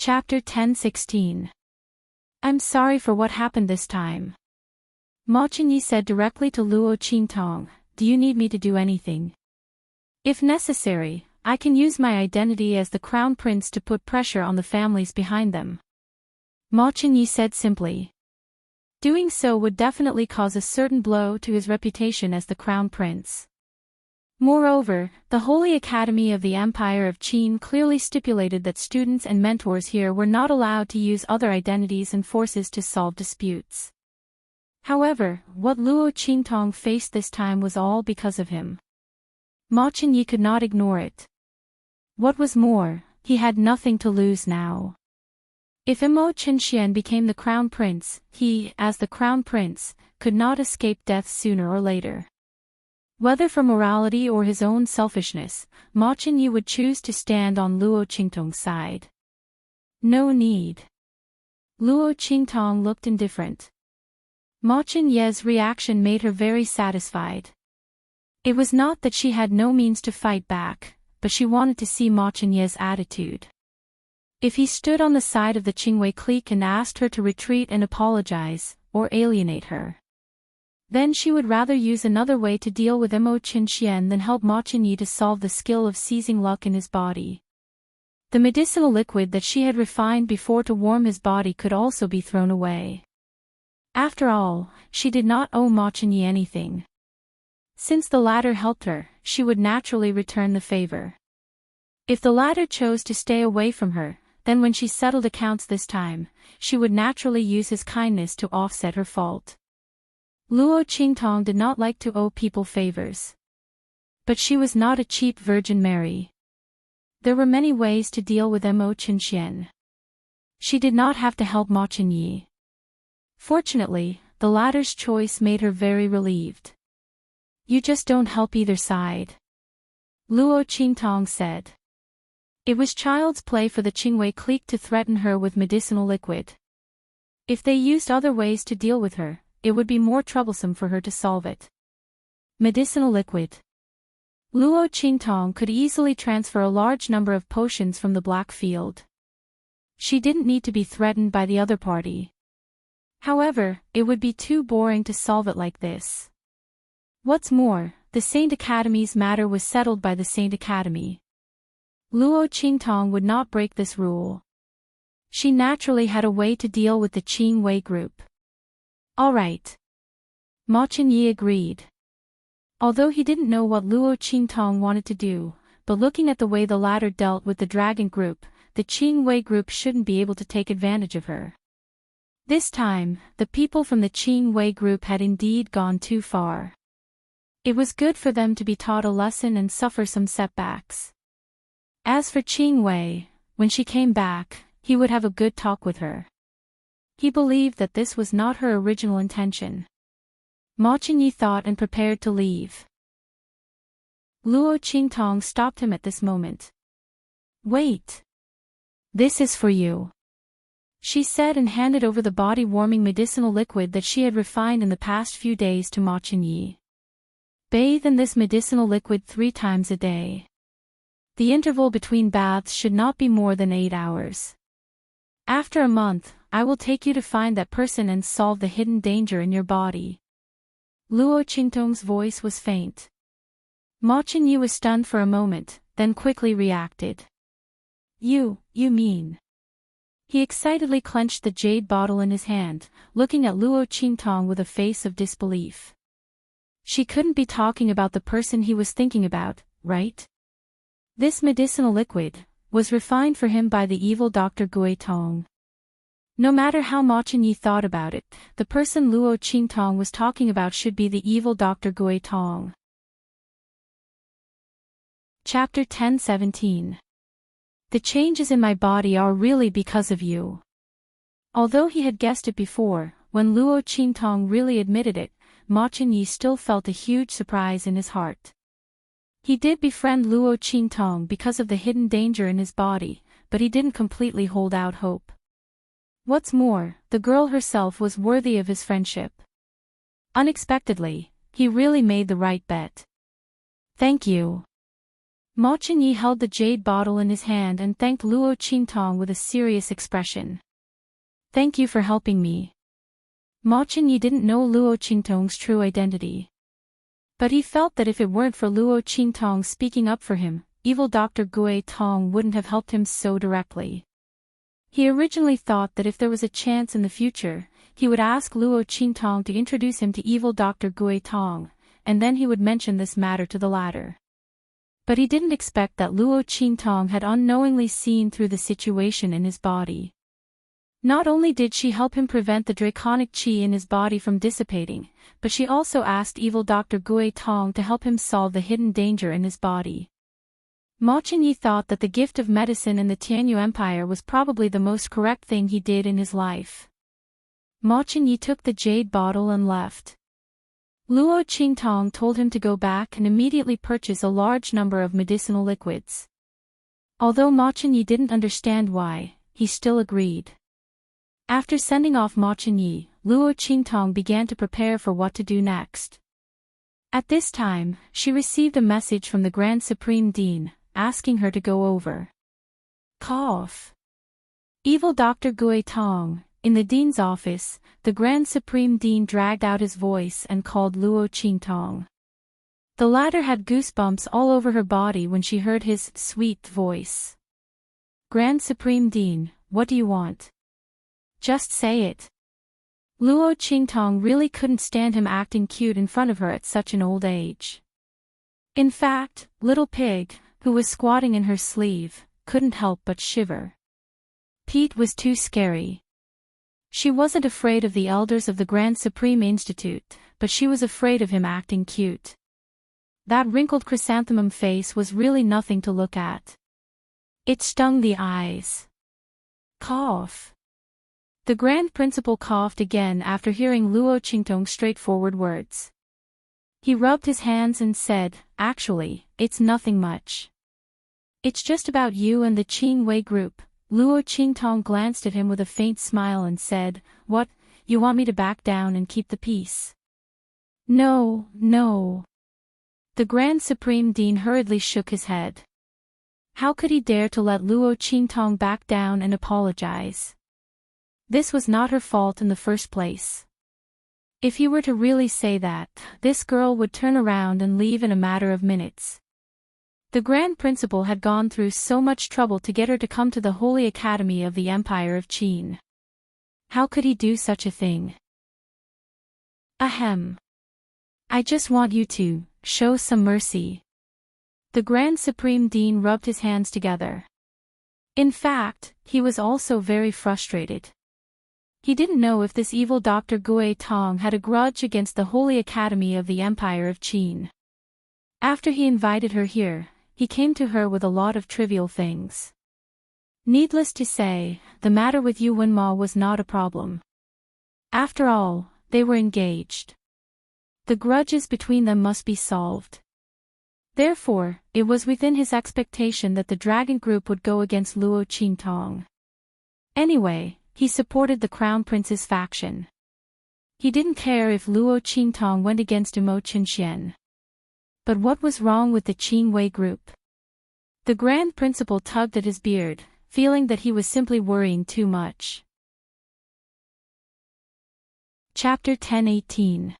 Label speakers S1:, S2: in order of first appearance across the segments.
S1: Chapter 10:16. I'm sorry for what happened this time. Ma Chenyi said directly to Luo Qingtong, do you need me to do anything? If necessary, I can use my identity as the crown prince to put pressure on the families behind them. Ma Chenyi said simply. Doing so would definitely cause a certain blow to his reputation as the crown prince. Moreover, the Holy Academy of the Empire of Qin clearly stipulated that students and mentors here were not allowed to use other identities and forces to solve disputes. However, what Luo Qingtong faced this time was all because of him. Ma Chenyi could not ignore it. What was more, he had nothing to lose now. If Imo Chenxian became the crown prince, he, as the crown prince, could not escape death sooner or later. Whether for morality or his own selfishness, Ma Chenyi would choose to stand on Luo Qingtong's side. No need. Luo Qingtong looked indifferent. Ma Chenyi's reaction made her very satisfied. It was not that she had no means to fight back, but she wanted to see Ma Chenyi's attitude. If he stood on the side of the Qingwei clique and asked her to retreat and apologize, or alienate her, then she would rather use another way to deal with Imo Chenxian than help Ma Chenyi to solve the skill of seizing luck in his body. The medicinal liquid that she had refined before to warm his body could also be thrown away. After all, she did not owe Ma Chenyi anything. Since the latter helped her, she would naturally return the favor. If the latter chose to stay away from her, then when she settled accounts this time, she would naturally use his kindness to offset her fault. Luo Qingtong did not like to owe people favors. But she was not a cheap Virgin Mary. There were many ways to deal with Imo Chenxian. She did not have to help Ma Chenyi. Fortunately, the latter's choice made her very relieved. You just don't help either side, Luo Qingtong said. It was child's play for the Qingwei clique to threaten her with medicinal liquid. If they used other ways to deal with her, it would be more troublesome for her to solve it. Medicinal liquid. Luo Qingtong could easily transfer a large number of potions from the black field. She didn't need to be threatened by the other party. However, it would be too boring to solve it like this. What's more, the Saint Academy's matter was settled by the Saint Academy. Luo Qingtong would not break this rule. She naturally had a way to deal with the Qingwei group. All right. Ma Chenyi agreed. Although he didn't know what Luo Qingtong wanted to do, but looking at the way the latter dealt with the dragon group, the Qingwei group shouldn't be able to take advantage of her. This time, the people from the Qingwei group had indeed gone too far. It was good for them to be taught a lesson and suffer some setbacks. As for Qingwei, when she came back, he would have a good talk with her. He believed that this was not her original intention. Ma Chenyi thought and prepared to leave. Luo Qingtong stopped him at this moment. Wait. This is for you, she said and handed over the body-warming medicinal liquid that she had refined in the past few days to Ma Chenyi. Bathe in this medicinal liquid 3 times a day. The interval between baths should not be more than 8 hours. After a month, I will take you to find that person and solve the hidden danger in your body. Luo Qingtong's voice was faint. Ma Chenyi was stunned for a moment, then quickly reacted. You mean? He excitedly clenched the jade bottle in his hand, looking at Luo Qingtong with a face of disbelief. She couldn't be talking about the person he was thinking about, right? This medicinal liquid was refined for him by the evil Dr. Gui Tong. No matter how Ma Chenyi thought about it, the person Luo Qingtong was talking about should be the evil Dr. Gui Tong. Chapter 10:17. The changes in my body are really because of you. Although he had guessed it before, when Luo Qingtong really admitted it, Ma Chenyi still felt a huge surprise in his heart. He did befriend Luo Qingtong because of the hidden danger in his body, but he didn't completely hold out hope. What's more, the girl herself was worthy of his friendship. Unexpectedly, he really made the right bet. Thank you. Ma Chenyi held the jade bottle in his hand and thanked Luo Qingtong with a serious expression. Thank you for helping me. Ma Chenyi didn't know Luo Qingtong's true identity. But he felt that if it weren't for Luo Qingtong speaking up for him, evil Dr. Gui Tong wouldn't have helped him so directly. He originally thought that if there was a chance in the future, he would ask Luo Qingtong to introduce him to evil Dr. Gui Tong, and then he would mention this matter to the latter. But he didn't expect that Luo Qingtong had unknowingly seen through the situation in his body. Not only did she help him prevent the draconic qi in his body from dissipating, but she also asked evil Dr. Gui Tong to help him solve the hidden danger in his body. Ma Chenyi thought that the gift of medicine in the Tianyu Empire was probably the most correct thing he did in his life. Ma Chenyi took the jade bottle and left. Luo Qingtong told him to go back and immediately purchase a large number of medicinal liquids. Although Ma Chenyi didn't understand why, he still agreed. After sending off Ma Chenyi, Luo Qingtong began to prepare for what to do next. At this time, she received a message from the Grand Supreme Dean, asking her to go over. Cough. Evil Dr. Gui Tong. In the Dean's office, the Grand Supreme Dean dragged out his voice and called Luo Qingtong. The latter had goosebumps all over her body when she heard his sweet voice. Grand Supreme Dean, what do you want? Just say it. Luo Qingtong really couldn't stand him acting cute in front of her at such an old age. In fact, Little Pig, who was squatting in her sleeve, couldn't help but shiver. Pete was too scary. She wasn't afraid of the elders of the Grand Supreme Institute, but she was afraid of him acting cute. That wrinkled chrysanthemum face was really nothing to look at. It stung the eyes. Cough. The Grand Principal coughed again after hearing Luo Qingtong's straightforward words. He rubbed his hands and said, actually, it's nothing much. It's just about you and the Qing Wei group. Luo Qingtong glanced at him with a faint smile and said, what, you want me to back down and keep the peace? No, no. The Grand Supreme Dean hurriedly shook his head. How could he dare to let Luo Qingtong back down and apologize? This was not her fault in the first place. If he were to really say that, this girl would turn around and leave in a matter of minutes. The Grand Principal had gone through so much trouble to get her to come to the Holy Academy of the Empire of Qin. How could he do such a thing? Ahem. I just want you to show some mercy. The Grand Supreme Dean rubbed his hands together. In fact, he was also very frustrated. He didn't know if this evil Dr. Gui Tong had a grudge against the Holy Academy of the Empire of Qin. After he invited her here, he came to her with a lot of trivial things. Needless to say, the matter with Yu Wenma was not a problem. After all, they were engaged. The grudges between them must be solved. Therefore, it was within his expectation that the dragon group would go against Luo Qingtong. Anyway, he supported the Crown Prince's faction. He didn't care if Luo Qingtong went against Mo Qinxian. But what was wrong with the Qing Wei group? The Grand Principal tugged at his beard, feeling that he was simply worrying too much. Chapter 10:18.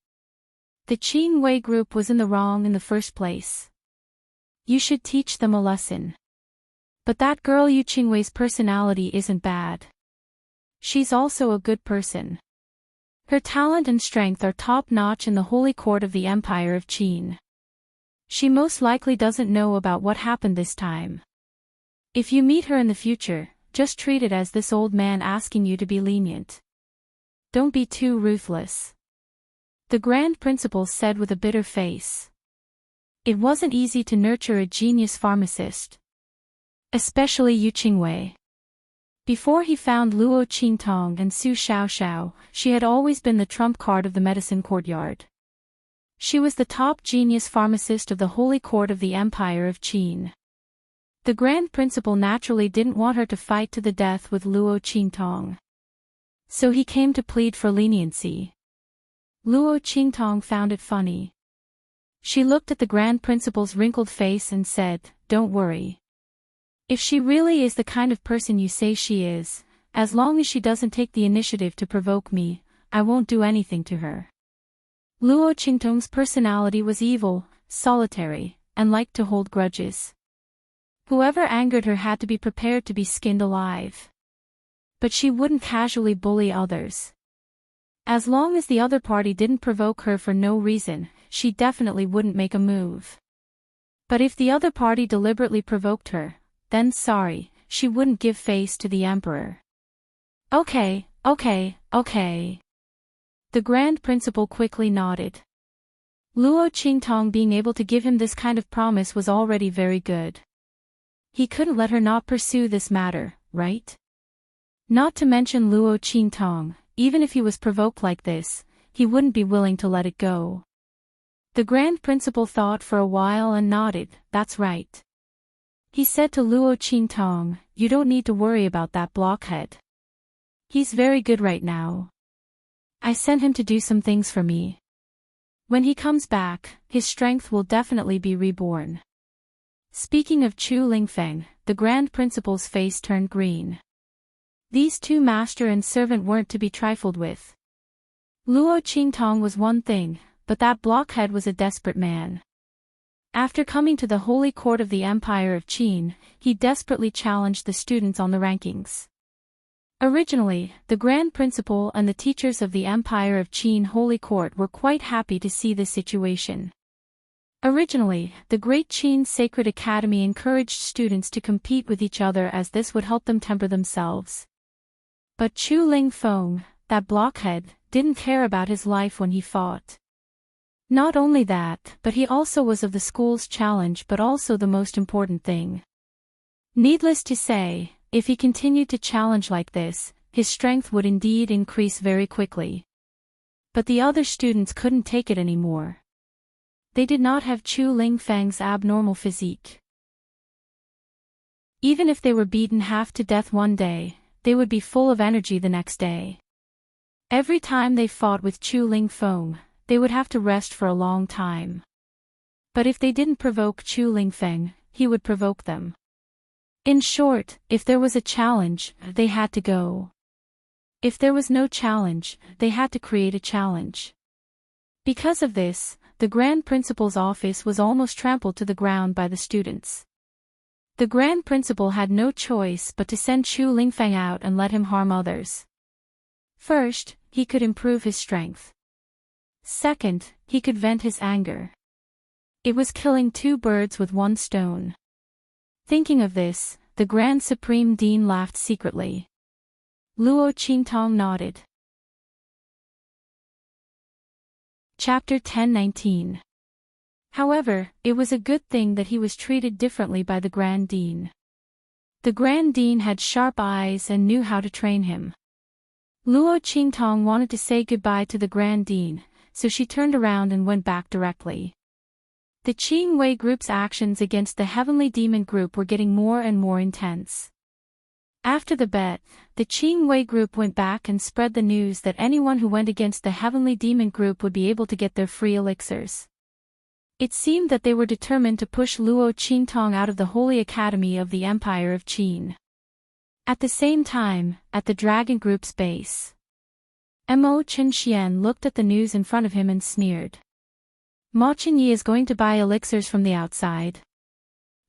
S1: The Qing Wei group was in the wrong in the first place. You should teach them a lesson. But that girl Yu Qingwei's personality isn't bad. She's also a good person. Her talent and strength are top-notch in the holy court of the Empire of Qin. She most likely doesn't know about what happened this time. If you meet her in the future, just treat it as this old man asking you to be lenient. Don't be too ruthless. The Grand Principal said with a bitter face. It wasn't easy to nurture a genius pharmacist. Especially Yu Qingwei. Before he found Luo Qingtong and Su Xiaoxiao, she had always been the trump card of the medicine courtyard. She was the top genius pharmacist of the holy court of the Empire of Qin. The Grand Principal naturally didn't want her to fight to the death with Luo Qingtong. So he came to plead for leniency. Luo Qingtong found it funny. She looked at the Grand Principal's wrinkled face and said, don't worry. If she really is the kind of person you say she is, as long as she doesn't take the initiative to provoke me, I won't do anything to her. Luo Qingtong's personality was evil, solitary, and liked to hold grudges. Whoever angered her had to be prepared to be skinned alive. But she wouldn't casually bully others. As long as the other party didn't provoke her for no reason, she definitely wouldn't make a move. But if the other party deliberately provoked her, then sorry, she wouldn't give face to the emperor. Okay. The Grand Principal quickly nodded. Luo Qingtong being able to give him this kind of promise was already very good. He couldn't let her not pursue this matter, right? Not to mention Luo Qingtong, even if he was provoked like this, he wouldn't be willing to let it go. The Grand Principal thought for a while and nodded, that's right. He said to Luo Qingtong, you don't need to worry about that blockhead. He's very good right now. I sent him to do some things for me. When he comes back, his strength will definitely be reborn. Speaking of Chu Lingfeng, the Grand Principal's face turned green. These two master and servant weren't to be trifled with. Luo Qingtong was one thing, but that blockhead was a desperate man. After coming to the holy court of the Empire of Qin, he desperately challenged the students on the rankings. Originally, the Grand Principal and the teachers of the Empire of Qin Holy Court were quite happy to see this situation. Originally, the Great Qin Sacred Academy encouraged students to compete with each other as this would help them temper themselves. But Chu Lingfeng, that blockhead, didn't care about his life when he fought. Not only that, but he also was of the school's challenge but also the most important thing. Needless to say, if he continued to challenge like this, his strength would indeed increase very quickly. But the other students couldn't take it anymore. They did not have Chu Lingfeng's abnormal physique. Even if they were beaten half to death one day, they would be full of energy the next day. Every time they fought with Chu Lingfeng, they would have to rest for a long time. But if they didn't provoke Chu Lingfeng, he would provoke them. In short, if there was a challenge, they had to go. If there was no challenge, they had to create a challenge. Because of this, the Grand Principal's office was almost trampled to the ground by the students. The Grand Principal had no choice but to send Chu Lingfeng out and let him harm others. First, he could improve his strength. Second, he could vent his anger. It was killing two birds with one stone. Thinking of this, the Grand Supreme Dean laughed secretly. Luo Qingtong nodded. Chapter 10:19. However, it was a good thing that he was treated differently by the Grand Dean. The Grand Dean had sharp eyes and knew how to train him. Luo Qingtong wanted to say goodbye to the Grand Dean, so she turned around and went back directly. The Qing Wei group's actions against the Heavenly Demon group were getting more and more intense. After the bet, the Qing Wei group went back and spread the news that anyone who went against the Heavenly Demon group would be able to get their free elixirs. It seemed that they were determined to push Luo Qingtong out of the Holy Academy of the Empire of Qin. At the same time, at the Dragon Group's base, Mo Chenxian looked at the news in front of him and sneered. Ma Chenyi is going to buy elixirs from the outside.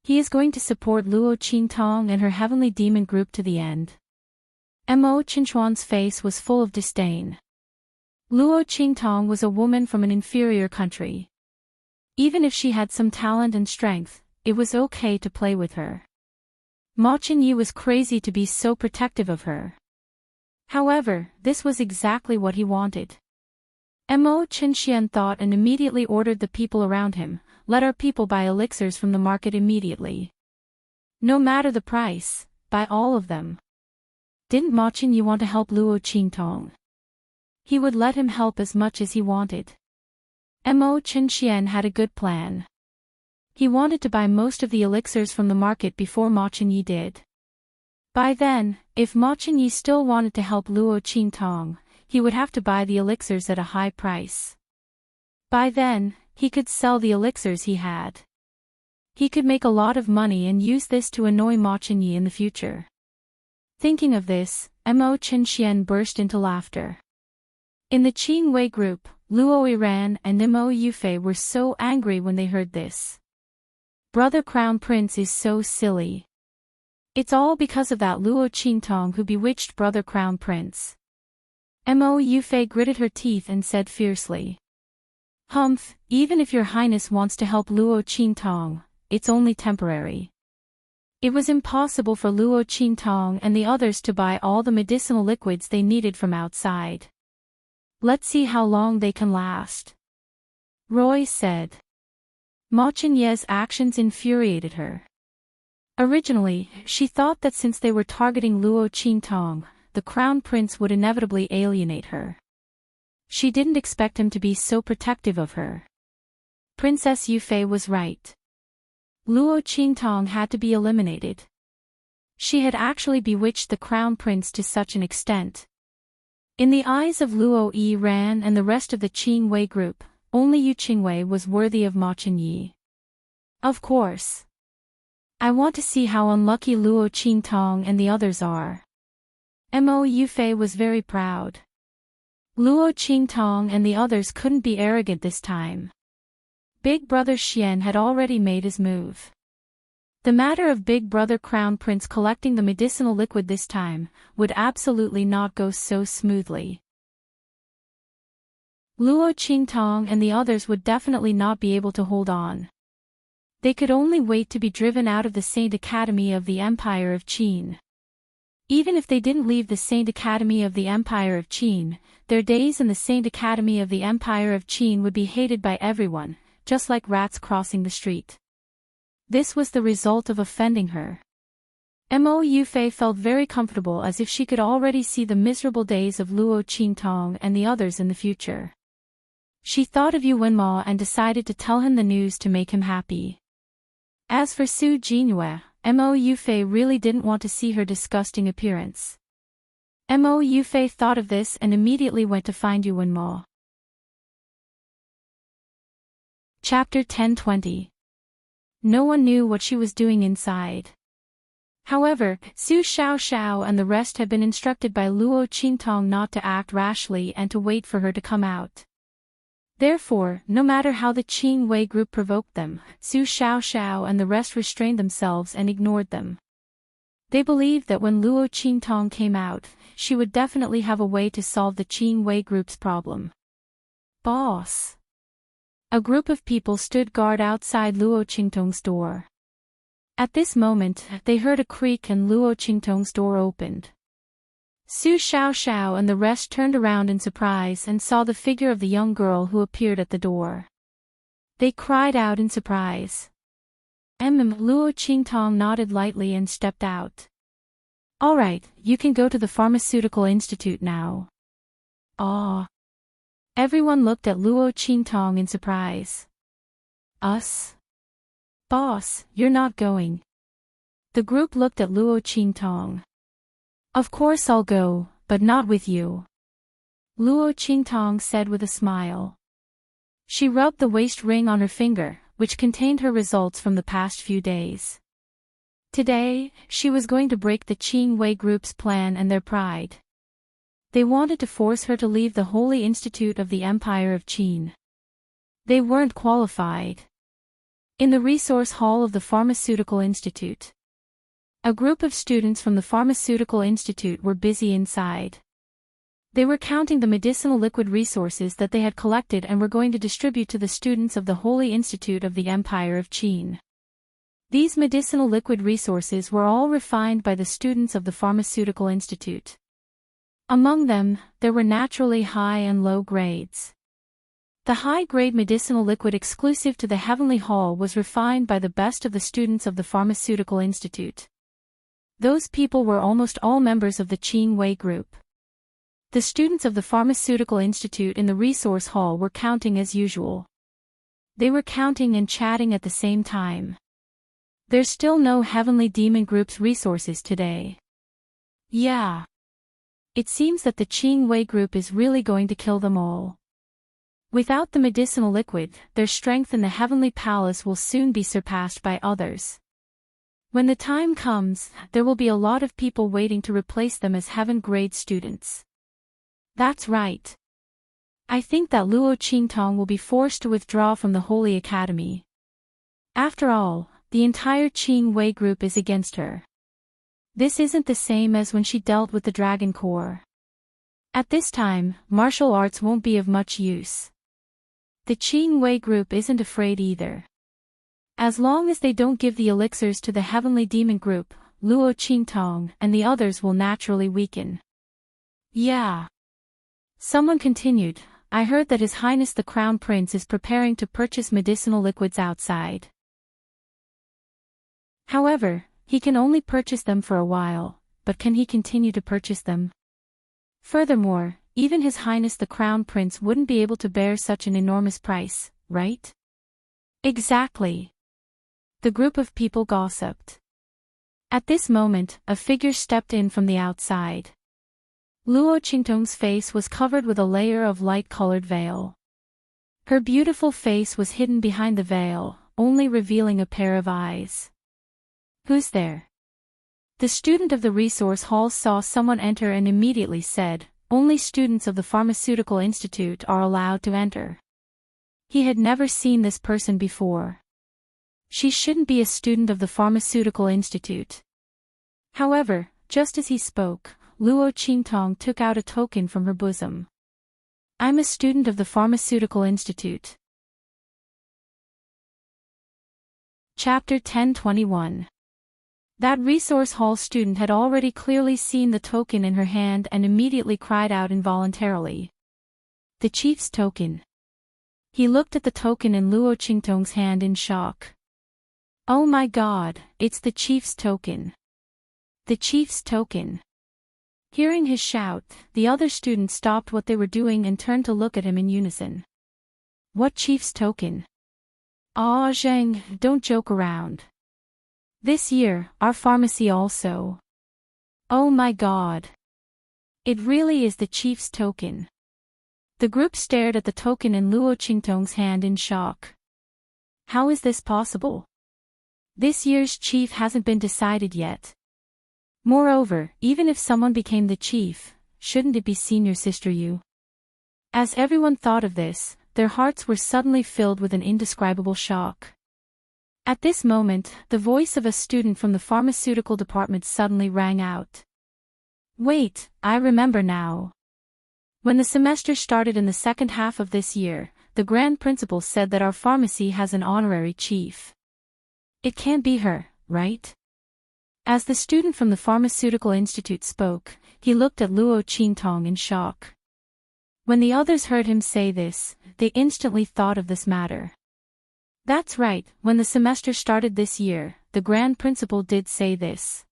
S1: He is going to support Luo Qingtong and her Heavenly Demon group to the end. Mo Chenxuan's face was full of disdain. Luo Qingtong was a woman from an inferior country. Even if she had some talent and strength, it was okay to play with her. Ma Chenyi was crazy to be so protective of her. However, this was exactly what he wanted. Mo Chenxian thought and immediately ordered the people around him, let our people buy elixirs from the market immediately. No matter the price, buy all of them. Didn't Ma Chenyi want to help Luo Qingtong? He would let him help as much as he wanted. Mo Chenxian had a good plan. He wanted to buy most of the elixirs from the market before Ma Chenyi did. By then, if Ma Chenyi still wanted to help Luo Qingtong, he would have to buy the elixirs at a high price. By then, he could sell the elixirs he had. He could make a lot of money and use this to annoy Ma Chenyi in the future. Thinking of this, Mo Chen Xian burst into laughter. In the Qing Wei group, Luo Yiran and Mo Yufei were so angry when they heard this. Brother Crown Prince is so silly. It's all because of that Luo Qingtong who bewitched Brother Crown Prince. Mo Yufei gritted her teeth and said fiercely. Humph, even if your highness wants to help Luo Qingtong, it's only temporary. It was impossible for Luo Qingtong and the others to buy all the medicinal liquids they needed from outside. Let's see how long they can last. Roy said. Ma Chenye's actions infuriated her. Originally, she thought that since they were targeting Luo Qingtong, the Crown Prince would inevitably alienate her. She didn't expect him to be so protective of her. Princess Yufei was right. Luo Qingtong had to be eliminated. She had actually bewitched the Crown Prince to such an extent. In the eyes of Luo Yiran and the rest of the Qing Wei group, only Yu Qingwei was worthy of Ma Chenyi. Of course. I want to see how unlucky Luo Qingtong and the others are. Mo Yufei was very proud. Luo Qingtong and the others couldn't be arrogant this time. Big Brother Xian had already made his move. The matter of Big Brother Crown Prince collecting the medicinal liquid this time would absolutely not go so smoothly. Luo Qingtong and the others would definitely not be able to hold on. They could only wait to be driven out of the Saint Academy of the Empire of Qin. Even if they didn't leave the Saint Academy of the Empire of Qin, their days in the Saint Academy of the Empire of Qin would be hated by everyone, just like rats crossing the street. This was the result of offending her. Mo Yufei felt very comfortable as if she could already see the miserable days of Luo Qingtong and the others in the future. She thought of Yu Wenma and decided to tell him the news to make him happy. As for Su Jinhua, Mo Yufei really didn't want to see her disgusting appearance. Mo Yufei thought of this and immediately went to find Yu Wenma. Chapter 10:20. No one knew what she was doing inside. However, Su Xiaoxiao and the rest had been instructed by Luo Qingtong not to act rashly and to wait for her to come out. Therefore, no matter how the Qing Wei group provoked them, Su Xiaoxiao and the rest restrained themselves and ignored them. They believed that when Luo Qingtong came out, she would definitely have a way to solve the Qing Wei group's problem. Boss. A group of people stood guard outside Luo Qingtong's door. At this moment, they heard a creak and Luo Qingtong's door opened. Su Xiaoxiao and the rest turned around in surprise and saw the figure of the young girl who appeared at the door. They cried out in surprise. Luo Qingtong nodded lightly and stepped out. All right, you can go to the Pharmaceutical Institute now. Ah. Everyone looked at Luo Qingtong in surprise. Us? Boss, you're not going. The group looked at Luo Qingtong. Of course I'll go, but not with you. Luo Qingtong said with a smile. She rubbed the waist ring on her finger, which contained her results from the past few days. Today, she was going to break the Qing Wei group's plan and their pride. They wanted to force her to leave the Holy Institute of the Empire of Qin. They weren't qualified. In the resource hall of the Pharmaceutical Institute, a group of students from the Pharmaceutical Institute were busy inside. They were counting the medicinal liquid resources that they had collected and were going to distribute to the students of the Holy Institute of the Empire of Qin. These medicinal liquid resources were all refined by the students of the Pharmaceutical Institute. Among them, there were naturally high and low grades. The high-grade medicinal liquid exclusive to the Heavenly Hall was refined by the best of the students of the Pharmaceutical Institute. Those people were almost all members of the Qing Wei group. The students of the Pharmaceutical Institute in the resource hall were counting as usual. They were counting and chatting at the same time. There's still no Heavenly Demon Group's resources today. Yeah. It seems that the Qing Wei group is really going to kill them all. Without the medicinal liquid, their strength in the heavenly palace will soon be surpassed by others. When the time comes, there will be a lot of people waiting to replace them as heaven-grade students. That's right. I think that Luo Qingtong will be forced to withdraw from the Holy Academy. After all, the entire Qing Wei group is against her. This isn't the same as when she dealt with the Dragon Corps. At this time, martial arts won't be of much use. The Qing Wei group isn't afraid either. As long as they don't give the elixirs to the Heavenly Demon group, Luo Qingtong and the others will naturally weaken. Yeah. Someone continued, I heard that His Highness the Crown Prince is preparing to purchase medicinal liquids outside. However, he can only purchase them for a while, but can he continue to purchase them? Furthermore, even His Highness the Crown Prince wouldn't be able to bear such an enormous price, right? Exactly. The group of people gossiped. At this moment, a figure stepped in from the outside. Luo Qingtong's face was covered with a layer of light-colored veil. Her beautiful face was hidden behind the veil, only revealing a pair of eyes. Who's there? The student of the resource hall saw someone enter and immediately said, only students of the Pharmaceutical Institute are allowed to enter. He had never seen this person before. She shouldn't be a student of the Pharmaceutical Institute. However, just as he spoke, Luo Qingtong took out a token from her bosom. I'm a student of the Pharmaceutical Institute. Chapter 1021. That resource hall student had already clearly seen the token in her hand and immediately cried out involuntarily. The chief's token. He looked at the token in Luo Qingtong's hand in shock. Oh my god, it's the chief's token. The chief's token. Hearing his shout, the other students stopped what they were doing and turned to look at him in unison. What chief's token? Ah, Zheng, don't joke around. This year, our pharmacy also. Oh my god. It really is the chief's token. The group stared at the token in Luo Qingtong's hand in shock. How is this possible? This year's chief hasn't been decided yet. Moreover, even if someone became the chief, shouldn't it be Senior Sister Yu? As everyone thought of this, their hearts were suddenly filled with an indescribable shock. At this moment, the voice of a student from the pharmaceutical department suddenly rang out. Wait, I remember now. When the semester started in the second half of this year, the Grand Principal said that our pharmacy has an honorary chief. It can't be her, right? As the student from the Pharmaceutical Institute spoke, he looked at Luo Qingtong in shock. When the others heard him say this, they instantly thought of this matter. That's right, when the semester started this year, the Grand Principal did say this.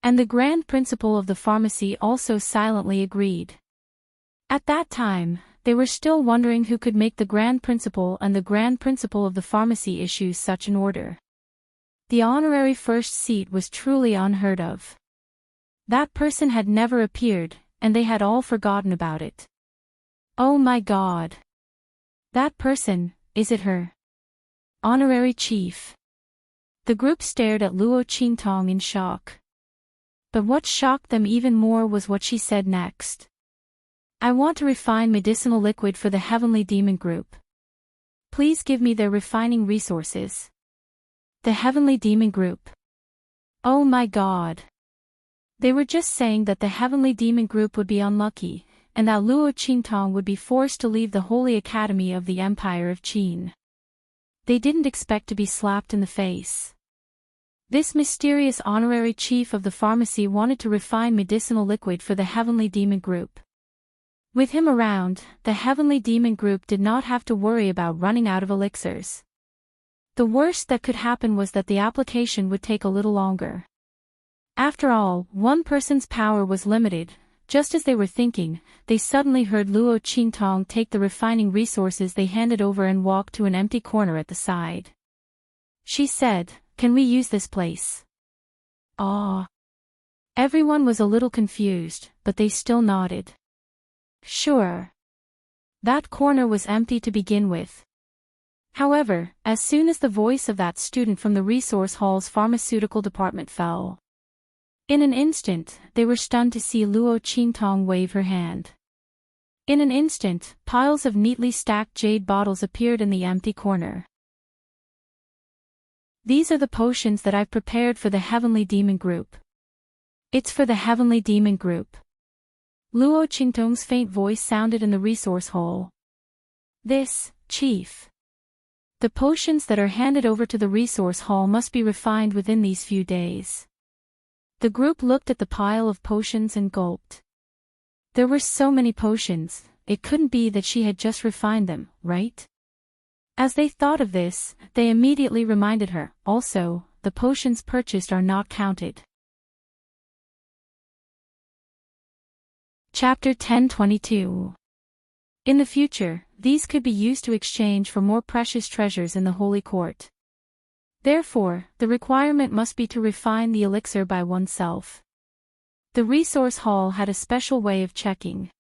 S1: And the Grand Principal of the pharmacy also silently agreed. At that time, they were still wondering who could make the Grand Principal and the Grand Principal of the pharmacy issue such an order. The honorary first seat was truly unheard of. That person had never appeared, and they had all forgotten about it. Oh my god. That person, is it her? Honorary chief. The group stared at Luo Qingtong in shock. But what shocked them even more was what she said next. I want to refine medicinal liquid for the Heavenly Demon Group. Please give me their refining resources. The Heavenly Demon Group. Oh my god. They were just saying that the Heavenly Demon Group would be unlucky, and that Luo Qingtong would be forced to leave the Holy Academy of the Empire of Qin. They didn't expect to be slapped in the face. This mysterious honorary chief of the pharmacy wanted to refine medicinal liquid for the Heavenly Demon Group. With him around, the Heavenly Demon Group did not have to worry about running out of elixirs. The worst that could happen was that the application would take a little longer. After all, one person's power was limited. Just as they were thinking, they suddenly heard Luo Qingtong take the refining resources they handed over and walk to an empty corner at the side. She said, "Can we use this place?" Ah. Everyone was a little confused, but they still nodded. Sure. That corner was empty to begin with. However, as soon as the voice of that student from the resource hall's pharmaceutical department fell, in an instant, they were stunned to see Luo Qingtong wave her hand. In an instant, piles of neatly stacked jade bottles appeared in the empty corner. These are the potions that I've prepared for the Heavenly Demon Group. It's for the Heavenly Demon Group. Luo Qingtong's faint voice sounded in the resource hall. This, Chief. The potions that are handed over to the resource hall must be refined within these few days. The group looked at the pile of potions and gulped. There were so many potions, it couldn't be that she had just refined them, right? As they thought of this, they immediately reminded her, also, the potions purchased are not counted. Chapter 10:22. In the future, these could be used to exchange for more precious treasures in the Holy Court. Therefore, the requirement must be to refine the elixir by oneself. The resource hall had a special way of checking.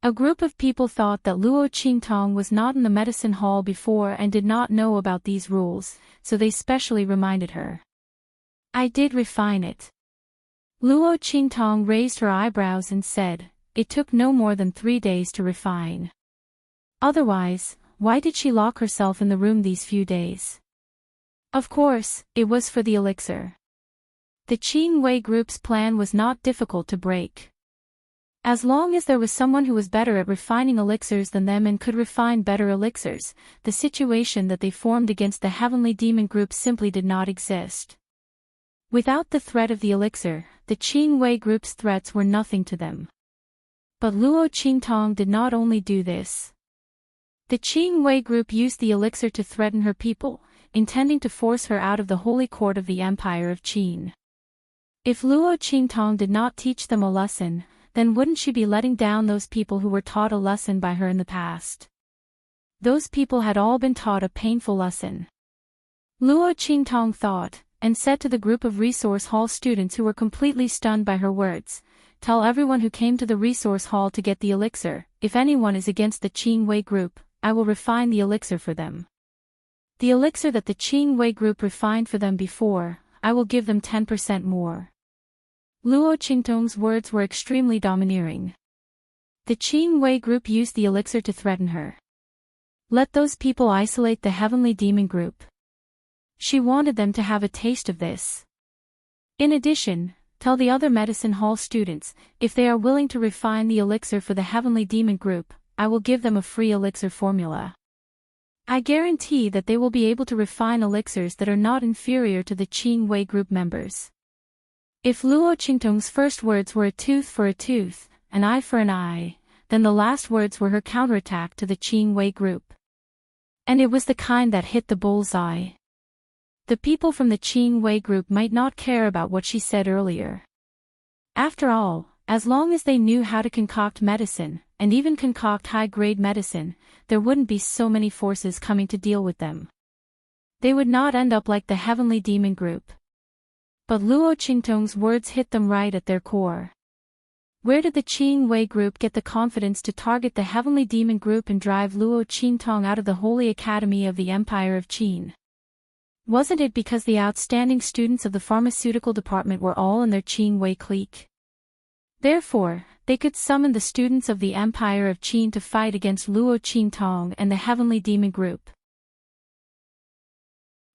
S1: A group of people thought that Luo Qingtong was not in the medicine hall before and did not know about these rules, so they specially reminded her. I did refine it. Luo Qingtong raised her eyebrows and said, it took no more than 3 days to refine. Otherwise, why did she lock herself in the room these few days? Of course, it was for the elixir. The Qing Wei group's plan was not difficult to break. As long as there was someone who was better at refining elixirs than them and could refine better elixirs, the situation that they formed against the Heavenly Demon Group simply did not exist. Without the threat of the elixir, the Qing Wei group's threats were nothing to them. But Luo Qingtong did not only do this. The Qing Wei group used the elixir to threaten her people, intending to force her out of the holy court of the Empire of Qin. If Luo Qingtong did not teach them a lesson, then wouldn't she be letting down those people who were taught a lesson by her in the past? Those people had all been taught a painful lesson. Luo Qingtong thought, and said to the group of resource hall students who were completely stunned by her words, tell everyone who came to the resource hall to get the elixir, if anyone is against the Qing Wei group, I will refine the elixir for them. The elixir that the Qing Wei group refined for them before, I will give them 10% more. Luo Qingtong's words were extremely domineering. The Qing Wei group used the elixir to threaten her. Let those people isolate the Heavenly Demon Group. She wanted them to have a taste of this. In addition, tell the other medicine hall students, if they are willing to refine the elixir for the Heavenly Demon Group, I will give them a free elixir formula. I guarantee that they will be able to refine elixirs that are not inferior to the Qing Wei group members. If Luo Qingtong's first words were a tooth for a tooth, an eye for an eye, then the last words were her counterattack to the Qing Wei group. And it was the kind that hit the bullseye. The people from the Qing Wei group might not care about what she said earlier. After all, as long as they knew how to concoct medicine, and even concoct high-grade medicine, there wouldn't be so many forces coming to deal with them. They would not end up like the Heavenly Demon Group. But Luo Qingtong's words hit them right at their core. Where did the Qing Wei group get the confidence to target the Heavenly Demon Group and drive Luo Qingtong out of the Holy Academy of the Empire of Qin? Wasn't it because the outstanding students of the pharmaceutical department were all in their Qing Wei clique? Therefore, they could summon the students of the Empire of Qin to fight against Luo Qingtong and the Heavenly Demon Group.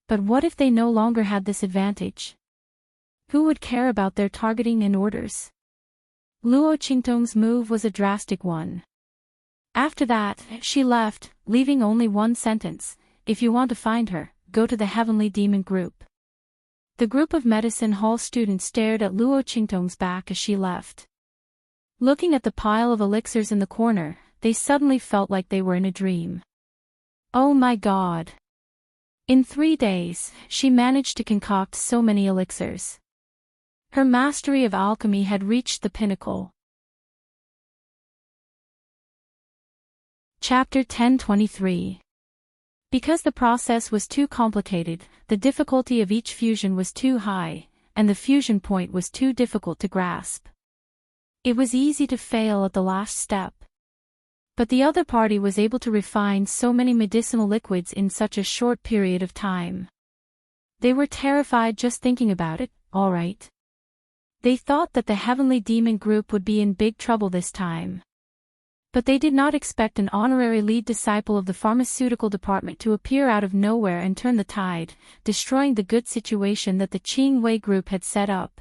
S1: But what if they no longer had this advantage? Who would care about their targeting and orders? Luo Qingtong's move was a drastic one. After that, she left, leaving only one sentence: if you want to find her, go to the Heavenly Demon Group. The group of medicine hall students stared at Luo Qingtong's back as she left. Looking at the pile of elixirs in the corner, they suddenly felt like they were in a dream. Oh my God! In 3 days, she managed to concoct so many elixirs. Her mastery of alchemy had reached the pinnacle. Chapter 10:23. Because the process was too complicated, the difficulty of each fusion was too high, and the fusion point was too difficult to grasp. It was easy to fail at the last step. But the other party was able to refine so many medicinal liquids in such a short period of time. They were terrified just thinking about it, all right. They thought that the Heavenly Demon group would be in big trouble this time. But they did not expect an honorary lead disciple of the pharmaceutical department to appear out of nowhere and turn the tide, destroying the good situation that the Qing Wei group had set up.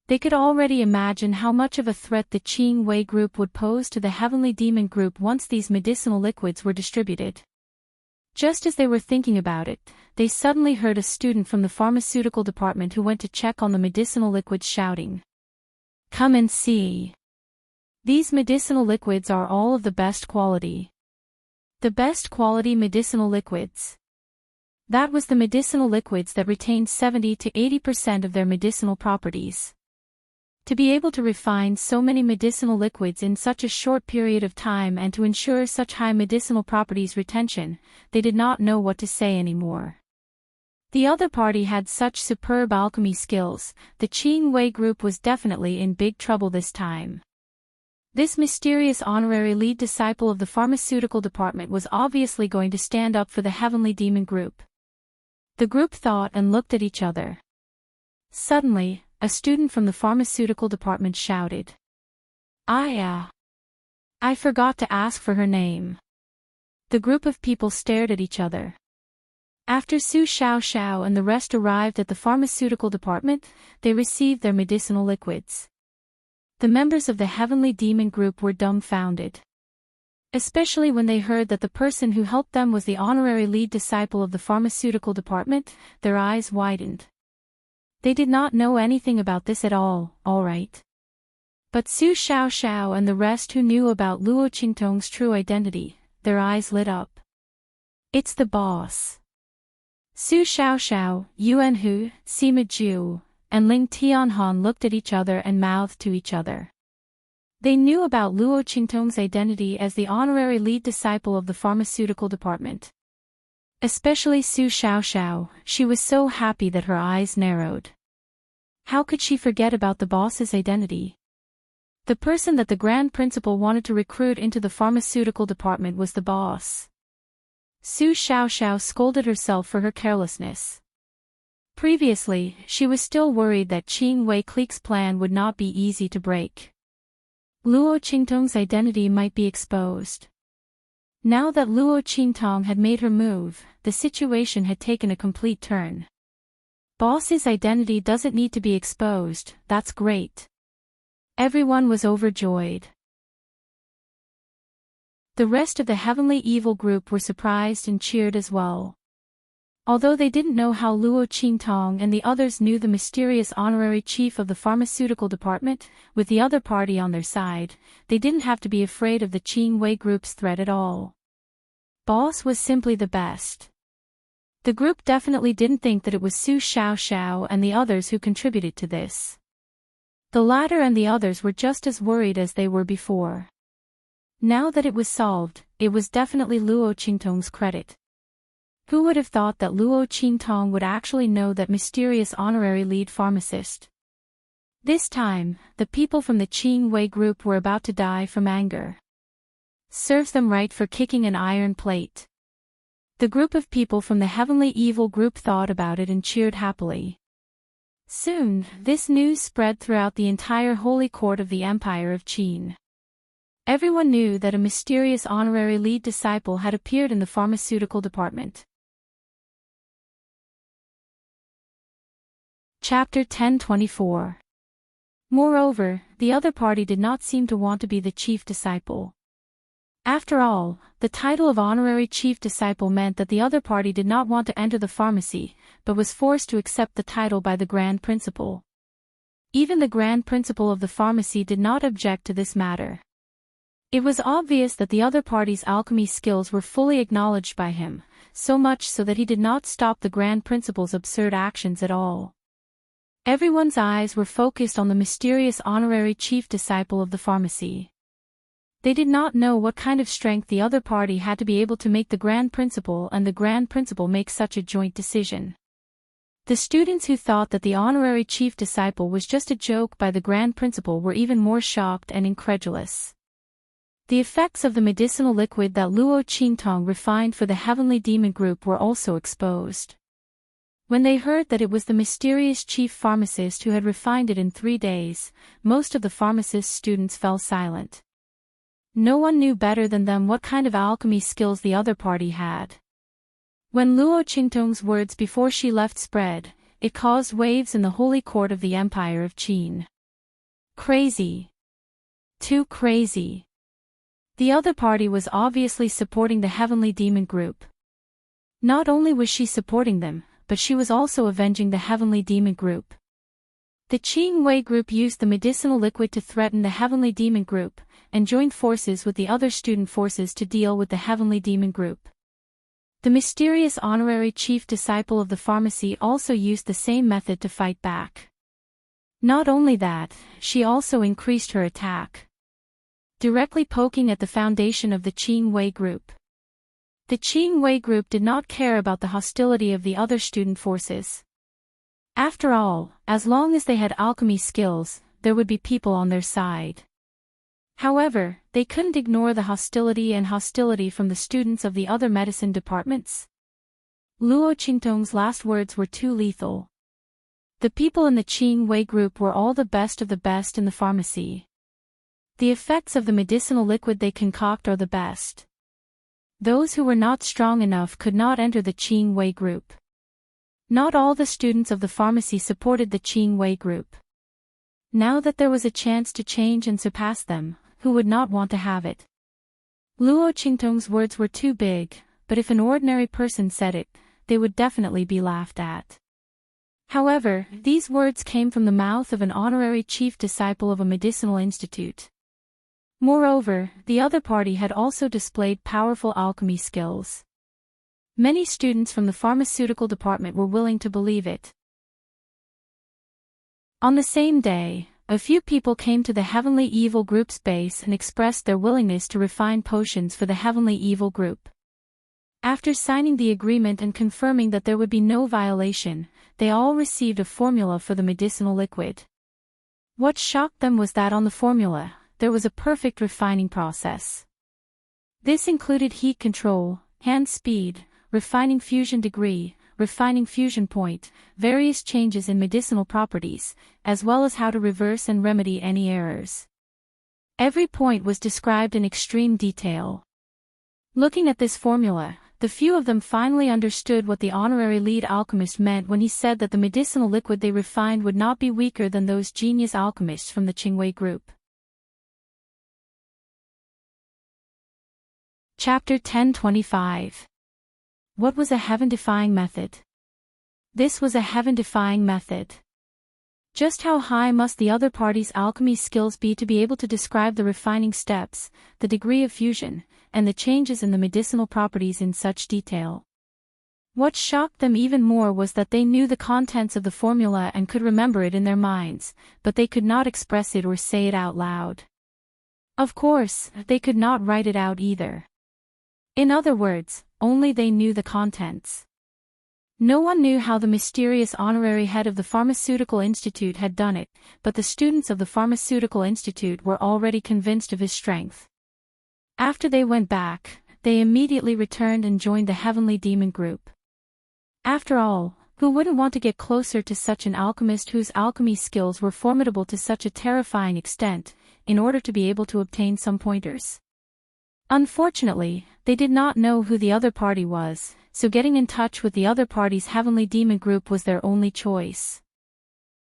S1: They could already imagine how much of a threat the Qing Wei group would pose to the Heavenly Demon group once these medicinal liquids were distributed. Just as they were thinking about it, they suddenly heard a student from the pharmaceutical department who went to check on the medicinal liquids shouting, "Come and see! These medicinal liquids are all of the best quality. The best quality medicinal liquids." That was the medicinal liquids that retained 70 to 80% of their medicinal properties. To be able to refine so many medicinal liquids in such a short period of time and to ensure such high medicinal properties retention, they did not know what to say anymore. The other party had such superb alchemy skills, the Qing Wei group was definitely in big trouble this time. This mysterious honorary lead disciple of the pharmaceutical department was obviously going to stand up for the Heavenly Demon group. The group thought and looked at each other. Suddenly, a student from the pharmaceutical department shouted, I forgot to ask for her name." The group of people stared at each other. After Su Xiao and the rest arrived at the pharmaceutical department, they received their medicinal liquids. The members of the Heavenly Demon group were dumbfounded. Especially when they heard that the person who helped them was the honorary lead disciple of the pharmaceutical department, their eyes widened. They did not know anything about this at all right. But Su Xiao and the rest who knew about Luo Qingtong's true identity, their eyes lit up. "It's the boss." Su Xiao, Yuan Hu, Sima Ju, and Ling Tianhan looked at each other and mouthed to each other. They knew about Luo Qingtong's identity as the honorary lead disciple of the pharmaceutical department. Especially Su Xiao, she was so happy that her eyes narrowed. How could she forget about the boss's identity? The person that the grand principal wanted to recruit into the pharmaceutical department was the boss. Su Xiao scolded herself for her carelessness. Previously, she was still worried that Qing Wei clique's plan would not be easy to break. Luo Qingtong's identity might be exposed. Now that Luo Qingtong had made her move, the situation had taken a complete turn. Boss's identity doesn't need to be exposed, that's great. Everyone was overjoyed. The rest of the Heavenly Evil group were surprised and cheered as well. Although they didn't know how Luo Qingtong and the others knew the mysterious honorary chief of the pharmaceutical department, with the other party on their side, they didn't have to be afraid of the Qing Wei group's threat at all. Boss was simply the best. The group definitely didn't think that it was Su Xiao and the others who contributed to this. The latter and the others were just as worried as they were before. Now that it was solved, it was definitely Luo Qingtong's credit. Who would have thought that Luo Qingtong would actually know that mysterious honorary lead pharmacist? This time, the people from the Qing Wei group were about to die from anger. Serves them right for kicking an iron plate. The group of people from the Heavenly Evil group thought about it and cheered happily. Soon, this news spread throughout the entire holy court of the Empire of Qin. Everyone knew that a mysterious honorary lead disciple had appeared in the pharmaceutical department. Chapter 1024. Moreover, the other party did not seem to want to be the chief disciple. After all, the title of honorary chief disciple meant that the other party did not want to enter the pharmacy, but was forced to accept the title by the grand principal. Even the grand principal of the pharmacy did not object to this matter. It was obvious that the other party's alchemy skills were fully acknowledged by him, so much so that he did not stop the grand principal's absurd actions at all. Everyone's eyes were focused on the mysterious honorary chief disciple of the pharmacy. They did not know what kind of strength the other party had to be able to make the grand principal and the grand principal make such a joint decision. The students who thought that the honorary chief disciple was just a joke by the grand principal were even more shocked and incredulous. The effects of the medicinal liquid that Luo Qingtong refined for the heavenly demon group were also exposed. When they heard that it was the mysterious chief pharmacist who had refined it in 3 days, most of the pharmacist's students fell silent. No one knew better than them what kind of alchemy skills the other party had. When Luo Qingtong's words before she left spread, it caused waves in the holy court of the Empire of Qin. Crazy. Too crazy. The other party was obviously supporting the heavenly demon group. Not only was she supporting them, but she was also avenging the heavenly demon group. The Qing Wei group used the medicinal liquid to threaten the heavenly demon group, and joined forces with the other student forces to deal with the heavenly demon group. The mysterious honorary chief disciple of the pharmacy also used the same method to fight back. Not only that, she also increased her attack, directly poking at the foundation of the Qing Wei group. The Qing Wei group did not care about the hostility of the other student forces. After all, as long as they had alchemy skills, there would be people on their side. However, they couldn't ignore the hostility from the students of the other medicine departments. Luo Qingtong's last words were too lethal. The people in the Qing Wei group were all the best of the best in the pharmacy. The effects of the medicinal liquid they concoct are the best. Those who were not strong enough could not enter the Qing Wei group. Not all the students of the pharmacy supported the Qing Wei group. Now that there was a chance to change and surpass them, who would not want to have it? Luo Qingtong's words were too big, but if an ordinary person said it, they would definitely be laughed at. However, these words came from the mouth of an honorary chief disciple of a medicinal institute. Moreover, the other party had also displayed powerful alchemy skills. Many students from the pharmaceutical department were willing to believe it. On the same day, a few people came to the Heavenly Evil Group's base and expressed their willingness to refine potions for the Heavenly Evil Group. After signing the agreement and confirming that there would be no violation, they all received a formula for the medicinal liquid. What shocked them was that on the formula, there was a perfect refining process. This included heat control, hand speed, refining fusion degree, refining fusion point, various changes in medicinal properties, as well as how to reverse and remedy any errors. Every point was described in extreme detail. Looking at this formula, the few of them finally understood what the honorary lead alchemist meant when he said that the medicinal liquid they refined would not be weaker than those genius alchemists from the Qingwei group. Chapter 1025. What was a heaven-defying method? This was a heaven-defying method. Just how high must the other party's alchemy skills be to be able to describe the refining steps, the degree of fusion, and the changes in the medicinal properties in such detail? What shocked them even more was that they knew the contents of the formula and could remember it in their minds, but they could not express it or say it out loud. Of course, they could not write it out either. In other words, only they knew the contents. No one knew how the mysterious honorary head of the Pharmaceutical Institute had done it, but the students of the Pharmaceutical Institute were already convinced of his strength. After they went back, they immediately returned and joined the Heavenly Demon group. After all, who wouldn't want to get closer to such an alchemist whose alchemy skills were formidable to such a terrifying extent, in order to be able to obtain some pointers? Unfortunately, they did not know who the other party was, so getting in touch with the other party's Heavenly Demon group was their only choice.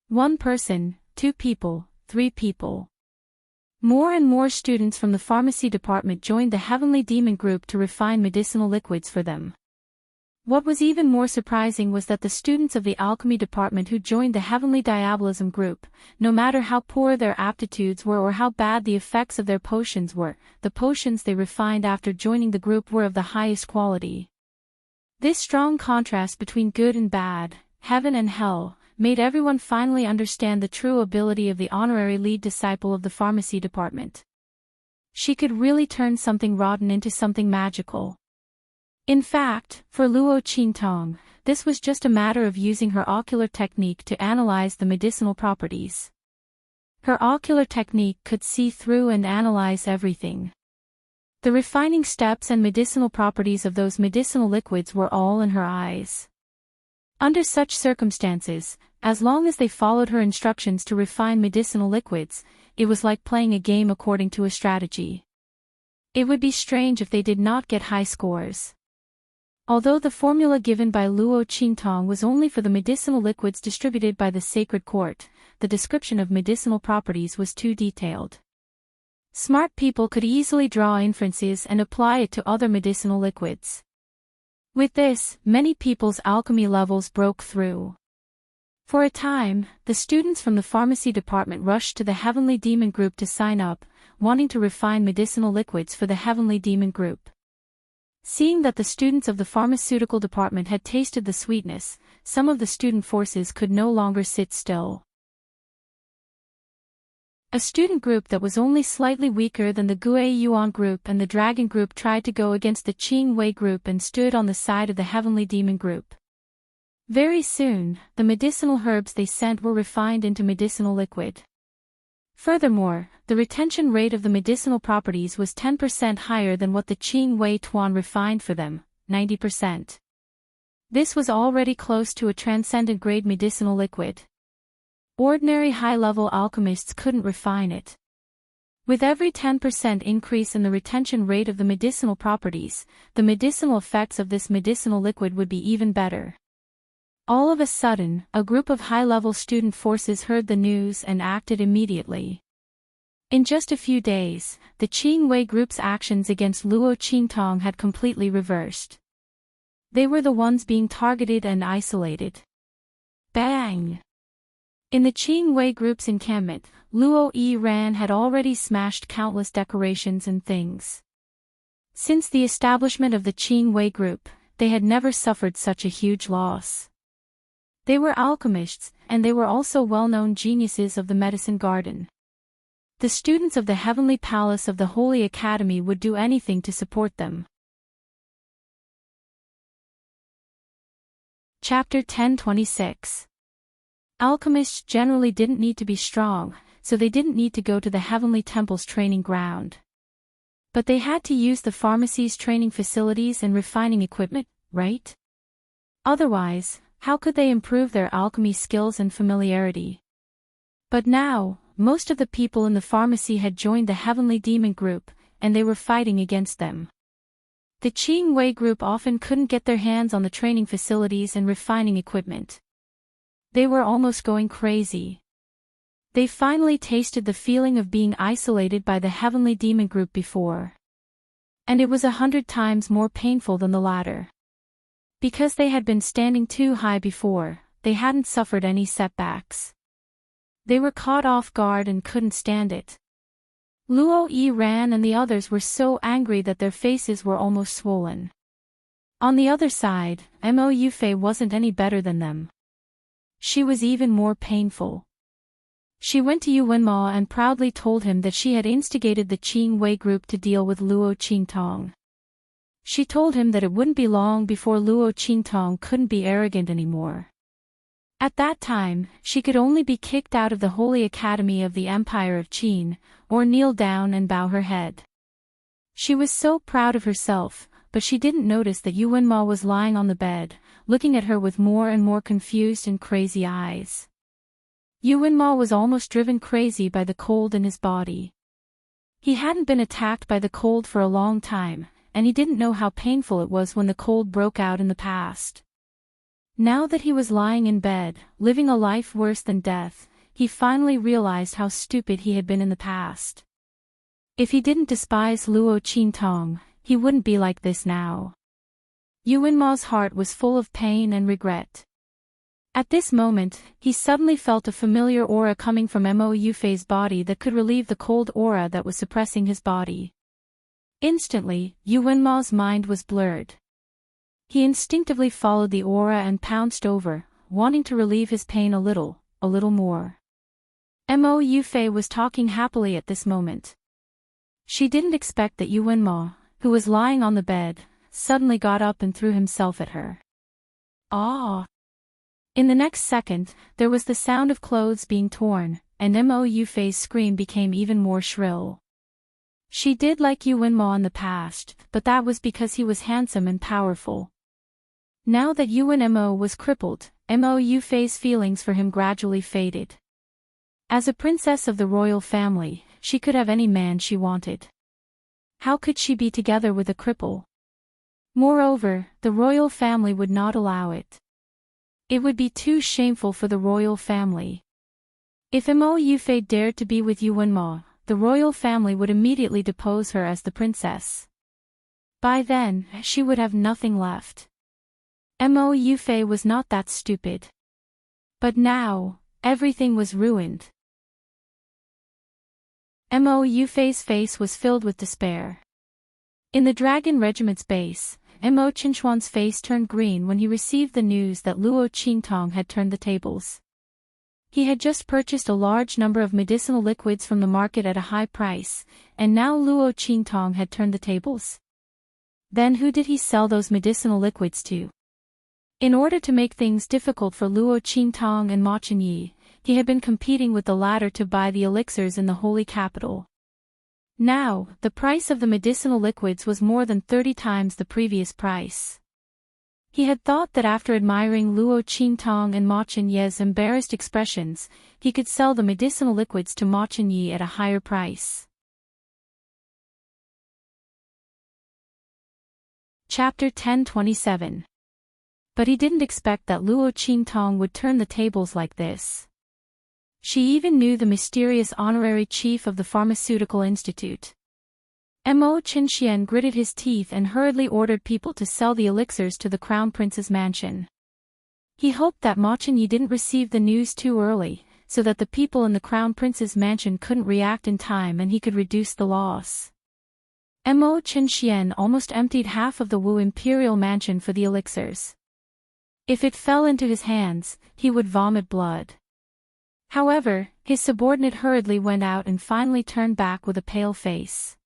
S1: 1 person, 2 people, 3 people. More and more students from the pharmacy department joined the Heavenly Demon group to refine medicinal liquids for them. What was even more surprising was that the students of the alchemy department who joined the Heavenly Diabolism group, no matter how poor their aptitudes were or how bad the effects of their potions were, the potions they refined after joining the group were of the highest quality. This strong contrast between good and bad, heaven and hell, made everyone finally understand the true ability of the honorary lead disciple of the pharmacy department. She could really turn something rotten into something magical. In fact, for Luo Qingtong, this was just a matter of using her ocular technique to analyze the medicinal properties. Her ocular technique could see through and analyze everything. The refining steps and medicinal properties of those medicinal liquids were all in her eyes. Under such circumstances, as long as they followed her instructions to refine medicinal liquids, it was like playing a game according to a strategy. It would be strange if they did not get high scores. Although the formula given by Luo Qingtong was only for the medicinal liquids distributed by the sacred court, the description of medicinal properties was too detailed. Smart people could easily draw inferences and apply it to other medicinal liquids. With this, many people's alchemy levels broke through. For a time, the students from the pharmacy department rushed to the Heavenly Demon Group to sign up, wanting to refine medicinal liquids for the Heavenly Demon Group. Seeing that the students of the pharmaceutical department had tasted the sweetness, some of the student forces could no longer sit still. A student group that was only slightly weaker than the Gue Yuan group and the Dragon group tried to go against the Qing Wei group and stood on the side of the Heavenly Demon group. Very soon, the medicinal herbs they sent were refined into medicinal liquid. Furthermore, the retention rate of the medicinal properties was 10% higher than what the Qing Wei Tuan refined for them, 90%. This was already close to a transcendent grade medicinal liquid. Ordinary high-level alchemists couldn't refine it. With every 10% increase in the retention rate of the medicinal properties, the medicinal effects of this medicinal liquid would be even better. All of a sudden, a group of high-level student forces heard the news and acted immediately. In just a few days, the Qing Wei group's actions against Luo Qingtong had completely reversed. They were the ones being targeted and isolated. Bang! In the Qing Wei group's encampment, Luo Yiran had already smashed countless decorations and things. Since the establishment of the Qing Wei group, they had never suffered such a huge loss. They were alchemists, and they were also well-known geniuses of the medicine garden. The students of the Heavenly Palace of the Holy Academy would do anything to support them. Chapter 1026. Alchemists generally didn't need to be strong, so they didn't need to go to the Heavenly Temple's training ground. But they had to use the pharmacy's training facilities and refining equipment, right? Otherwise, how could they improve their alchemy skills and familiarity? But now, most of the people in the pharmacy had joined the Heavenly Demon Group, and they were fighting against them. The Qing Wei group often couldn't get their hands on the training facilities and refining equipment. They were almost going crazy. They finally tasted the feeling of being isolated by the Heavenly Demon Group before. And it was 100 times more painful than the latter. Because they had been standing too high before, they hadn't suffered any setbacks. They were caught off guard and couldn't stand it. Luo Yiran and the others were so angry that their faces were almost swollen. On the other side, Mo Yufei wasn't any better than them. She was even more painful. She went to Yu Wenma and proudly told him that she had instigated the Qing Wei group to deal with Luo Qingtong. She told him that it wouldn't be long before Luo Qingtong couldn't be arrogant anymore. At that time, she could only be kicked out of the Holy Academy of the Empire of Qin, or kneel down and bow her head. She was so proud of herself, but she didn't notice that Yu Wenma was lying on the bed, looking at her with more and more confused and crazy eyes. Yu Wenma was almost driven crazy by the cold in his body. He hadn't been attacked by the cold for a long time, and he didn't know how painful it was when the cold broke out in the past. Now that he was lying in bed, living a life worse than death, he finally realized how stupid he had been in the past. If he didn't despise Luo Qingtong, he wouldn't be like this now. Yu Wenma's heart was full of pain and regret. At this moment, he suddenly felt a familiar aura coming from Mo Yufei's body that could relieve the cold aura that was suppressing his body. Instantly, Yu Wenma's mind was blurred. He instinctively followed the aura and pounced over, wanting to relieve his pain a little more. Mo Yufei was talking happily at this moment. She didn't expect that Yu Wenma, who was lying on the bed, suddenly got up and threw himself at her. Ah! In the next second, there was the sound of clothes being torn, and Mo Yufei's scream became even more shrill. She did like Yu Wenmo in the past, but that was because he was handsome and powerful. Now that Yu Wenmo was crippled, Mo Yufei's feelings for him gradually faded. As a princess of the royal family, she could have any man she wanted. How could she be together with a cripple? Moreover, the royal family would not allow it. It would be too shameful for the royal family. If Mo Yufei dared to be with Yu Wenmo, the royal family would immediately depose her as the princess. By then, she would have nothing left. Mo Yufei was not that stupid. But now, everything was ruined. Mo Yufei's face was filled with despair. In the Dragon Regiment's base, Mo Qinchuan's face turned green when he received the news that Luo Qingtong had turned the tables. He had just purchased a large number of medicinal liquids from the market at a high price, and now Luo Qingtong had turned the tables. Then who did he sell those medicinal liquids to? In order to make things difficult for Luo Qingtong and Ma Chenyi, he had been competing with the latter to buy the elixirs in the holy capital. Now, the price of the medicinal liquids was more than 30 times the previous price. He had thought that after admiring Luo Qingtong and Ma Chenyi's embarrassed expressions, he could sell the medicinal liquids to Ma Chenyi at a higher price. Chapter 10:27. But he didn't expect that Luo Qingtong would turn the tables like this. She even knew the mysterious honorary chief of the Pharmaceutical Institute. Mo Qinxian gritted his teeth and hurriedly ordered people to sell the elixirs to the Crown Prince's mansion. He hoped that Ma Chenyi didn't receive the news too early, so that the people in the Crown Prince's mansion couldn't react in time and he could reduce the loss. Mo Qinxian almost emptied half of the Wu Imperial Mansion for the elixirs. If it fell into his hands, he would vomit blood. However, his subordinate hurriedly went out and finally turned back with a pale face.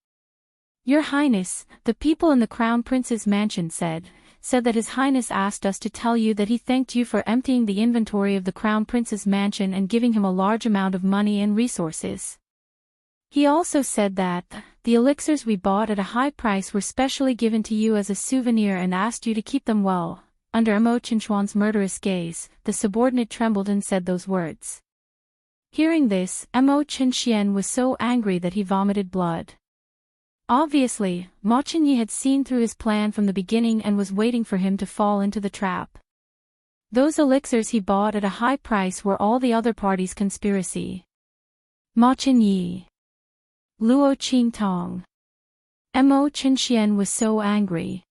S1: Your Highness, the people in the Crown Prince's mansion said that His Highness asked us to tell you that he thanked you for emptying the inventory of the Crown Prince's mansion and giving him a large amount of money and resources. He also said that the elixirs we bought at a high price were specially given to you as a souvenir and asked you to keep them well. Under Mo Qinchuan's murderous gaze, the subordinate trembled and said those words. Hearing this, Mo Qinxian was so angry that he vomited blood. Obviously, Ma Chenyi had seen through his plan from the beginning and was waiting for him to fall into the trap. Those elixirs he bought at a high price were all the other parties' conspiracy. Ma Chenyi. Luo Qingtong. Mo Qinxian was so angry.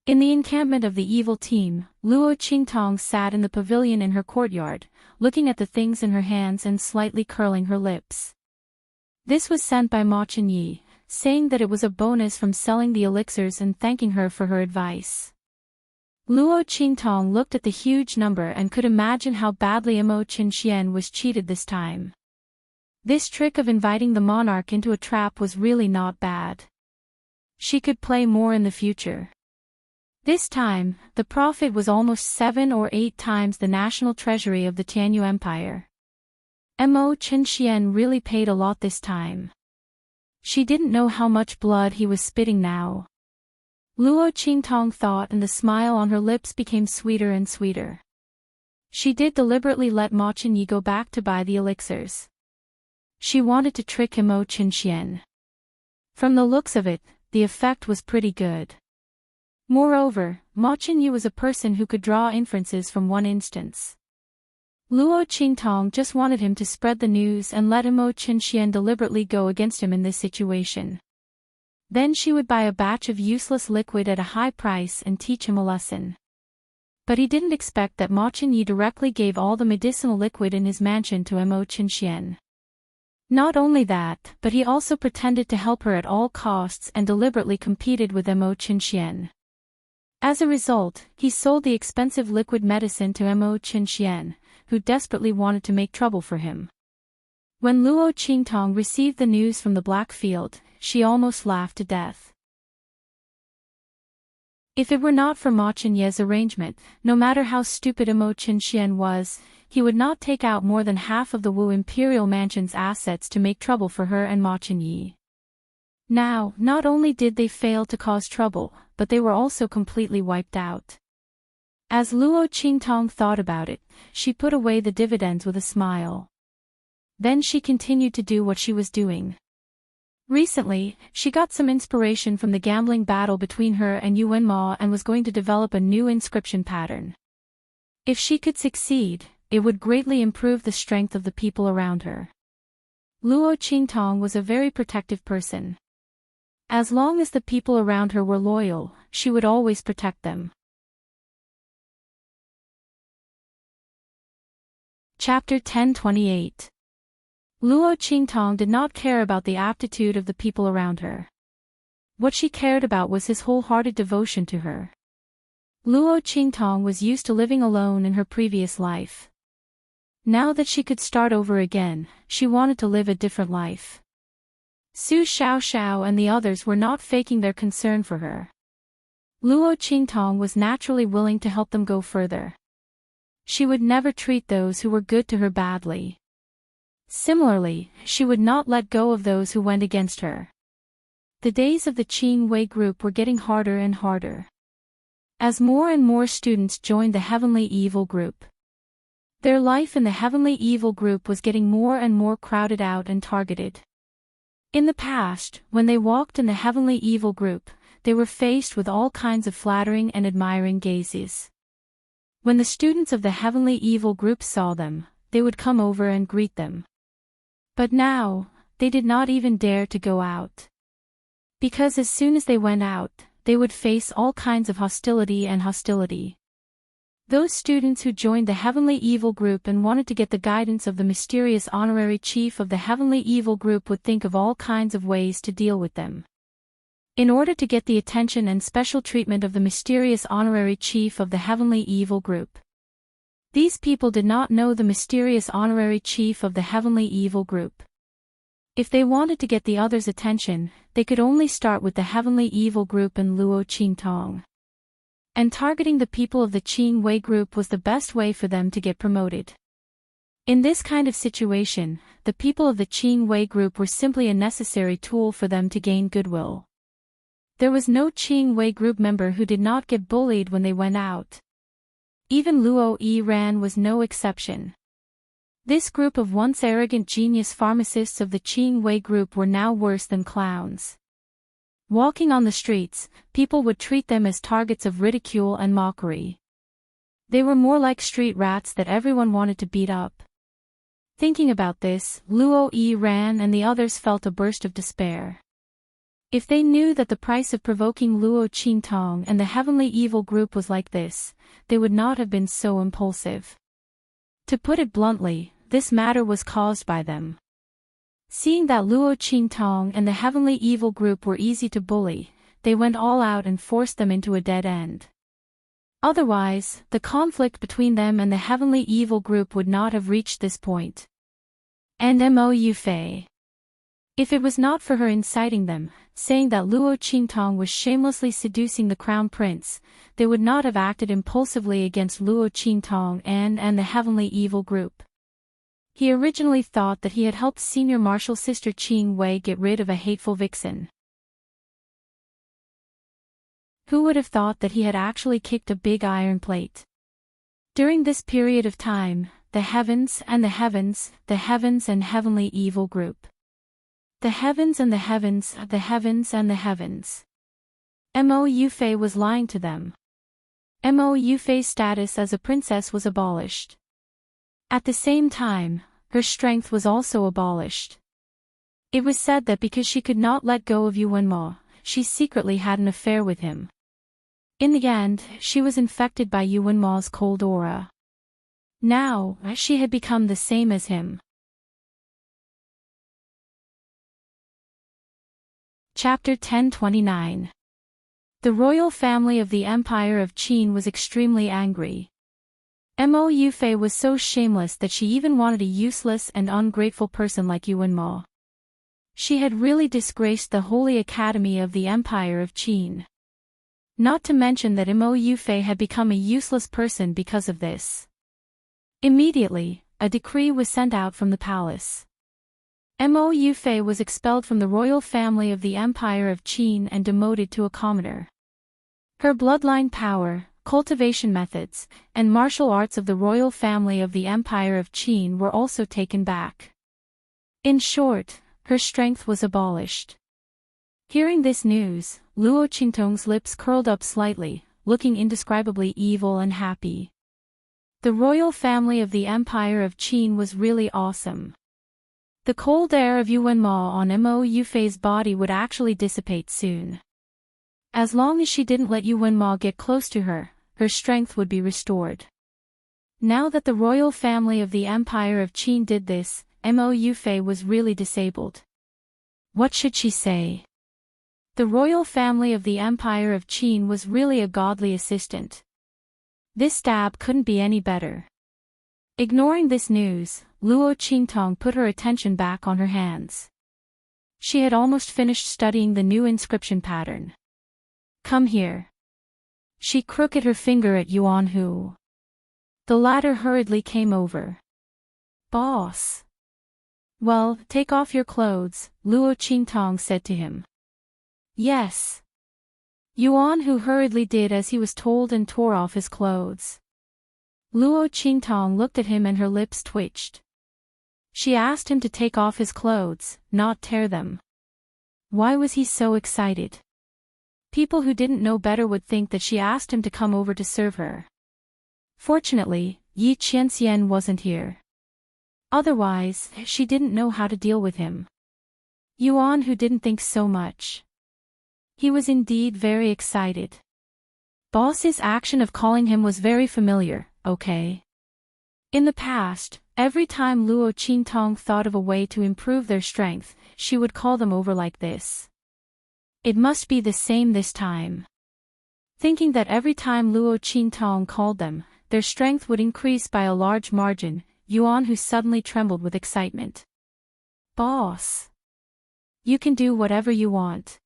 S1: In the encampment of the evil team, Luo Qingtong sat in the pavilion in her courtyard, looking at the things in her hands and slightly curling her lips. This was sent by Ma Chenyi, saying that it was a bonus from selling the elixirs and thanking her for her advice. Luo Qingtong looked at the huge number and could imagine how badly Mo Qinxian was cheated this time. This trick of inviting the monarch into a trap was really not bad. She could play more in the future. This time, the profit was almost 7 or 8 times the national treasury of the Tianyu Empire. Mo Qinxian really paid a lot this time. She didn't know how much blood he was spitting now. Luo Qingtong thought, and the smile on her lips became sweeter and sweeter. She did deliberately let Ma Chenyi go back to buy the elixirs. She wanted to trick Mo Qinxian. From the looks of it, the effect was pretty good. Moreover, Ma Chenyi was a person who could draw inferences from one instance. Luo Qingtong just wanted him to spread the news and let Mo Qinxian deliberately go against him in this situation. Then she would buy a batch of useless liquid at a high price and teach him a lesson. But he didn't expect that Ma Chenyi directly gave all the medicinal liquid in his mansion to Mo Qinxian. Not only that, but he also pretended to help her at all costs and deliberately competed with Mo Qinxian. As a result, he sold the expensive liquid medicine to Mo Qinxian, who desperately wanted to make trouble for him. When Luo Qingtong received the news from the Black Field, she almost laughed to death. If it were not for Ma Chenyi's arrangement, no matter how stupid Mo Qinxian was, he would not take out more than half of the Wu Imperial Mansion's assets to make trouble for her and Ma Chenyi. Now, not only did they fail to cause trouble, but they were also completely wiped out. As Luo Qingtong thought about it, she put away the dividends with a smile. Then she continued to do what she was doing. Recently, she got some inspiration from the gambling battle between her and Yuan Ma and was going to develop a new inscription pattern. If she could succeed, it would greatly improve the strength of the people around her. Luo Qingtong was a very protective person. As long as the people around her were loyal, she would always protect them. Chapter 1028. Luo Qingtong did not care about the aptitude of the people around her. What she cared about was his wholehearted devotion to her. Luo Qingtong was used to living alone in her previous life. Now that she could start over again, she wanted to live a different life. Su Xiaoxiao and the others were not faking their concern for her. Luo Qingtong was naturally willing to help them go further. She would never treat those who were good to her badly. Similarly, she would not let go of those who went against her. The days of the Qing Wei group were getting harder and harder. As more and more students joined the Heavenly Evil group, their life in the Heavenly Evil group was getting more and more crowded out and targeted. In the past, when they walked in the Heavenly Evil group, they were faced with all kinds of flattering and admiring gazes. When the students of the Heavenly Evil group saw them, they would come over and greet them. But now, they did not even dare to go out. Because as soon as they went out, they would face all kinds of hostility. Those students who joined the Heavenly Evil group and wanted to get the guidance of the mysterious honorary chief of the Heavenly Evil group would think of all kinds of ways to deal with them. In order to get the attention and special treatment of the mysterious honorary chief of the Heavenly Evil group. These people did not know the mysterious honorary chief of the Heavenly Evil group. If they wanted to get the others' attention, they could only start with the Heavenly Evil group and Luo Qingtong. And targeting the people of the Qing Wei group was the best way for them to get promoted. In this kind of situation, the people of the Qing Wei group were simply a necessary tool for them to gain goodwill. There was no Qing Wei group member who did not get bullied when they went out. Even Luo Yiran was no exception. This group of once arrogant genius pharmacists of the Qing Wei group were now worse than clowns. Walking on the streets, people would treat them as targets of ridicule and mockery. They were more like street rats that everyone wanted to beat up. Thinking about this, Luo Yiran and the others felt a burst of despair. If they knew that the price of provoking Luo Qingtong and the Heavenly Evil group was like this, they would not have been so impulsive. To put it bluntly, this matter was caused by them. Seeing that Luo Qingtong and the Heavenly Evil group were easy to bully, they went all out and forced them into a dead end. Otherwise, the conflict between them and the Heavenly Evil group would not have reached this point. And Mo Yufei. If it was not for her inciting them, saying that Luo Qingtong was shamelessly seducing the crown prince, they would not have acted impulsively against Luo Qingtong and the Heavenly Evil group. He originally thought that he had helped senior martial sister Qing Wei get rid of a hateful vixen. Who would have thought that he had actually kicked a big iron plate? During this period of time, the heavens and Heavenly Evil group. The heavens and the heavens. Mo Yufei was lying to them. Mo Yufei's status as a princess was abolished. At the same time, her strength was also abolished. It was said that because she could not let go of Yuan Ma, she secretly had an affair with him. In the end, she was infected by Yuan Ma's cold aura. Now, she had become the same as him. Chapter 1029. The royal family of the Empire of Qin was extremely angry. Mo Yufei was so shameless that she even wanted a useless and ungrateful person like Yuan Ma. She had really disgraced the Holy Academy of the Empire of Qin. Not to mention that Mo Yufei had become a useless person because of this. Immediately, a decree was sent out from the palace. Mo Yufei was expelled from the royal family of the Empire of Qin and demoted to a commoner. Her bloodline power, cultivation methods, and martial arts of the royal family of the Empire of Qin were also taken back. In short, her strength was abolished. Hearing this news, Luo Qingtong's lips curled up slightly, looking indescribably evil and happy. The royal family of the Empire of Qin was really awesome. The cold air of Yuanma on Mo Yufei's body would actually dissipate soon. As long as she didn't let Yuanma get close to her, her strength would be restored. Now that the royal family of the Empire of Qin did this, Mo Yufei was really disabled. What should she say? The royal family of the Empire of Qin was really a godly assistant. This stab couldn't be any better. Ignoring this news, Luo Qingtong put her attention back on her hands. She had almost finished studying the new inscription pattern. Come here. She crooked her finger at Yuan Hu. The latter hurriedly came over. Boss. Well, take off your clothes, Luo Qingtong said to him. Yes. Yuan Hu hurriedly did as he was told and tore off his clothes. Luo Qingtong looked at him and her lips twitched. She asked him to take off his clothes, not tear them. Why was he so excited? People who didn't know better would think that she asked him to come over to serve her. Fortunately, Yi Qianxian wasn't here. Otherwise, she didn't know how to deal with him. Yuan Hu didn't think so much. He was indeed very excited. Boss's action of calling him was very familiar, okay? In the past, every time Luo Qingtong thought of a way to improve their strength, she would call them over like this. It must be the same this time. Thinking that every time Luo Qingtong called them, their strength would increase by a large margin, Yuan Hu suddenly trembled with excitement. Boss! You can do whatever you want.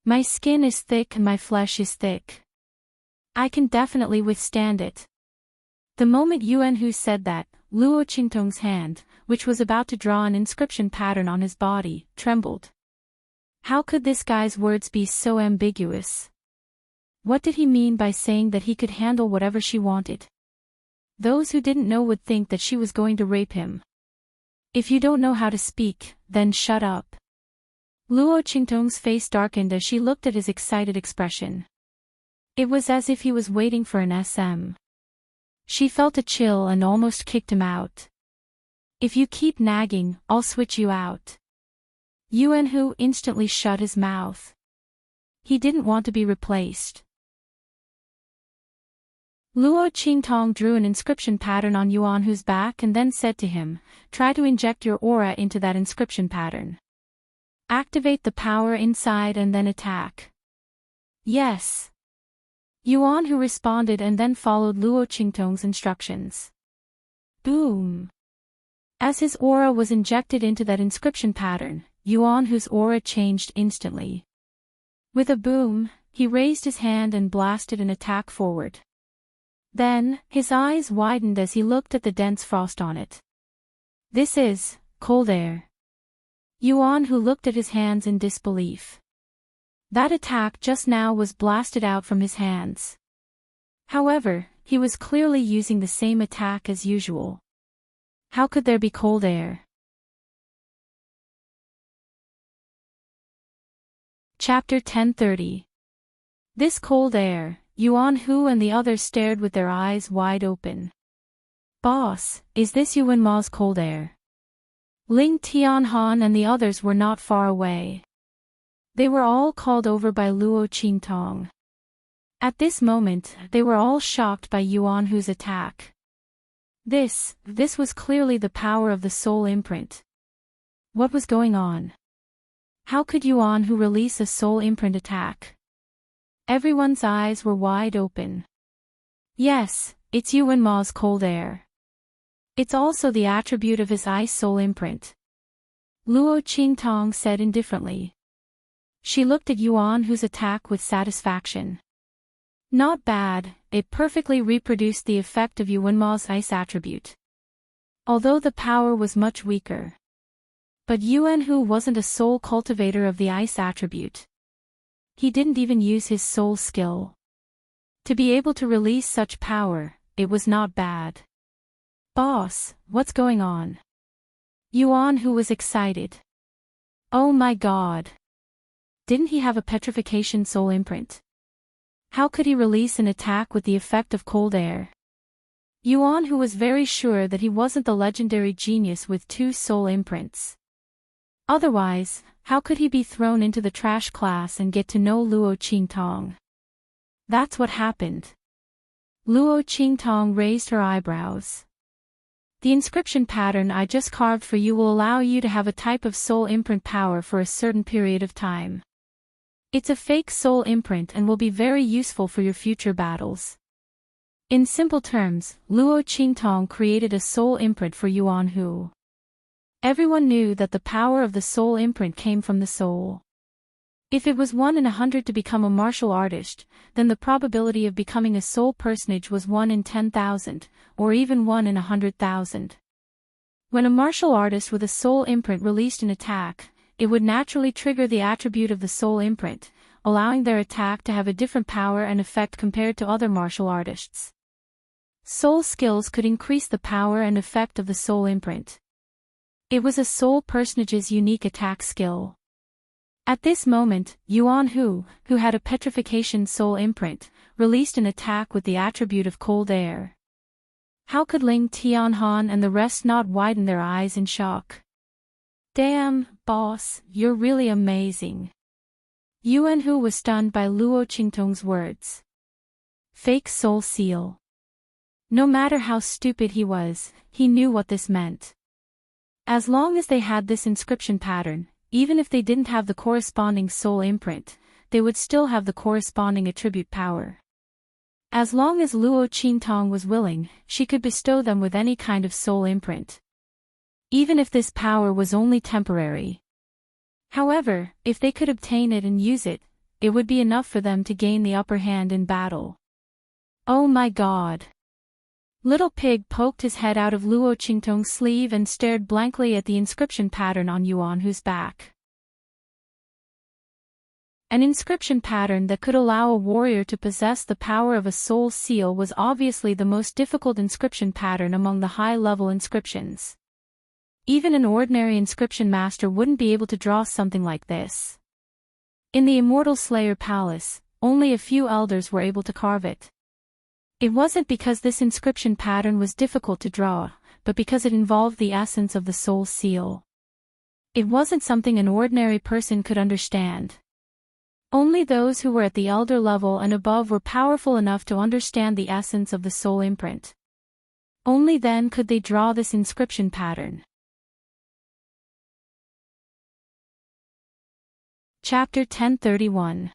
S1: My skin is thick and my flesh is thick. I can definitely withstand it. The moment Yuan Hu said that, Luo Qingtong's hand, which was about to draw an inscription pattern on his body, trembled. How could this guy's words be so ambiguous? What did he mean by saying that he could handle whatever she wanted? Those who didn't know would think that she was going to rape him. If you don't know how to speak, then shut up. Luo Qingtong's face darkened as she looked at his excited expression. It was as if he was waiting for an SM. She felt a chill and almost kicked him out. If you keep nagging, I'll switch you out. Yuan Hu instantly shut his mouth. He didn't want to be replaced. Luo Qingtong drew an inscription pattern on Yuan Hu's back and then said to him, try to inject your aura into that inscription pattern. Activate the power inside and then attack. Yes. Yuan Hu responded and then followed Luo Qingtong's instructions. Boom. As his aura was injected into that inscription pattern, Yuan Hu's aura changed instantly. With a boom, he raised his hand and blasted an attack forward. Then, his eyes widened as he looked at the dense frost on it. This is cold air. Yuan Hu looked at his hands in disbelief. That attack just now was blasted out from his hands. However, he was clearly using the same attack as usual. How could there be cold air? Chapter 1030. This cold air, Yuan Hu and the others stared with their eyes wide open. Boss, is this Yuan Ma's cold air? Ling Tianhan and the others were not far away. They were all called over by Luo Qingtong. At this moment, they were all shocked by Yuan Hu's attack. This was clearly the power of the soul imprint. What was going on? How could Yuan Hu release a soul imprint attack? Everyone's eyes were wide open. Yes, it's Yuan Ma's cold air. It's also the attribute of his ice soul imprint. Luo Qingtong said indifferently. She looked at Yuan Hu's attack with satisfaction. Not bad, it perfectly reproduced the effect of Yuan Ma's ice attribute. Although the power was much weaker. But Yuan Hu wasn't a soul cultivator of the ice attribute. He didn't even use his soul skill. To be able to release such power, it was not bad. Boss, what's going on? Yuan Hu was excited. Oh my god. Didn't he have a petrification soul imprint? How could he release an attack with the effect of cold air? Yuan Hu was very sure that he wasn't the legendary genius with 2 soul imprints. Otherwise, how could he be thrown into the trash class and get to know Luo Qingtong? That's what happened. Luo Qingtong raised her eyebrows. The inscription pattern I just carved for you will allow you to have a type of soul imprint power for a certain period of time. It's a fake soul imprint and will be very useful for your future battles. In simple terms, Luo Qingtong created a soul imprint for Yuan Hu. Everyone knew that the power of the soul imprint came from the soul. If it was 1 in 100 to become a martial artist, then the probability of becoming a soul personage was 1 in 10,000, or even 1 in 100,000. When a martial artist with a soul imprint released an attack, it would naturally trigger the attribute of the soul imprint, allowing their attack to have a different power and effect compared to other martial artists. Soul skills could increase the power and effect of the soul imprint. It was a soul personage's unique attack skill. At this moment, Yuan Hu, who had a petrification soul imprint, released an attack with the attribute of cold air. How could Ling Tianhan and the rest not widen their eyes in shock? Damn, boss, you're really amazing. Yuan Hu was stunned by Luo Qingtong's words. Fake soul seal. No matter how stupid he was, he knew what this meant. As long as they had this inscription pattern, even if they didn't have the corresponding soul imprint, they would still have the corresponding attribute power. As long as Luo Qingtong was willing, she could bestow them with any kind of soul imprint. Even if this power was only temporary. However, if they could obtain it and use it, it would be enough for them to gain the upper hand in battle. Oh my god. Little Pig poked his head out of Luo Qingtong's sleeve and stared blankly at the inscription pattern on Yuan Hu's back. An inscription pattern that could allow a warrior to possess the power of a soul seal was obviously the most difficult inscription pattern among the high-level inscriptions. Even an ordinary inscription master wouldn't be able to draw something like this. In the Immortal Slayer Palace, only a few elders were able to carve it. It wasn't because this inscription pattern was difficult to draw, but because it involved the essence of the soul seal. It wasn't something an ordinary person could understand. Only those who were at the elder level and above were powerful enough to understand the essence of the soul imprint. Only then could they draw this inscription pattern. Chapter 1031.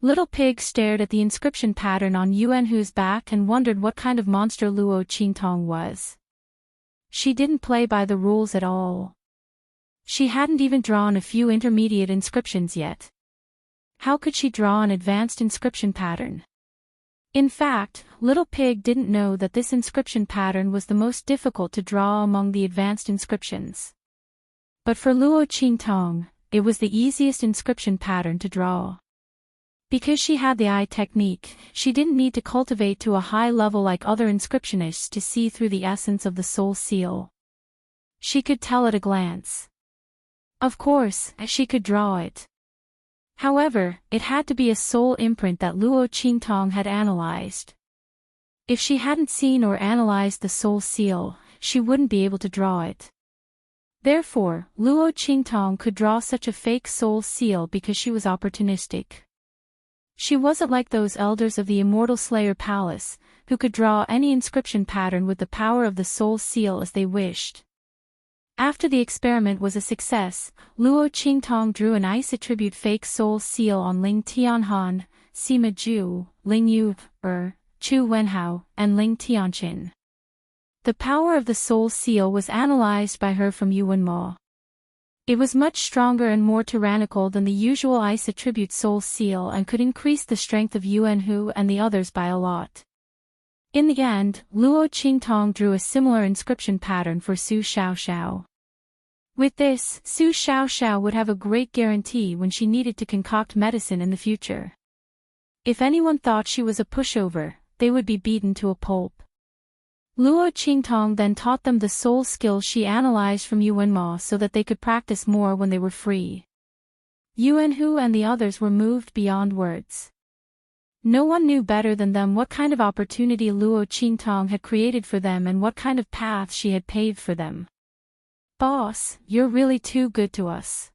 S1: Little Pig stared at the inscription pattern on Yuan Hu's back and wondered what kind of monster Luo Qingtong was. She didn't play by the rules at all. She hadn't even drawn a few intermediate inscriptions yet. How could she draw an advanced inscription pattern? In fact, Little Pig didn't know that this inscription pattern was the most difficult to draw among the advanced inscriptions. But for Luo Qingtong, it was the easiest inscription pattern to draw. Because she had the eye technique, she didn't need to cultivate to a high level like other inscriptionists to see through the essence of the soul seal. She could tell at a glance. Of course, she could draw it. However, it had to be a soul imprint that Luo Qingtong had analyzed. If she hadn't seen or analyzed the soul seal, she wouldn't be able to draw it. Therefore, Luo Qingtong could draw such a fake soul seal because she was opportunistic. She wasn't like those elders of the Immortal Slayer Palace, who could draw any inscription pattern with the power of the soul seal as they wished. After the experiment was a success, Luo Qingtong drew an ice attribute fake soul seal on Ling Tianhan, Sima Zhu, Ling Yu, Chu Wenhao, and Ling Tianqin. The power of the soul seal was analyzed by her from Yuan Mo. It was much stronger and more tyrannical than the usual ice attribute soul seal and could increase the strength of Yuan Hu and the others by a lot. In the end, Luo Qingtong drew a similar inscription pattern for Su Xiaoxiao. With this, Su Xiaoxiao would have a great guarantee when she needed to concoct medicine in the future. If anyone thought she was a pushover, they would be beaten to a pulp. Luo Qingtong then taught them the soul skill she analyzed from Yuan Ma so that they could practice more when they were free. Yuan Hu and the others were moved beyond words. No one knew better than them what kind of opportunity Luo Qingtong had created for them and what kind of path she had paved for them. "Boss, you're really too good to us."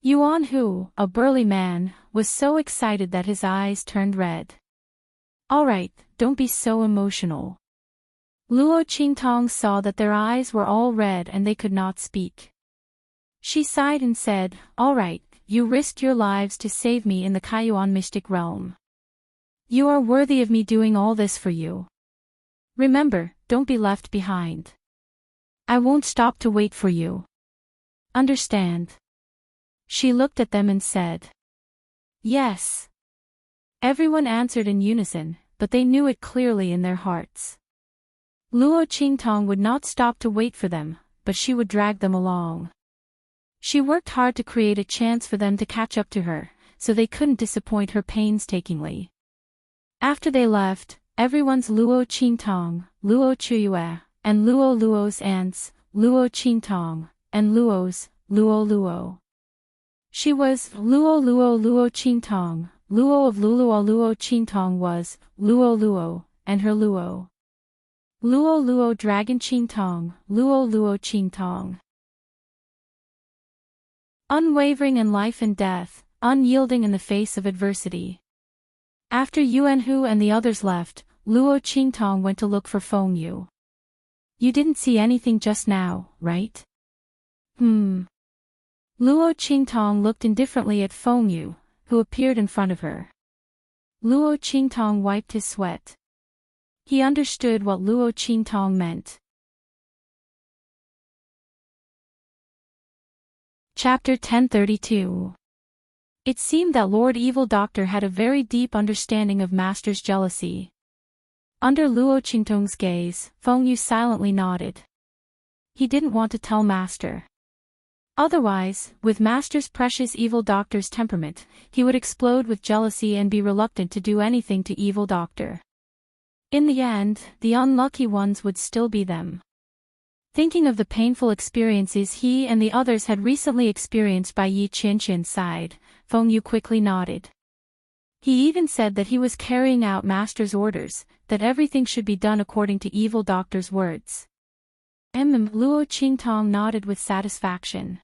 S1: Yuan Hu, a burly man, was so excited that his eyes turned red. "All right, don't be so emotional." Luo Qingtong saw that their eyes were all red and they could not speak. She sighed and said, "All right, you risked your lives to save me in the Kaiyuan mystic realm. You are worthy of me doing all this for you. Remember, don't be left behind. I won't stop to wait for you. Understand?" She looked at them and said, "Yes." Everyone answered in unison, but they knew it clearly in their hearts. Luo Qingtong would not stop to wait for them, but she would drag them along. She worked hard to create a chance for them to catch up to her, so they couldn't disappoint her painstakingly. After they left, everyone's Luo Qingtong, Luo Chuyue, and Luo's aunts, Luo Qingtong, and Luo Luo. She was Luo Qingtong, Luo of Luo Qingtong was Luo, and her Luo Dragon Qingtong, Luo Qingtong. Unwavering in life and death, unyielding in the face of adversity. After Yuan Hu and the others left, Luo Qingtong went to look for Feng Yu. "You didn't see anything just now, right?" Luo Qingtong looked indifferently at Feng Yu, who appeared in front of her. Luo Qingtong wiped his sweat. He understood what Luo Qingtong meant. Chapter 1032. It seemed that Lord Evil Doctor had a very deep understanding of Master's jealousy. Under Luo Qingtong's gaze, Feng Yu silently nodded. He didn't want to tell Master. Otherwise, with Master's precious Evil Doctor's temperament, he would explode with jealousy and be reluctant to do anything to Evil Doctor. In the end, the unlucky ones would still be them. Thinking of the painful experiences he and the others had recently experienced by Yi Qianqian's side, Feng Yu quickly nodded. He even said that he was carrying out Master's orders, that everything should be done according to Evil Doctor's words. Luo Qingtong nodded with satisfaction.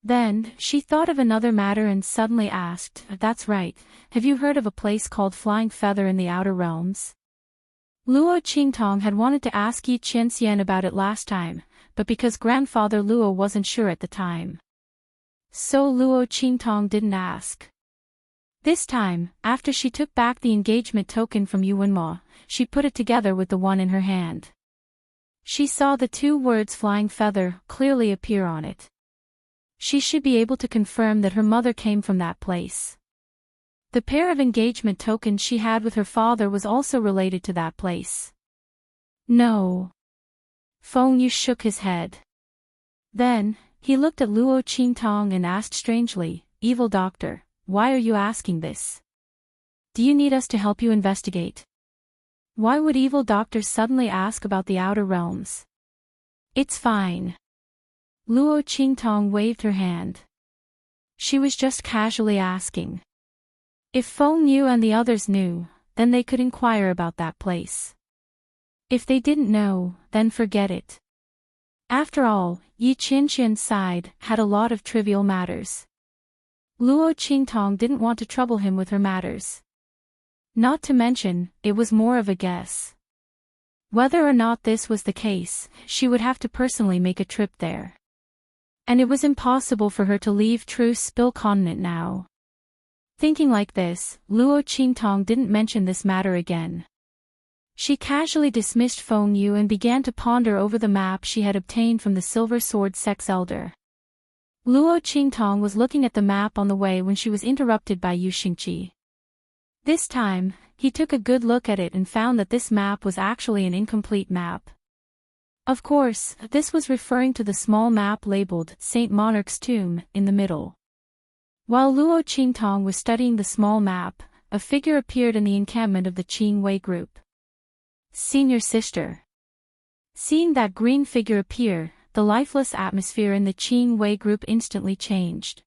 S1: Then, she thought of another matter and suddenly asked, "That's right, have you heard of a place called Flying Feather in the Outer Realms?" Luo Qingtong had wanted to ask Yi Qianxian about it last time, but because grandfather Luo wasn't sure at the time. So Luo Qingtong didn't ask. This time, after she took back the engagement token from Yuan Ma, she put it together with the one in her hand. She saw the two words Flying Feather clearly appear on it. She should be able to confirm that her mother came from that place. The pair of engagement tokens she had with her father was also related to that place. No. Feng Yu shook his head. Then, he looked at Luo Qingtong and asked strangely, "Evil Doctor, why are you asking this? Do you need us to help you investigate? Why would Evil Doctor suddenly ask about the outer realms?" "It's fine." Luo Qingtong waved her hand. She was just casually asking. If Feng Yu and the others knew, then they could inquire about that place. If they didn't know, then forget it. After all, Yi Qianqian's side had a lot of trivial matters. Luo Qingtong didn't want to trouble him with her matters. Not to mention, it was more of a guess. Whether or not this was the case, she would have to personally make a trip there. And it was impossible for her to leave True Spill Continent now. Thinking like this, Luo Qingtong didn't mention this matter again. She casually dismissed Feng Yu and began to ponder over the map she had obtained from the Silver Sword Sex Elder. Luo Qingtong was looking at the map on the way when she was interrupted by Yu Xingqi. This time, he took a good look at it and found that this map was actually an incomplete map. Of course, this was referring to the small map labeled Saint Monarch's Tomb in the middle. While Luo Qingtong was studying the small map, a figure appeared in the encampment of the Qing Wei group. Senior sister. Seeing that green figure appear, the lifeless atmosphere in the Qing Wei group instantly changed.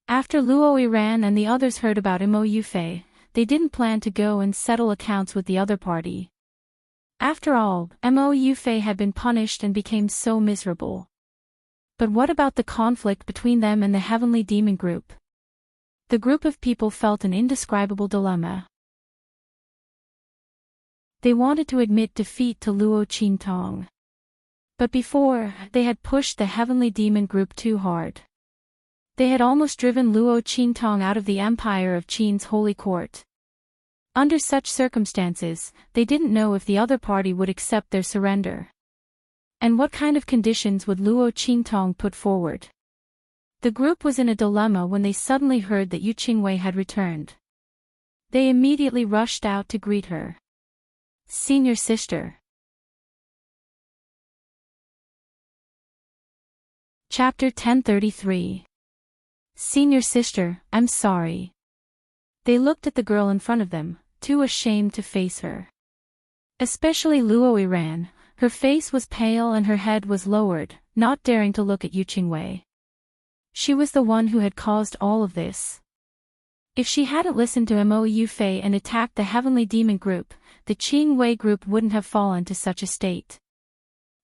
S1: After Luo Yiran and the others heard about Mo Yufei, they didn't plan to go and settle accounts with the other party. After all, Mo Yufei had been punished and became so miserable. But what about the conflict between them and the Heavenly Demon group? The group of people felt an indescribable dilemma. They wanted to admit defeat to Luo Qingtong. But before, they had pushed the Heavenly Demon group too hard. They had almost driven Luo Qingtong out of the empire of Qin's holy court. Under such circumstances, they didn't know if the other party would accept their surrender. And what kind of conditions would Luo Qingtong put forward? The group was in a dilemma when they suddenly heard that Yu Qingwei had returned. They immediately rushed out to greet her. Senior sister. Chapter 1033. Senior sister, I'm sorry. They looked at the girl in front of them, too ashamed to face her. Especially Luo Yiran, her face was pale and her head was lowered, not daring to look at Yu Qingwei. She was the one who had caused all of this. If she hadn't listened to Mo Yufei and attacked the Heavenly Demon group, the Qing Wei group wouldn't have fallen to such a state.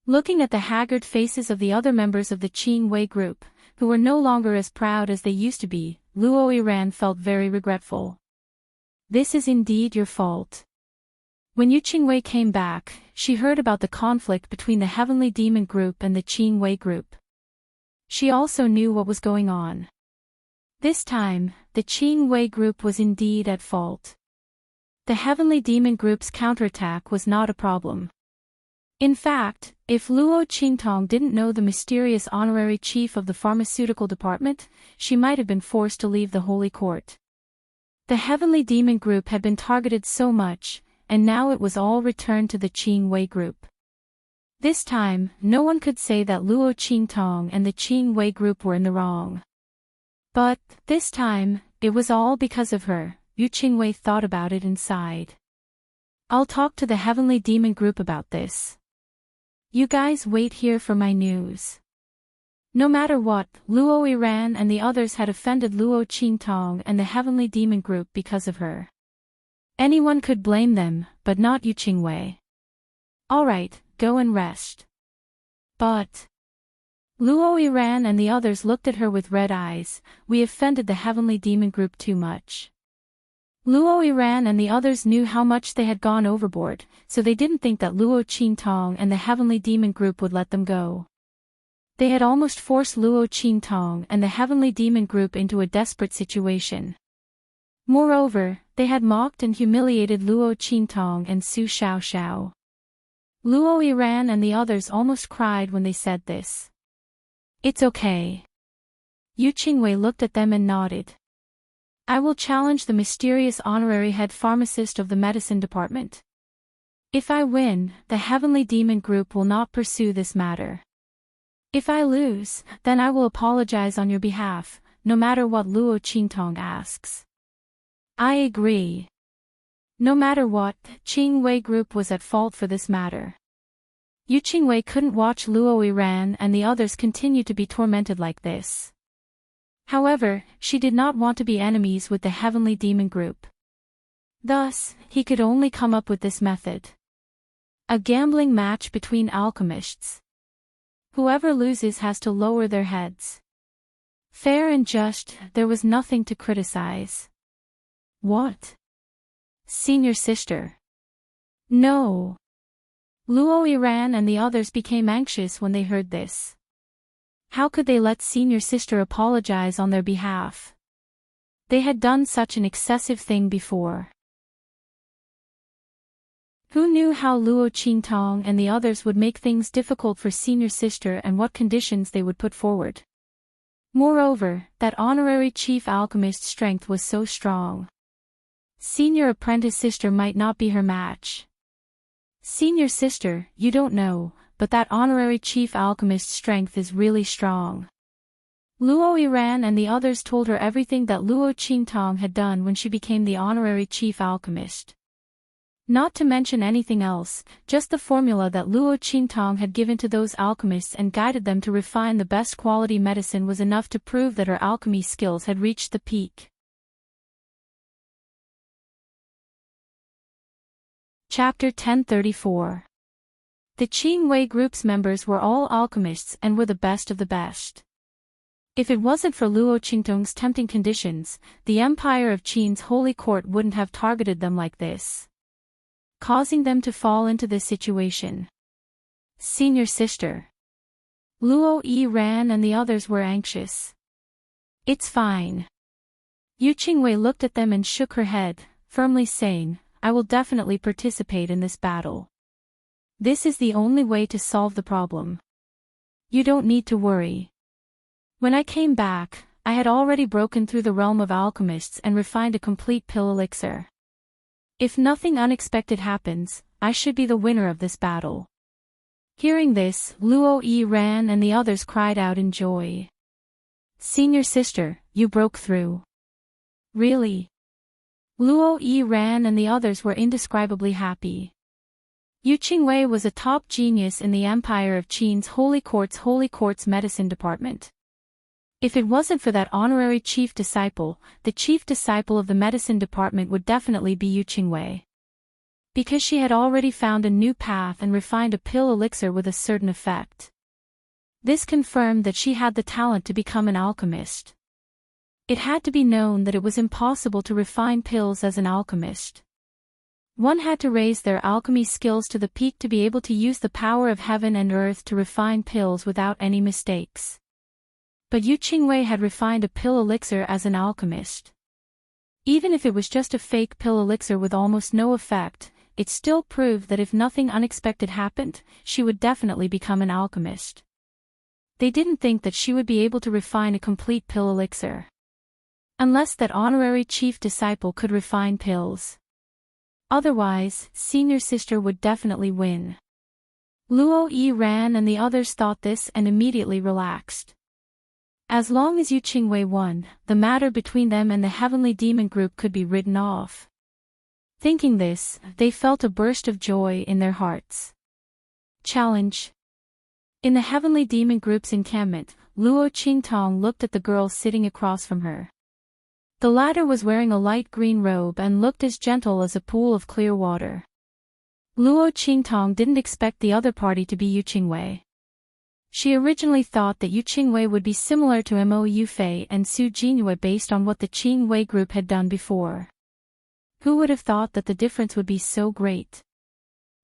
S1: Looking at the haggard faces of the other members of the Qing Wei group, who were no longer as proud as they used to be, Luo Yiran felt very regretful. This is indeed your fault. When Yu Qingwei came back, she heard about the conflict between the Heavenly Demon group and the Qing Wei group. She also knew what was going on. This time, the Qing Wei group was indeed at fault. The Heavenly Demon group's counterattack was not a problem. In fact, if Luo Qingtong didn't know the mysterious honorary chief of the pharmaceutical department, she might have been forced to leave the holy court. The Heavenly Demon group had been targeted so much, and now it was all returned to the Qing Wei group. This time, no one could say that Luo Qingtong and the Qing Wei group were in the wrong. But, this time, it was all because of her. Yu Qingwei thought about it and sighed. I'll talk to the Heavenly Demon group about this. You guys wait here for my news. No matter what, Luo Yiran and the others had offended Luo Qingtong and the Heavenly Demon group because of her. Anyone could blame them, but not Yu Qingwei. Alright, go and rest. But Luo Yiran and the others looked at her with red eyes. We offended the Heavenly Demon group too much. Luo Yiran and the others knew how much they had gone overboard, so they didn't think that Luo Qingtong and the Heavenly Demon group would let them go. They had almost forced Luo Qingtong and the Heavenly Demon group into a desperate situation. Moreover, they had mocked and humiliated Luo Qingtong and Su Xiaoxiao. Luo Yiran and the others almost cried when they said this. It's okay. Yu Qingwei looked at them and nodded. I will challenge the mysterious honorary head pharmacist of the medicine department. If I win, the Heavenly Demon group will not pursue this matter. If I lose, then I will apologize on your behalf, no matter what Luo Qingtong asks. I agree. No matter what, Qing Wei group was at fault for this matter. Yu Qingwei couldn't watch Luo Yiran and the others continue to be tormented like this. However, she did not want to be enemies with the Heavenly Demon group. Thus, he could only come up with this method. A gambling match between alchemists. Whoever loses has to lower their heads. Fair and just, there was nothing to criticize. What? Senior sister. No. Luo Yiran and the others became anxious when they heard this. How could they let senior sister apologize on their behalf? They had done such an excessive thing before. Who knew how Luo Qingtong and the others would make things difficult for senior sister and what conditions they would put forward? Moreover, that honorary chief alchemist's strength was so strong. Senior apprentice sister might not be her match. Senior sister, you don't know, but that honorary chief alchemist's strength is really strong. Luo Yiran and the others told her everything that Luo Qingtong had done when she became the honorary chief alchemist. Not to mention anything else, just the formula that Luo Qingtong had given to those alchemists and guided them to refine the best quality medicine was enough to prove that her alchemy skills had reached the peak. Chapter 1034. The Qingwei group's members were all alchemists and were the best of the best. If it wasn't for Luo Qingtong's tempting conditions, the Empire of Qin's holy court wouldn't have targeted them like this, causing them to fall into this situation. Senior sister. Luo Yiran and the others were anxious. It's fine. Yu Qingwei looked at them and shook her head, firmly saying, I will definitely participate in this battle. This is the only way to solve the problem. You don't need to worry. When I came back, I had already broken through the realm of alchemists and refined a complete pill elixir. If nothing unexpected happens, I should be the winner of this battle. Hearing this, Luo Yiran and the others cried out in joy. Senior sister, you broke through. Really? Luo Yiran and the others were indescribably happy. Yu Qingwei was a top genius in the Empire of Qin's Holy Court's medicine department. If it wasn't for that honorary chief disciple, the chief disciple of the medicine department would definitely be Yu Qingwei. Because she had already found a new path and refined a pill elixir with a certain effect. This confirmed that she had the talent to become an alchemist. It had to be known that it was impossible to refine pills as an alchemist. One had to raise their alchemy skills to the peak to be able to use the power of heaven and earth to refine pills without any mistakes. But Yu Qingwei had refined a pill elixir as an alchemist. Even if it was just a fake pill elixir with almost no effect, it still proved that if nothing unexpected happened, she would definitely become an alchemist. They didn't think that she would be able to refine a complete pill elixir. Unless that honorary chief disciple could refine pills. Otherwise, senior sister would definitely win. Luo Yiran and the others thought this and immediately relaxed. As long as Yu Qingwei won, the matter between them and the Heavenly Demon Group could be written off. Thinking this, they felt a burst of joy in their hearts. Challenge. In the Heavenly Demon Group's encampment, Luo Qingtong looked at the girl sitting across from her. The latter was wearing a light green robe and looked as gentle as a pool of clear water. Luo Qingtong didn't expect the other party to be Yu Qingwei. She originally thought that Yu Qingwei would be similar to Mo Yufei and Su Jinyue based on what the Qingwei group had done before. Who would have thought that the difference would be so great?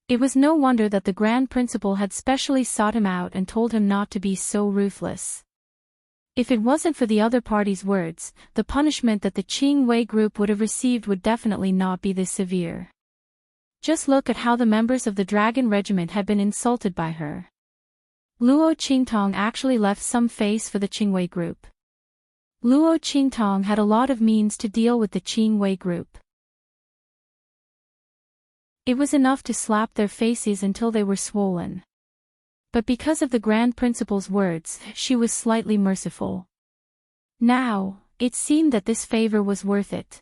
S1: It was no wonder that the Grand Principal had specially sought him out and told him not to be so ruthless. If it wasn't for the other party's words, the punishment that the Qingwei group would have received would definitely not be this severe. Just look at how the members of the Dragon Regiment had been insulted by her. Luo Qingtong actually left some face for the Qingwei group. Luo Qingtong had a lot of means to deal with the Qingwei group. It was enough to slap their faces until they were swollen. But because of the Grand Principal's words, she was slightly merciful. Now, it seemed that this favor was worth it.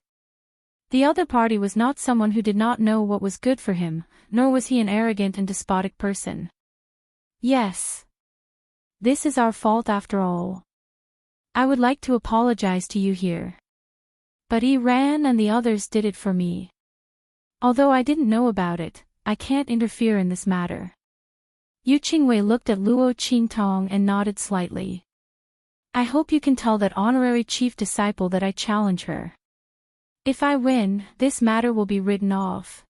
S1: The other party was not someone who did not know what was good for him, nor was he an arrogant and despotic person. Yes. This is our fault after all. I would like to apologize to you here. But Yiran and the others did it for me. Although I didn't know about it, I can't interfere in this matter. Yu Qingwei looked at Luo Qingtong and nodded slightly. I hope you can tell that honorary chief disciple that I challenge her. If I win, this matter will be written off.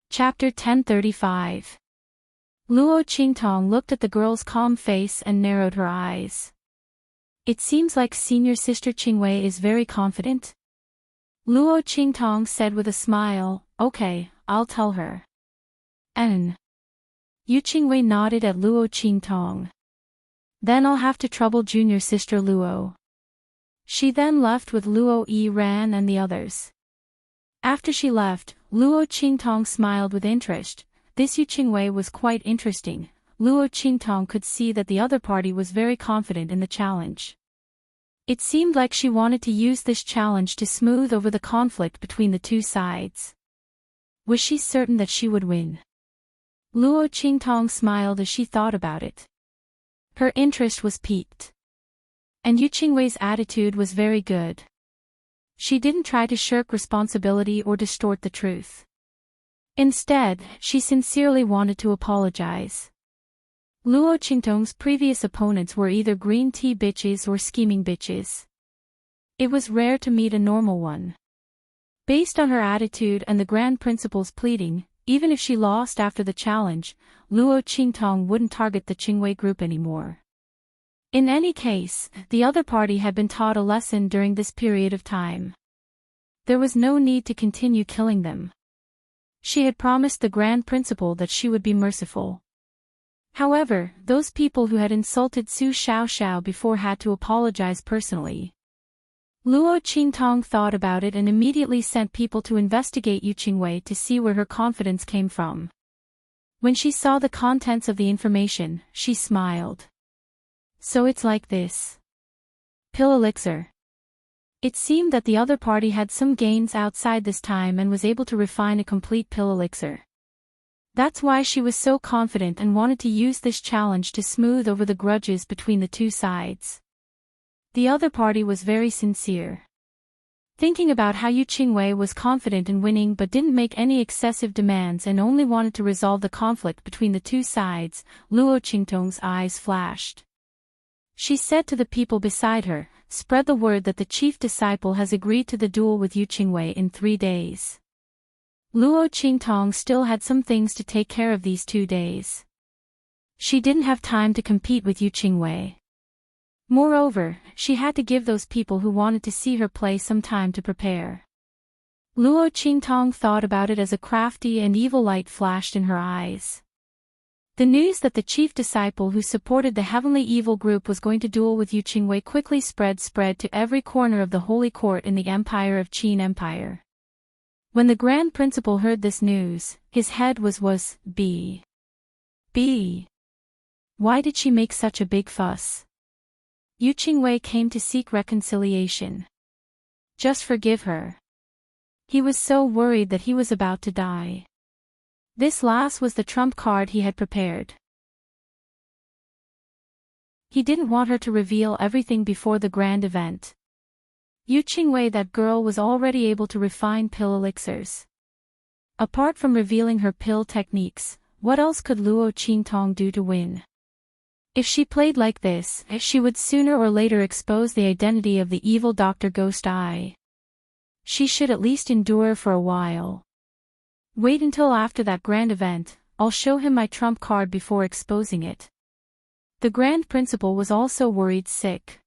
S1: Chapter 1035. Luo Qingtong looked at the girl's calm face and narrowed her eyes. It seems like senior sister Qingwei is very confident. Luo Qingtong said with a smile, okay, I'll tell her. Yu Qingwei nodded at Luo Qingtong. Then I'll have to trouble junior sister Luo. She then left with Luo Yiran and the others. After she left, Luo Qingtong smiled with interest. This Yu Qingwei was quite interesting. Luo Qingtong could see that the other party was very confident in the challenge. It seemed like she wanted to use this challenge to smooth over the conflict between the two sides. Was she certain that she would win? Luo Qingtong smiled as she thought about it. Her interest was piqued. And Yu Qingwei's attitude was very good. She didn't try to shirk responsibility or distort the truth. Instead, she sincerely wanted to apologize. Luo Qingtong's previous opponents were either green tea bitches or scheming bitches. It was rare to meet a normal one. Based on her attitude and the Grand Principal's pleading, even if she lost after the challenge, Luo Qingtong wouldn't target the Qingwei group anymore. In any case, the other party had been taught a lesson during this period of time. There was no need to continue killing them. She had promised the Grand Principal that she would be merciful. However, those people who had insulted Su Xiaoxiao before had to apologize personally. Luo Qingtong thought about it and immediately sent people to investigate Yu Qingwei to see where her confidence came from. When she saw the contents of the information, she smiled. So it's like this. Pill elixir. It seemed that the other party had some gains outside this time and was able to refine a complete pill elixir. That's why she was so confident and wanted to use this challenge to smooth over the grudges between the two sides. The other party was very sincere. Thinking about how Yu Qingwei was confident in winning but didn't make any excessive demands and only wanted to resolve the conflict between the two sides, Luo Qingtong's eyes flashed. She said to the people beside her, "Spread the word that the chief disciple has agreed to the duel with Yu Qingwei in 3 days." Luo Qingtong still had some things to take care of these 2 days. She didn't have time to compete with Yu Qingwei. Moreover, she had to give those people who wanted to see her play some time to prepare. Luo Qingtong thought about it as a crafty and evil light flashed in her eyes. The news that the chief disciple who supported the Heavenly Evil group was going to duel with Yu Qingwei quickly spread to every corner of the Holy Court in the Empire of Qin Empire. When the Grand Principal heard this news, his head was B. Why did she make such a big fuss? Yu Qingwei came to seek reconciliation. Just forgive her. He was so worried that he was about to die. This last was the trump card he had prepared. He didn't want her to reveal everything before the grand event. Yu Qingwei, that girl, was already able to refine pill elixirs. Apart from revealing her pill techniques, what else could Luo Qingtong do to win? If she played like this, she would sooner or later expose the identity of the evil Dr. Ghost Eye. She should at least endure for a while. Wait until after that grand event, I'll show him my trump card before exposing it. The Grand Principal was also worried sick.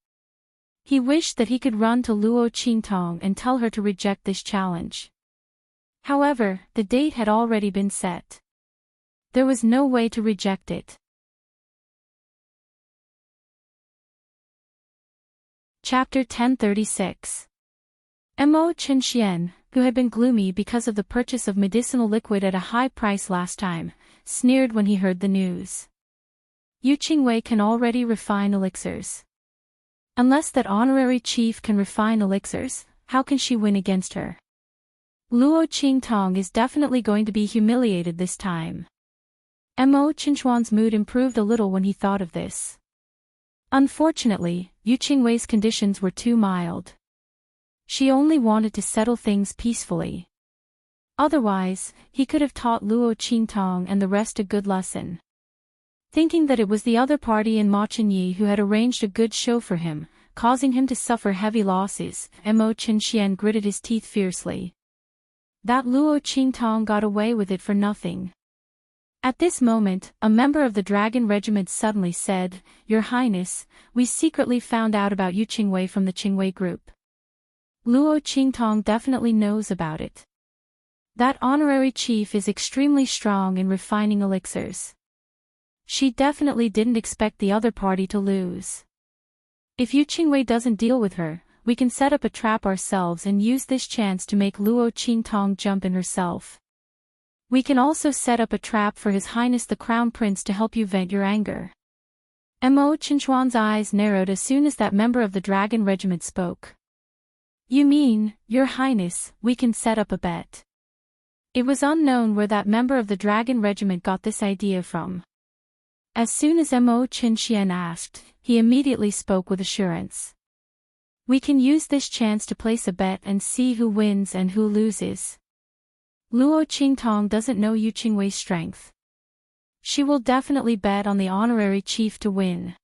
S1: He wished that he could run to Luo Qingtong and tell her to reject this challenge. However, the date had already been set. There was no way to reject it. Chapter 1036. Mo Chenxian, who had been gloomy because of the purchase of medicinal liquid at a high price last time, sneered when he heard the news. Yu Qingwei can already refine elixirs. Unless that honorary chief can refine elixirs, how can she win against her? Luo Qingtong is definitely going to be humiliated this time. Mo Chenxuan's mood improved a little when he thought of this. Unfortunately, Yu Qingwei's conditions were too mild. She only wanted to settle things peacefully. Otherwise, he could have taught Luo Qingtong and the rest a good lesson. Thinking that it was the other party in Ma Chenyi who had arranged a good show for him, causing him to suffer heavy losses, Mo Chenxian gritted his teeth fiercely. That Luo Qingtong got away with it for nothing. At this moment, a member of the Dragon Regiment suddenly said, "Your Highness, we secretly found out about Yu Qingwei from the Qingwei group. Luo Qingtong definitely knows about it. That honorary chief is extremely strong in refining elixirs. She definitely didn't expect the other party to lose. If Yu Qingwei doesn't deal with her, we can set up a trap ourselves and use this chance to make Luo Qingtong jump in herself. We can also set up a trap for His Highness the Crown Prince to help you vent your anger. Mo Chinchuan's eyes narrowed as soon as that member of the Dragon Regiment spoke. You mean, Your Highness, we can set up a bet? It was unknown where that member of the Dragon Regiment got this idea from. As soon as Mo Qinxian asked, he immediately spoke with assurance. We can use this chance to place a bet and see who wins and who loses. Luo Qingtong doesn't know Yu Qingwei's strength. She will definitely bet on the honorary chief to win.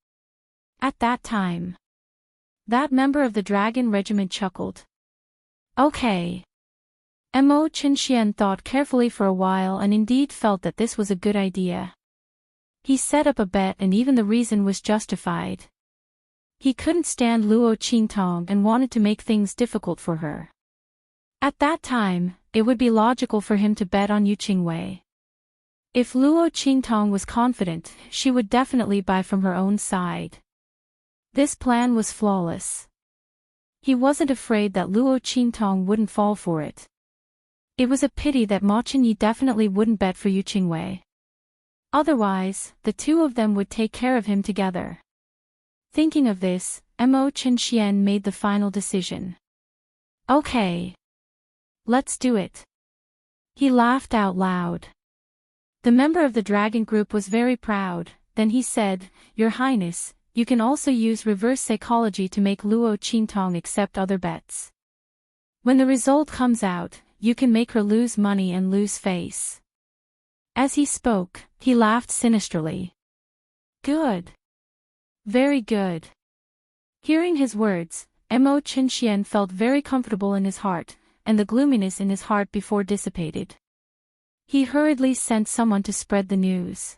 S1: At that time, that member of the Dragon Regiment chuckled. Okay. Mo Qinxian thought carefully for a while and indeed felt that this was a good idea. He set up a bet and even the reason was justified. He couldn't stand Luo Qingtong and wanted to make things difficult for her. At that time, it would be logical for him to bet on Yu Qingwei. If Luo Qingtong was confident, she would definitely buy from her own side. This plan was flawless. He wasn't afraid that Luo Qingtong wouldn't fall for it. It was a pity that Ma Qinyi definitely wouldn't bet for Yu Qingwei. Otherwise, the two of them would take care of him together. Thinking of this, Mo Qinxian made the final decision. Okay. Let's do it. He laughed out loud. The member of the dragon group was very proud, then he said, Your Highness, you can also use reverse psychology to make Luo Qingtong accept other bets. When the result comes out, you can make her lose money and lose face. As he spoke, he laughed sinisterly. Good. Very good. Hearing his words, Mo Qinxian felt very comfortable in his heart, and the gloominess in his heart before dissipated. He hurriedly sent someone to spread the news.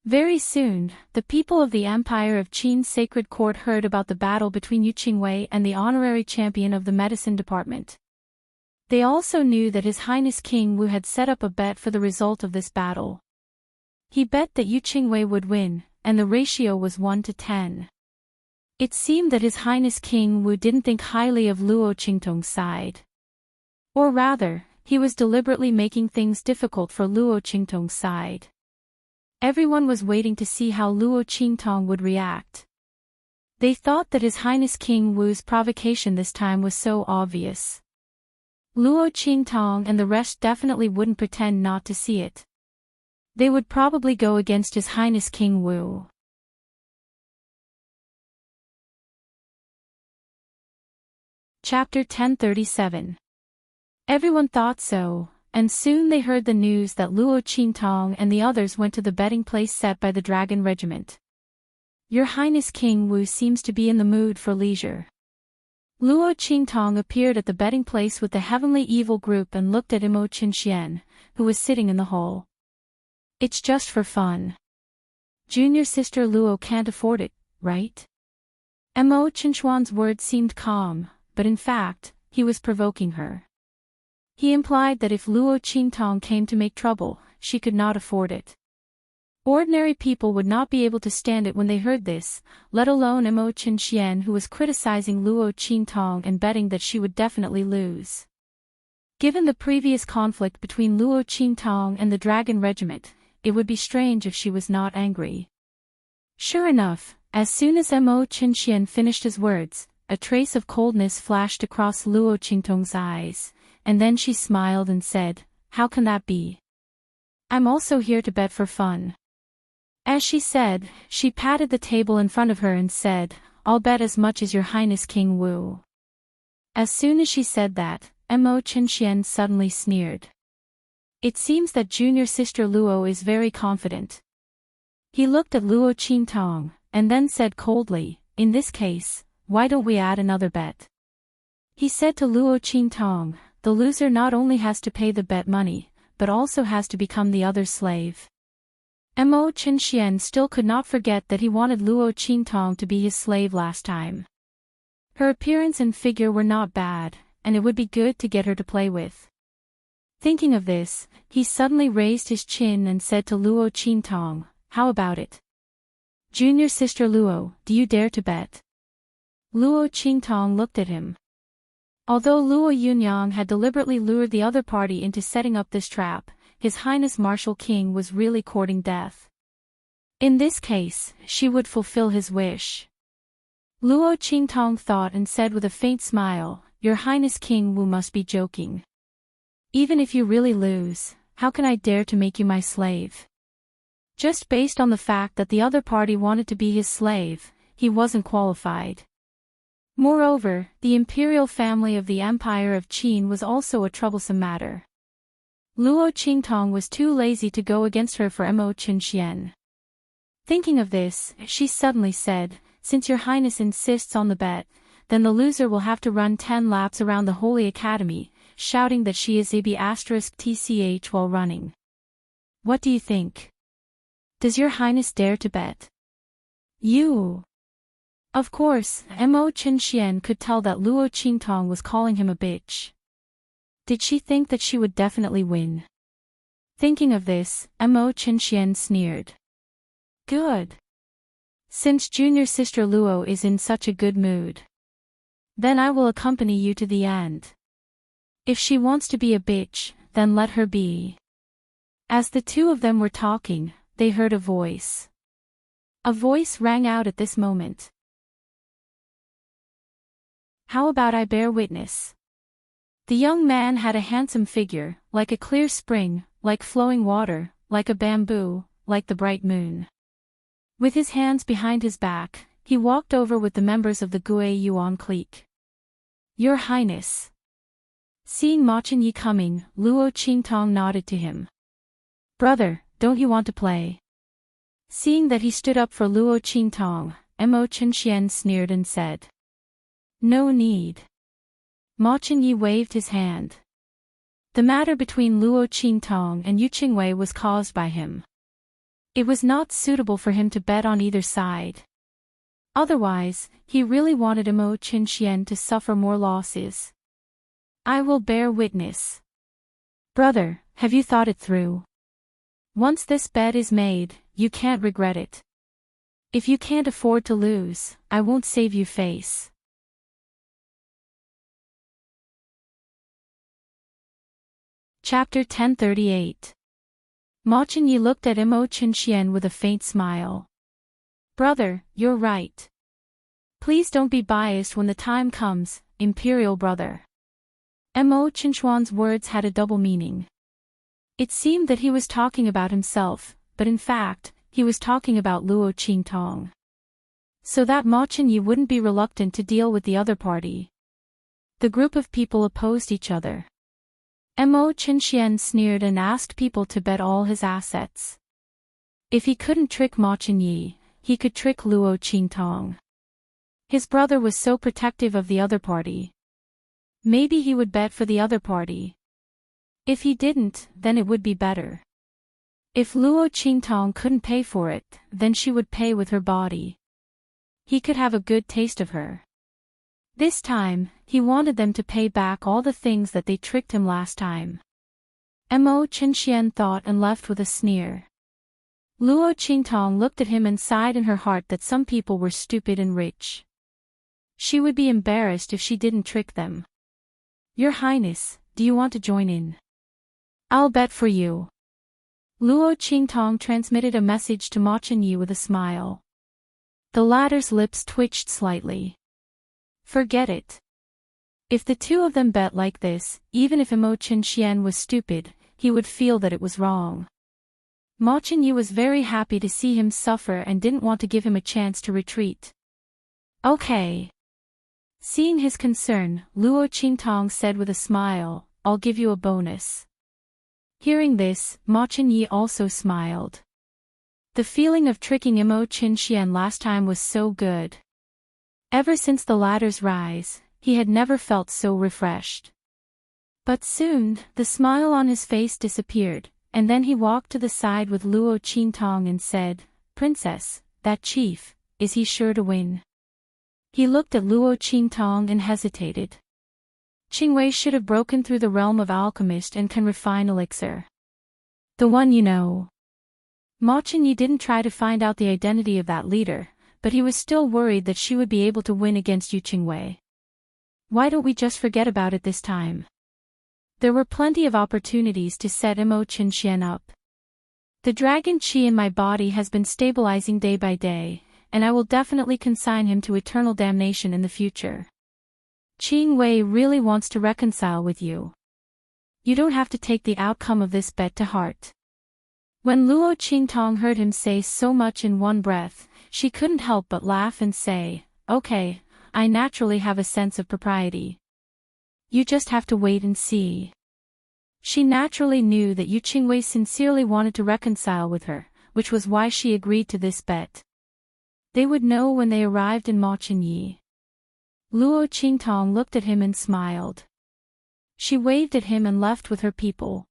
S1: Very soon, the people of the Empire of Qin's Sacred Court heard about the battle between Yu Qingwei and the honorary champion of the medicine department. They also knew that His Highness King Wu had set up a bet for the result of this battle. He bet that Yu Qingwei would win, and the ratio was 1-10. It seemed that His Highness King Wu didn't think highly of Luo Qingtong's side. Or rather, he was deliberately making things difficult for Luo Qingtong's side. Everyone was waiting to see how Luo Qingtong would react. They thought that His Highness King Wu's provocation this time was so obvious. Luo Qingtong and the rest definitely wouldn't pretend not to see it. They would probably go against His Highness King Wu. Chapter 1037. Everyone thought so, and soon they heard the news that Luo Qingtong and the others went to the betting place set by the Dragon Regiment. Your Highness King Wu seems to be in the mood for leisure. Luo Qingtong appeared at the betting place with the Heavenly Evil group and looked at Mo Qinxian, who was sitting in the hall. It's just for fun. Junior sister Luo can't afford it, right? Mo Qinchuan's words seemed calm, but in fact, he was provoking her. He implied that if Luo Qingtong came to make trouble, she could not afford it. Ordinary people would not be able to stand it when they heard this, let alone Mo Qinxian, who was criticizing Luo Qingtong and betting that she would definitely lose. Given the previous conflict between Luo Qingtong and the Dragon Regiment, it would be strange if she was not angry. Sure enough, as soon as Mo Qinxian finished his words, a trace of coldness flashed across Luo Qingtong's eyes, and then she smiled and said, How can that be? I'm also here to bet for fun. As she said, she patted the table in front of her and said, I'll bet as much as Your Highness King Wu. As soon as she said that, Mo Qinxian suddenly sneered. It seems that junior sister Luo is very confident. He looked at Luo Qingtong, and then said coldly, In this case, why don't we add another bet? He said to Luo Qingtong, The loser not only has to pay the bet money, but also has to become the other's slave. Mo Qinxian still could not forget that he wanted Luo Qingtong to be his slave last time. Her appearance and figure were not bad, and it would be good to get her to play with. Thinking of this, he suddenly raised his chin and said to Luo Qingtong, How about it? Junior sister Luo, do you dare to bet? Luo Qingtong looked at him. Although Luo Yunyang had deliberately lured the other party into setting up this trap, His Highness Martial King was really courting death. In this case, she would fulfill his wish. Luo Qingtong thought and said with a faint smile, Your Highness King Wu must be joking. Even if you really lose, how can I dare to make you my slave? Just based on the fact that the other party wanted to be his slave, he wasn't qualified. Moreover, the imperial family of the Empire of Qin was also a troublesome matter. Luo Qingtong was too lazy to go against her for Mo Qinxian. Thinking of this, she suddenly said, Since your highness insists on the bet, then the loser will have to run 10 laps around the Holy Academy, shouting that she is AB*TCH while running. What do you think? Does your highness dare to bet? You. Of course, Mo Qinxian could tell that Luo Qingtong was calling him a bitch. Did she think that she would definitely win? Thinking of this, Mo Qinxian sneered. Good. Since junior sister Luo is in such a good mood, then I will accompany you to the end. If she wants to be a bitch, then let her be. As the two of them were talking, they heard a voice. A voice rang out at this moment. How about I bear witness? The young man had a handsome figure, like a clear spring, like flowing water, like a bamboo, like the bright moon. With his hands behind his back, he walked over with the members of the Gui Yuan clique. Your Highness. Seeing Ma Chenyi coming, Luo Qingtong nodded to him. Brother, don't you want to play? Seeing that he stood up for Luo Qingtong, Mo Qinxian sneered and said. No need. Ma Chenyi waved his hand. The matter between Luo Qingtong and Yu Qingwei was caused by him. It was not suitable for him to bet on either side. Otherwise, he really wanted Mo Qinxian to suffer more losses. I will bear witness. Brother, have you thought it through? Once this bet is made, you can't regret it. If you can't afford to lose, I won't save you face. Chapter 1038. Ma Chenyi looked at Mo Qinxian with a faint smile. Brother, you're right. Please don't be biased when the time comes, imperial brother. Mo Qinchuan's words had a double meaning. It seemed that he was talking about himself, but in fact, he was talking about Luo Qingtong. So that Ma Chenyi wouldn't be reluctant to deal with the other party. The group of people opposed each other. Mo Qinxian sneered and asked people to bet all his assets. If he couldn't trick Ma Chenyi, he could trick Luo Qingtong. His brother was so protective of the other party. Maybe he would bet for the other party. If he didn't, then it would be better. If Luo Qingtong couldn't pay for it, then she would pay with her body. He could have a good taste of her. This time, he wanted them to pay back all the things that they tricked him last time. Mo Qinxian thought and left with a sneer. Luo Qingtong looked at him and sighed in her heart that some people were stupid and rich. She would be embarrassed if she didn't trick them. Your Highness, do you want to join in? I'll bet for you. Luo Qingtong transmitted a message to Ma Chenyi with a smile. The latter's lips twitched slightly. Forget it. If the two of them bet like this, even if Mo Qinxian was stupid, he would feel that it was wrong. Ma Chenyi was very happy to see him suffer and didn't want to give him a chance to retreat. Okay. Seeing his concern, Luo Qingtong said with a smile, I'll give you a bonus. Hearing this, Ma Chenyi also smiled. The feeling of tricking Mo Qinxian last time was so good. Ever since the latter's rise, he had never felt so refreshed. But soon, the smile on his face disappeared, and then he walked to the side with Luo Qingtong and said, Princess, that chief, is he sure to win? He looked at Luo Qingtong and hesitated. Qingwei should have broken through the realm of alchemist and can refine elixir. The one you know. Ma Chenyi didn't try to find out the identity of that leader, but he was still worried that she would be able to win against Yu Qingwei. Why don't we just forget about it this time? There were plenty of opportunities to set Mo Qinxian up. The dragon qi in my body has been stabilizing day by day, and I will definitely consign him to eternal damnation in the future. Qingwei really wants to reconcile with you. You don't have to take the outcome of this bet to heart. When Luo Qingtong heard him say so much in one breath, she couldn't help but laugh and say, "Okay, I naturally have a sense of propriety. You just have to wait and see." She naturally knew that Yu Qingwei sincerely wanted to reconcile with her, which was why she agreed to this bet. They would know when they arrived in Ma Chenyi. Luo Qingtong looked at him and smiled. She waved at him and left with her people.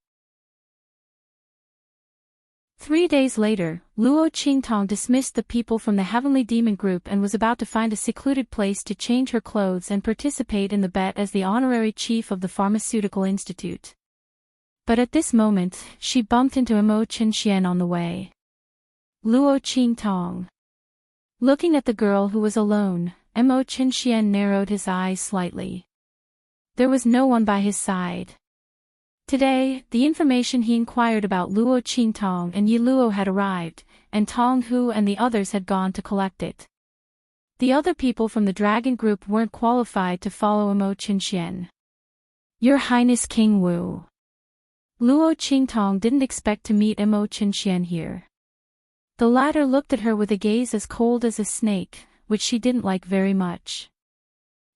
S1: 3 days later, Luo Qingtong dismissed the people from the Heavenly Demon Group and was about to find a secluded place to change her clothes and participate in the bet as the honorary chief of the Pharmaceutical Institute. But at this moment, she bumped into Mo Qinxian on the way. Luo Qingtong. Looking at the girl who was alone, Mo Qinxian narrowed his eyes slightly. There was no one by his side. Today, the information he inquired about Luo Qingtong and Yi Luo had arrived, and Tong Hu and the others had gone to collect it. The other people from the Dragon Group weren't qualified to follow Mo Qinxian. "Your Highness King Wu." Luo Qingtong didn't expect to meet Mo Qinxian here. The latter looked at her with a gaze as cold as a snake, which she didn't like very much.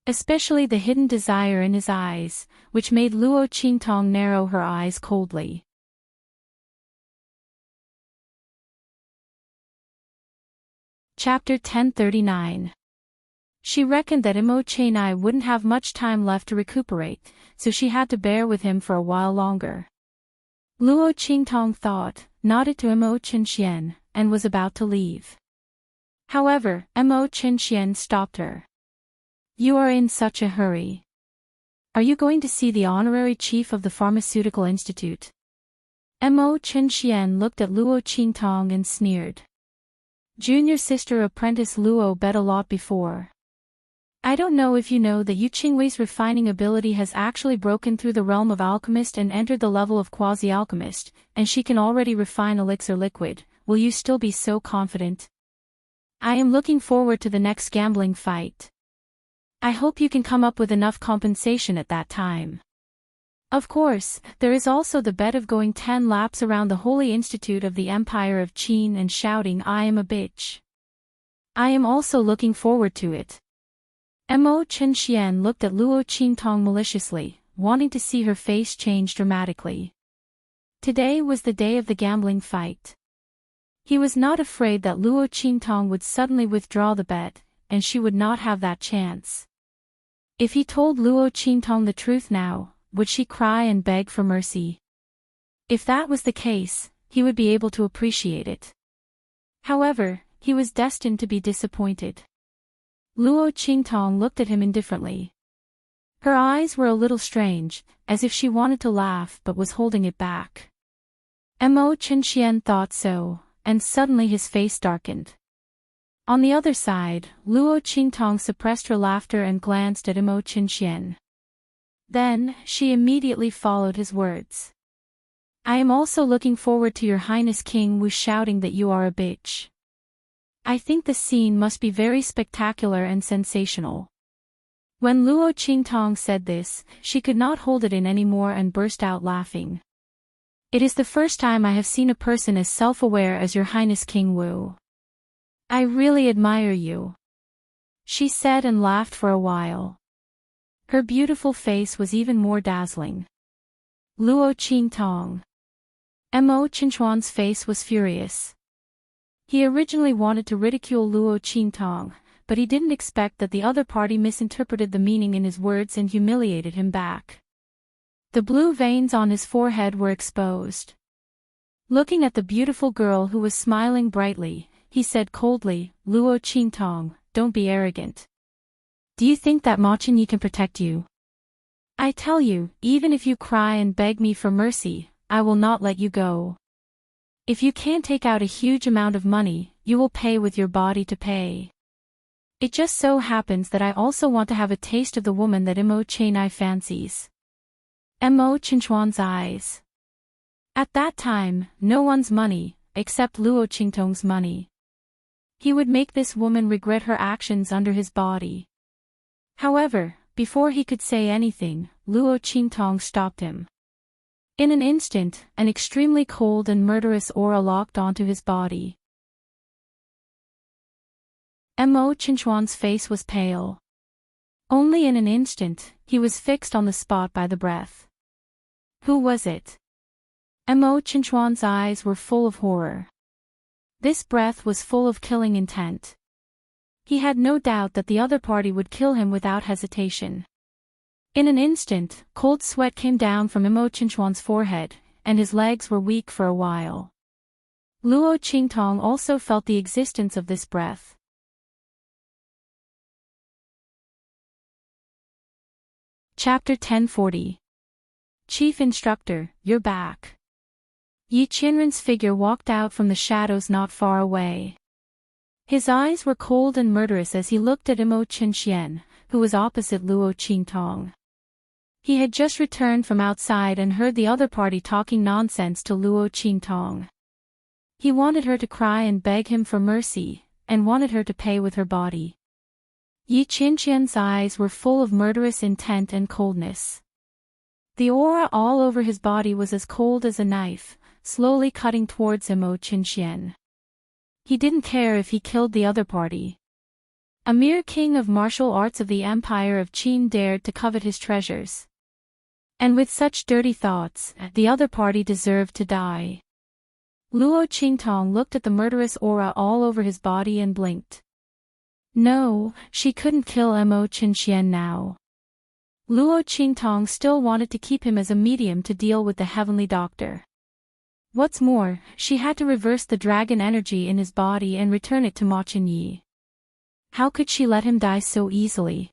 S1: Especially the hidden desire in his eyes, which made Luo Qingtong narrow her eyes coldly. Chapter 1039. She reckoned that Mo Chenyi wouldn't have much time left to recuperate, so she had to bear with him for a while longer. Luo Qingtong thought, nodded to Mo Qinxian, and was about to leave. However, Mo Qinxian stopped her. "You are in such a hurry. Are you going to see the honorary chief of the Pharmaceutical Institute?" Mo Qinxian looked at Luo Qingtong and sneered. "Junior sister apprentice Luo bet a lot before. I don't know if you know that Yu Qingwei's refining ability has actually broken through the realm of alchemist and entered the level of quasi-alchemist, and she can already refine elixir liquid. Will you still be so confident? I am looking forward to the next gambling fight. I hope you can come up with enough compensation at that time. Of course, there is also the bet of going 10 laps around the Holy Institute of the Empire of Qin and shouting 'I am a bitch.' I am also looking forward to it." Mo Qinxian looked at Luo Qingtong maliciously, wanting to see her face change dramatically. Today was the day of the gambling fight. He was not afraid that Luo Qingtong would suddenly withdraw the bet, and she would not have that chance. If he told Luo Qingtong the truth now, would she cry and beg for mercy? If that was the case, he would be able to appreciate it. However, he was destined to be disappointed. Luo Qingtong looked at him indifferently. Her eyes were a little strange, as if she wanted to laugh but was holding it back. Mo Qinxian thought so, and suddenly his face darkened. On the other side, Luo Qingtong suppressed her laughter and glanced at Mo Qinxian. Then, she immediately followed his words. "I am also looking forward to your Highness King Wu shouting that you are a bitch. I think the scene must be very spectacular and sensational." When Luo Qingtong said this, she could not hold it in anymore and burst out laughing. "It is the first time I have seen a person as self-aware as your Highness King Wu. I really admire you," she said and laughed for a while. Her beautiful face was even more dazzling. Luo Qingtong. Mo Qinchuan's face was furious. He originally wanted to ridicule Luo Qingtong, but he didn't expect that the other party misinterpreted the meaning in his words and humiliated him back. The blue veins on his forehead were exposed. Looking at the beautiful girl who was smiling brightly, he said coldly, "Luo Qingtong, don't be arrogant. Do you think that Ma Chenyi can protect you? I tell you, even if you cry and beg me for mercy, I will not let you go. If you can't take out a huge amount of money, you will pay with your body to pay." It just so happens that I also want to have a taste of the woman that Mo Chenai fancies. Mo Chinchuan's eyes. At that time, no one's money, except Luo Qingtong's money. He would make this woman regret her actions under his body. However, before he could say anything, Luo Qingtong stopped him. In an instant, an extremely cold and murderous aura locked onto his body. Mo Chinchuan's face was pale. Only in an instant, he was fixed on the spot by the breath. Who was it? Mo Chinchuan's eyes were full of horror. This breath was full of killing intent. He had no doubt that the other party would kill him without hesitation. In an instant, cold sweat came down from Mo Chinchuan's forehead, and his legs were weak for a while. Luo Qingtong also felt the existence of this breath. Chapter 1040. Chief Instructor, you're back. Yi Qianren's figure walked out from the shadows not far away. His eyes were cold and murderous as he looked at Mo Qinxian, who was opposite Luo Qingtong. He had just returned from outside and heard the other party talking nonsense to Luo Qingtong. He wanted her to cry and beg him for mercy, and wanted her to pay with her body. Yi Qianxian's eyes were full of murderous intent and coldness. The aura all over his body was as cold as a knife, slowly cutting towards Mo Qinxian. He didn't care if he killed the other party. A mere king of martial arts of the Empire of Qin dared to covet his treasures. And with such dirty thoughts, the other party deserved to die. Luo Qingtong looked at the murderous aura all over his body and blinked. No, she couldn't kill Mo Qinxian now. Luo Qingtong still wanted to keep him as a medium to deal with the heavenly doctor. What's more, she had to reverse the dragon energy in his body and return it to Ma Qinyi. How could she let him die so easily?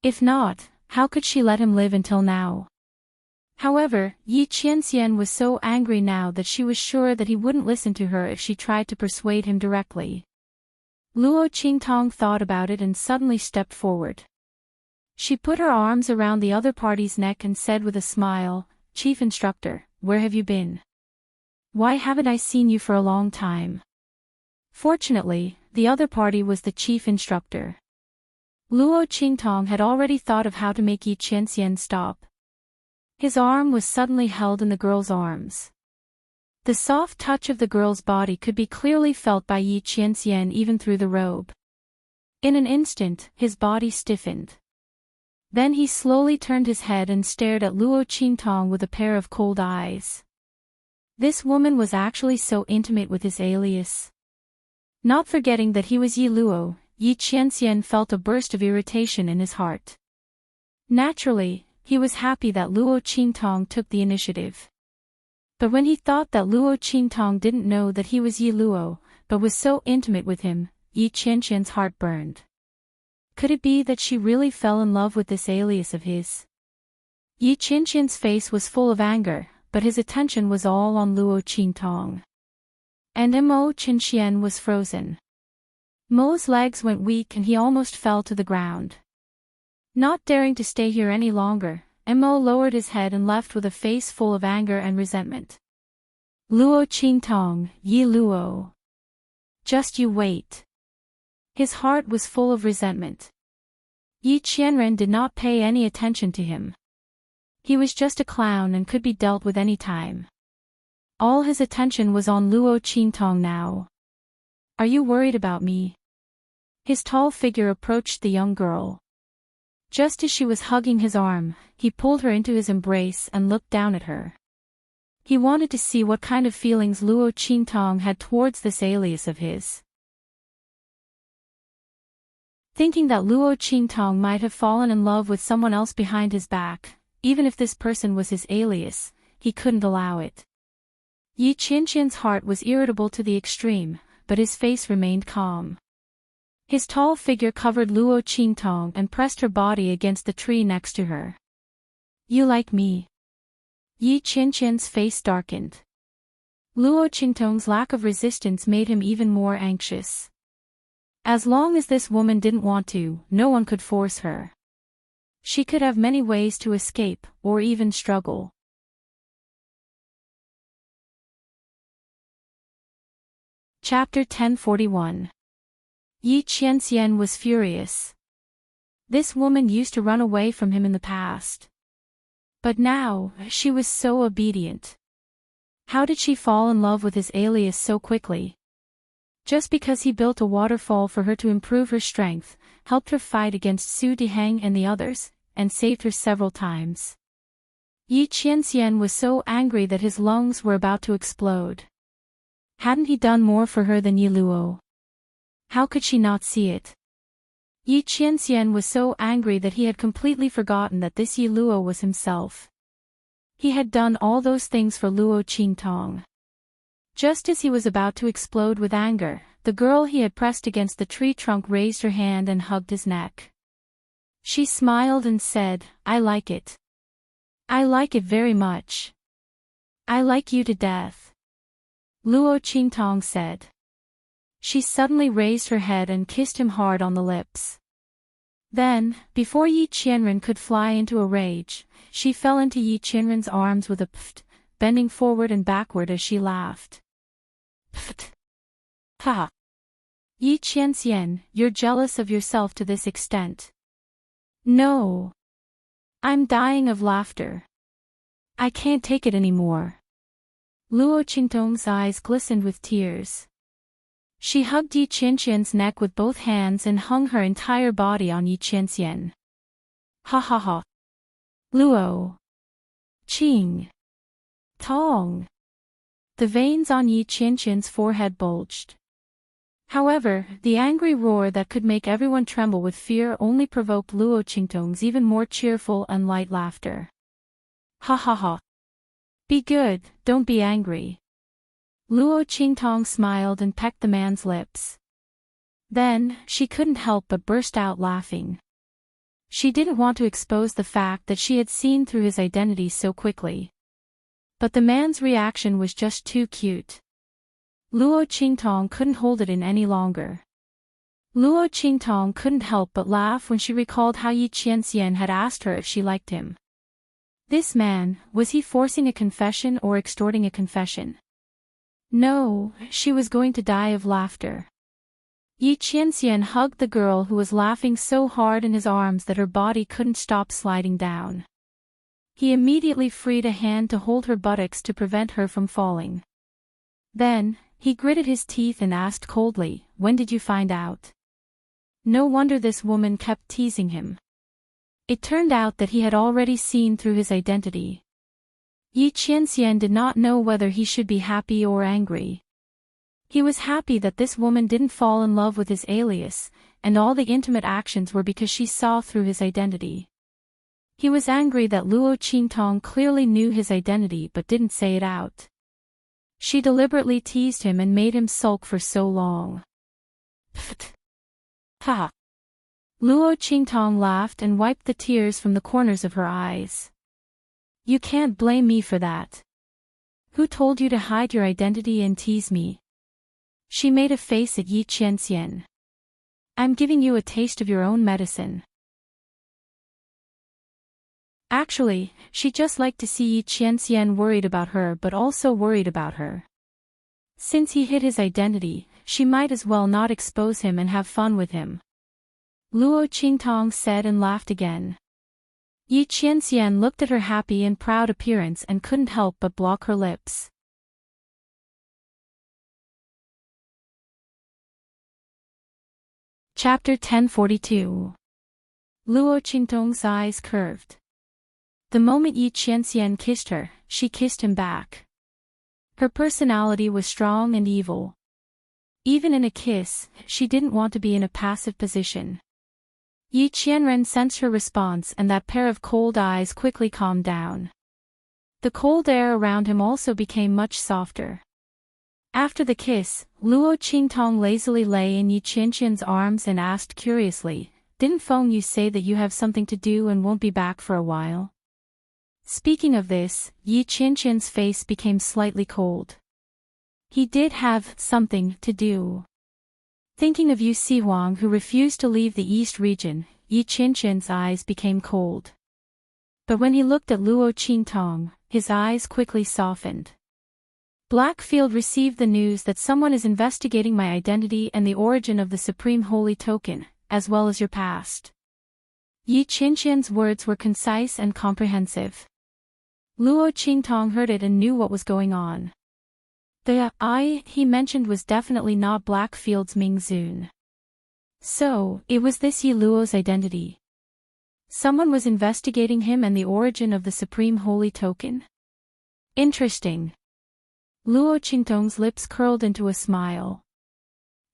S1: If not, how could she let him live until now? However, Yi Qianxian was so angry now that she was sure that he wouldn't listen to her if she tried to persuade him directly. Luo Qingtong thought about it and suddenly stepped forward. She put her arms around the other party's neck and said with a smile, "Chief Instructor, where have you been? Why haven't I seen you for a long time?" Fortunately, the other party was the chief instructor. Luo Qingtong had already thought of how to make Yi Qianxian stop. His arm was suddenly held in the girl's arms. The soft touch of the girl's body could be clearly felt by Yi Qianxian even through the robe. In an instant, his body stiffened. Then he slowly turned his head and stared at Luo Qingtong with a pair of cold eyes. This woman was actually so intimate with his alias. Not forgetting that he was Yi Luo, Yi Qianxian felt a burst of irritation in his heart. Naturally, he was happy that Luo Qingtong took the initiative. But when he thought that Luo Qingtong didn't know that he was Yi Luo, but was so intimate with him, Yi Qianxian's heart burned. Could it be that she really fell in love with this alias of his? Yi Qianxian's face was full of anger, but his attention was all on Luo Qingtong. And Mo Qinxian was frozen. Mo's legs went weak and he almost fell to the ground. Not daring to stay here any longer, Mo lowered his head and left with a face full of anger and resentment. Luo Qingtong, Yi Luo. Just you wait. His heart was full of resentment. Yi Qianren did not pay any attention to him. He was just a clown and could be dealt with any time. All his attention was on Luo Qingtong now. Are you worried about me? His tall figure approached the young girl. Just as she was hugging his arm, he pulled her into his embrace and looked down at her. He wanted to see what kind of feelings Luo Qingtong had towards this alias of his. Thinking that Luo Qingtong might have fallen in love with someone else behind his back, even if this person was his alias, he couldn't allow it. Yi Qianxian's heart was irritable to the extreme, but his face remained calm. His tall figure covered Luo Qingtong and pressed her body against the tree next to her. You like me? Yi Qianxian's face darkened. Luo Qingtong's lack of resistance made him even more anxious. As long as this woman didn't want to, no one could force her. She could have many ways to escape, or even struggle. Chapter 1041. Yi Qianxian was furious. This woman used to run away from him in the past. But now, she was so obedient. How did she fall in love with his alias so quickly? Just because he built a waterfall for her to improve her strength, helped her fight against Su Diheng and the others, and saved her several times. Yi Qianxian was so angry that his lungs were about to explode. Hadn't he done more for her than Yi Luo? How could she not see it? Yi Qianxian was so angry that he had completely forgotten that this Yi Luo was himself. He had done all those things for Luo Qingtong. Just as he was about to explode with anger, the girl he had pressed against the tree trunk raised her hand and hugged his neck. She smiled and said, "I like it. I like it very much. I like you to death." Luo Qingtong said. She suddenly raised her head and kissed him hard on the lips. Then, before Yi Qianren could fly into a rage, she fell into Yi Qianren's arms with a pft, bending forward and backward as she laughed. Pft. Ha! Yi Qianxian, you're jealous of yourself to this extent. No. I'm dying of laughter. I can't take it anymore. Luo Qingtong's eyes glistened with tears. She hugged Yi Qianxian's neck with both hands and hung her entire body on Yi Qianxian. Ha ha ha. Luo. Qing. Tong. The veins on Yi Qianxian's forehead bulged. However, the angry roar that could make everyone tremble with fear only provoked Luo Qingtong's even more cheerful and light laughter. Ha ha ha. Be good, don't be angry. Luo Qingtong smiled and pecked the man's lips. Then, she couldn't help but burst out laughing. She didn't want to expose the fact that she had seen through his identity so quickly. But the man's reaction was just too cute. Luo Qingtong couldn't hold it in any longer. Luo Qingtong couldn't help but laugh when she recalled how Yi Qianxian had asked her if she liked him. This man, was he forcing a confession or extorting a confession? No, she was going to die of laughter. Yi Qianxian hugged the girl who was laughing so hard in his arms that her body couldn't stop sliding down. He immediately freed a hand to hold her buttocks to prevent her from falling. Then, he gritted his teeth and asked coldly, "When did you find out?" No wonder this woman kept teasing him. It turned out that he had already seen through his identity. Yi Qianxian did not know whether he should be happy or angry. He was happy that this woman didn't fall in love with his alias, and all the intimate actions were because she saw through his identity. He was angry that Luo Qingtong clearly knew his identity but didn't say it out. She deliberately teased him and made him sulk for so long. Pfft. Ha! Luo Qingtong laughed and wiped the tears from the corners of her eyes. You can't blame me for that. Who told you to hide your identity and tease me? She made a face at Yi Qianxian. I'm giving you a taste of your own medicine. Actually, she just liked to see Yi Qianxian worried about her but also worried about her. Since he hid his identity, she might as well not expose him and have fun with him. Luo Qingtong said and laughed again. Yi Qianxian looked at her happy and proud appearance and couldn't help but block her lips. Chapter 1042. Luo Qingtong's eyes curved. The moment Yi Qianxian kissed her, she kissed him back. Her personality was strong and evil. Even in a kiss, she didn't want to be in a passive position. Yi Qianren sensed her response and that pair of cold eyes quickly calmed down. The cold air around him also became much softer. After the kiss, Luo Qingtong lazily lay in Yi Qianxian's arms and asked curiously, "Didn't Feng Yu say that you have something to do and won't be back for a while?" Speaking of this, Yi Qianxian's face became slightly cold. He did have something to do. Thinking of Yu Sihuang who refused to leave the East region, Yi Qinqian's eyes became cold. But when he looked at Luo Qingtong, his eyes quickly softened. Blackfield received the news that someone is investigating my identity and the origin of the Supreme Holy Token, as well as your past. Yi Qinqian's words were concise and comprehensive. Luo Qingtong heard it and knew what was going on. The I he mentioned was definitely not Blackfield's Ming Zun. So, it was this Yi Luo's identity. Someone was investigating him and the origin of the Supreme Holy Token? Interesting. Luo Qingtong's lips curled into a smile.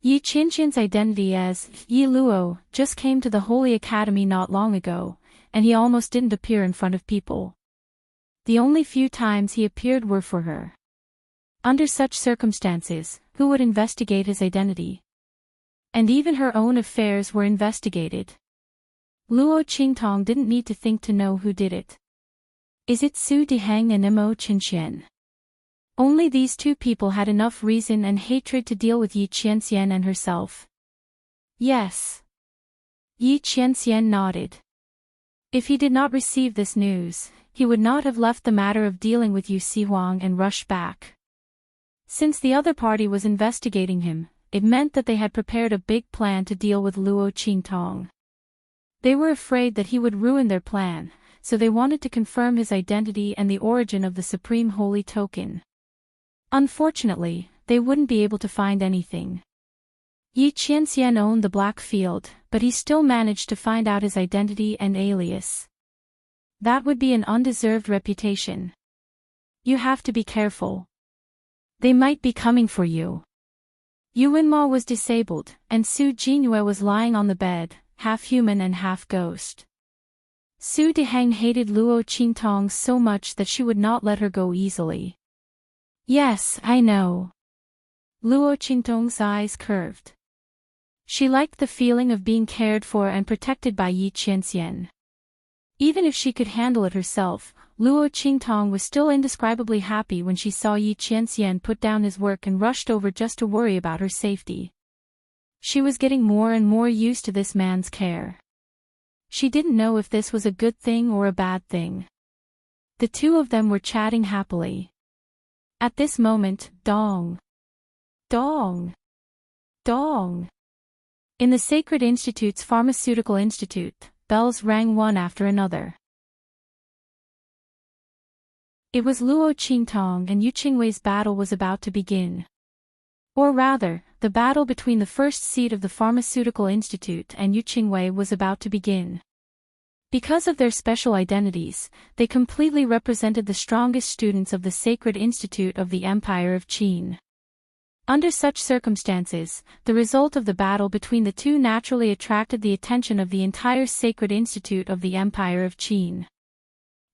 S1: Yi Qinqian's identity as Yi Luo just came to the Holy Academy not long ago, and he almost didn't appear in front of people. The only few times he appeared were for her. Under such circumstances, who would investigate his identity? And even her own affairs were investigated. Luo Qingtong didn't need to think to know who did it. Is it Su Diheng and Mo Qinxian? Only these two people had enough reason and hatred to deal with Yi Qianxian and herself. Yes. Yi Qianxian nodded. If he did not receive this news, he would not have left the matter of dealing with Yu Sihuang and rushed back. Since the other party was investigating him, it meant that they had prepared a big plan to deal with Luo Qingtong. They were afraid that he would ruin their plan, so they wanted to confirm his identity and the origin of the Supreme Holy Token. Unfortunately, they wouldn't be able to find anything. Yi Qianxian owned the Black Field, but he still managed to find out his identity and alias. That would be an undeserved reputation. You have to be careful. They might be coming for you. Yu Wenma was disabled, and Su Jinyue was lying on the bed, half human and half ghost. Su Diheng hated Luo Qingtong so much that she would not let her go easily. Yes, I know. Luo Qingtong's eyes curved. She liked the feeling of being cared for and protected by Yi Qianxian. Even if she could handle it herself, Luo Qingtong was still indescribably happy when she saw Yi Qianxian put down his work and rushed over just to worry about her safety. She was getting more and more used to this man's care. She didn't know if this was a good thing or a bad thing. The two of them were chatting happily. At this moment, dong! Dong! Dong! In the Sacred Institute's Pharmaceutical Institute, bells rang one after another. It was Luo Qingtong and Yu Qingwei's battle was about to begin. Or rather, the battle between the first seat of the Pharmaceutical Institute and Yu Qingwei was about to begin. Because of their special identities, they completely represented the strongest students of the Sacred Institute of the Empire of Qin. Under such circumstances, the result of the battle between the two naturally attracted the attention of the entire Sacred Institute of the Empire of Qin.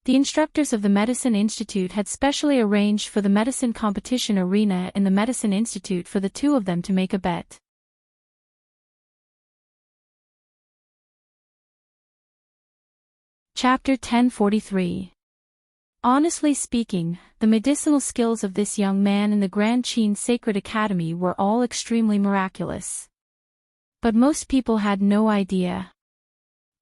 S1: The instructors of the Medicine Institute had specially arranged for the medicine competition arena in the Medicine Institute for the two of them to make a bet. Chapter 1043. Honestly speaking, the medicinal skills of this young man in the Grand Qin Sacred Academy were all extremely miraculous. But most people had no idea.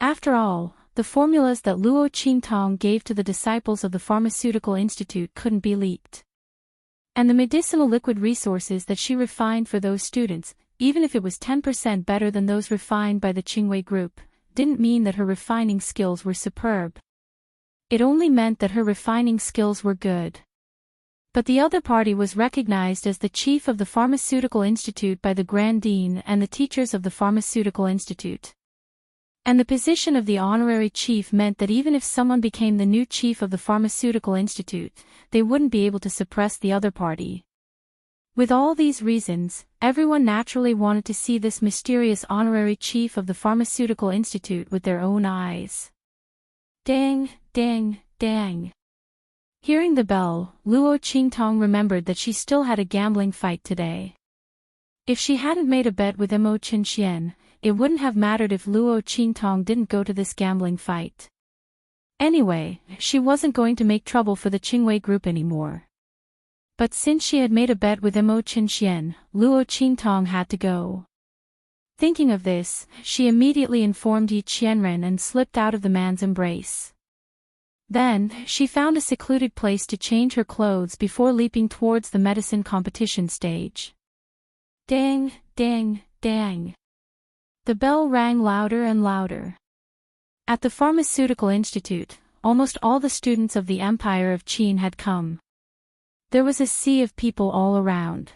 S1: After all, the formulas that Luo Qingtong gave to the disciples of the Pharmaceutical Institute couldn't be leaked. And the medicinal liquid resources that she refined for those students, even if it was 10% better than those refined by the Qingwei group, didn't mean that her refining skills were superb. It only meant that her refining skills were good. But the other party was recognized as the chief of the Pharmaceutical Institute by the Grand Dean and the teachers of the Pharmaceutical Institute. And the position of the honorary chief meant that even if someone became the new chief of the Pharmaceutical Institute, they wouldn't be able to suppress the other party. With all these reasons, everyone naturally wanted to see this mysterious honorary chief of the Pharmaceutical Institute with their own eyes. Dang, dang, dang. Hearing the bell, Luo Qingtong remembered that she still had a gambling fight today. If she hadn't made a bet with Mo Qinxian, it wouldn't have mattered if Luo Qingtong didn't go to this gambling fight. Anyway, she wasn't going to make trouble for the Qingwei group anymore. But since she had made a bet with Mo Qinxian, Luo Qingtong had to go. Thinking of this, she immediately informed Yi Qianren and slipped out of the man's embrace. Then, she found a secluded place to change her clothes before leaping towards the medicine competition stage. Dang, dang, dang. The bell rang louder and louder. At the Pharmaceutical Institute, almost all the students of the Empire of Qin had come. There was a sea of people all around.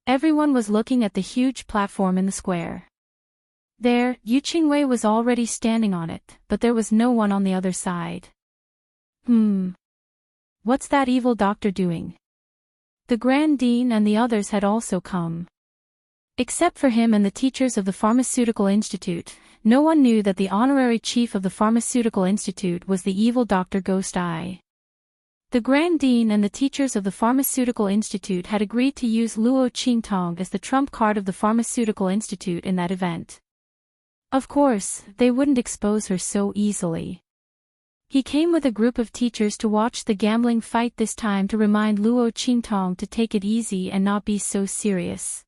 S1: Everyone was looking at the huge platform in the square. There, Yu Qingwei was already standing on it, but there was no one on the other side. What's that evil doctor doing? The Grand Dean and the others had also come. Except for him and the teachers of the Pharmaceutical Institute, no one knew that the honorary chief of the Pharmaceutical Institute was the evil Dr. Ghost Eye. The Grand Dean and the teachers of the Pharmaceutical Institute had agreed to use Luo Qingtong as the trump card of the Pharmaceutical Institute in that event. Of course, they wouldn't expose her so easily. He came with a group of teachers to watch the gambling fight this time to remind Luo Qingtong to take it easy and not be so serious.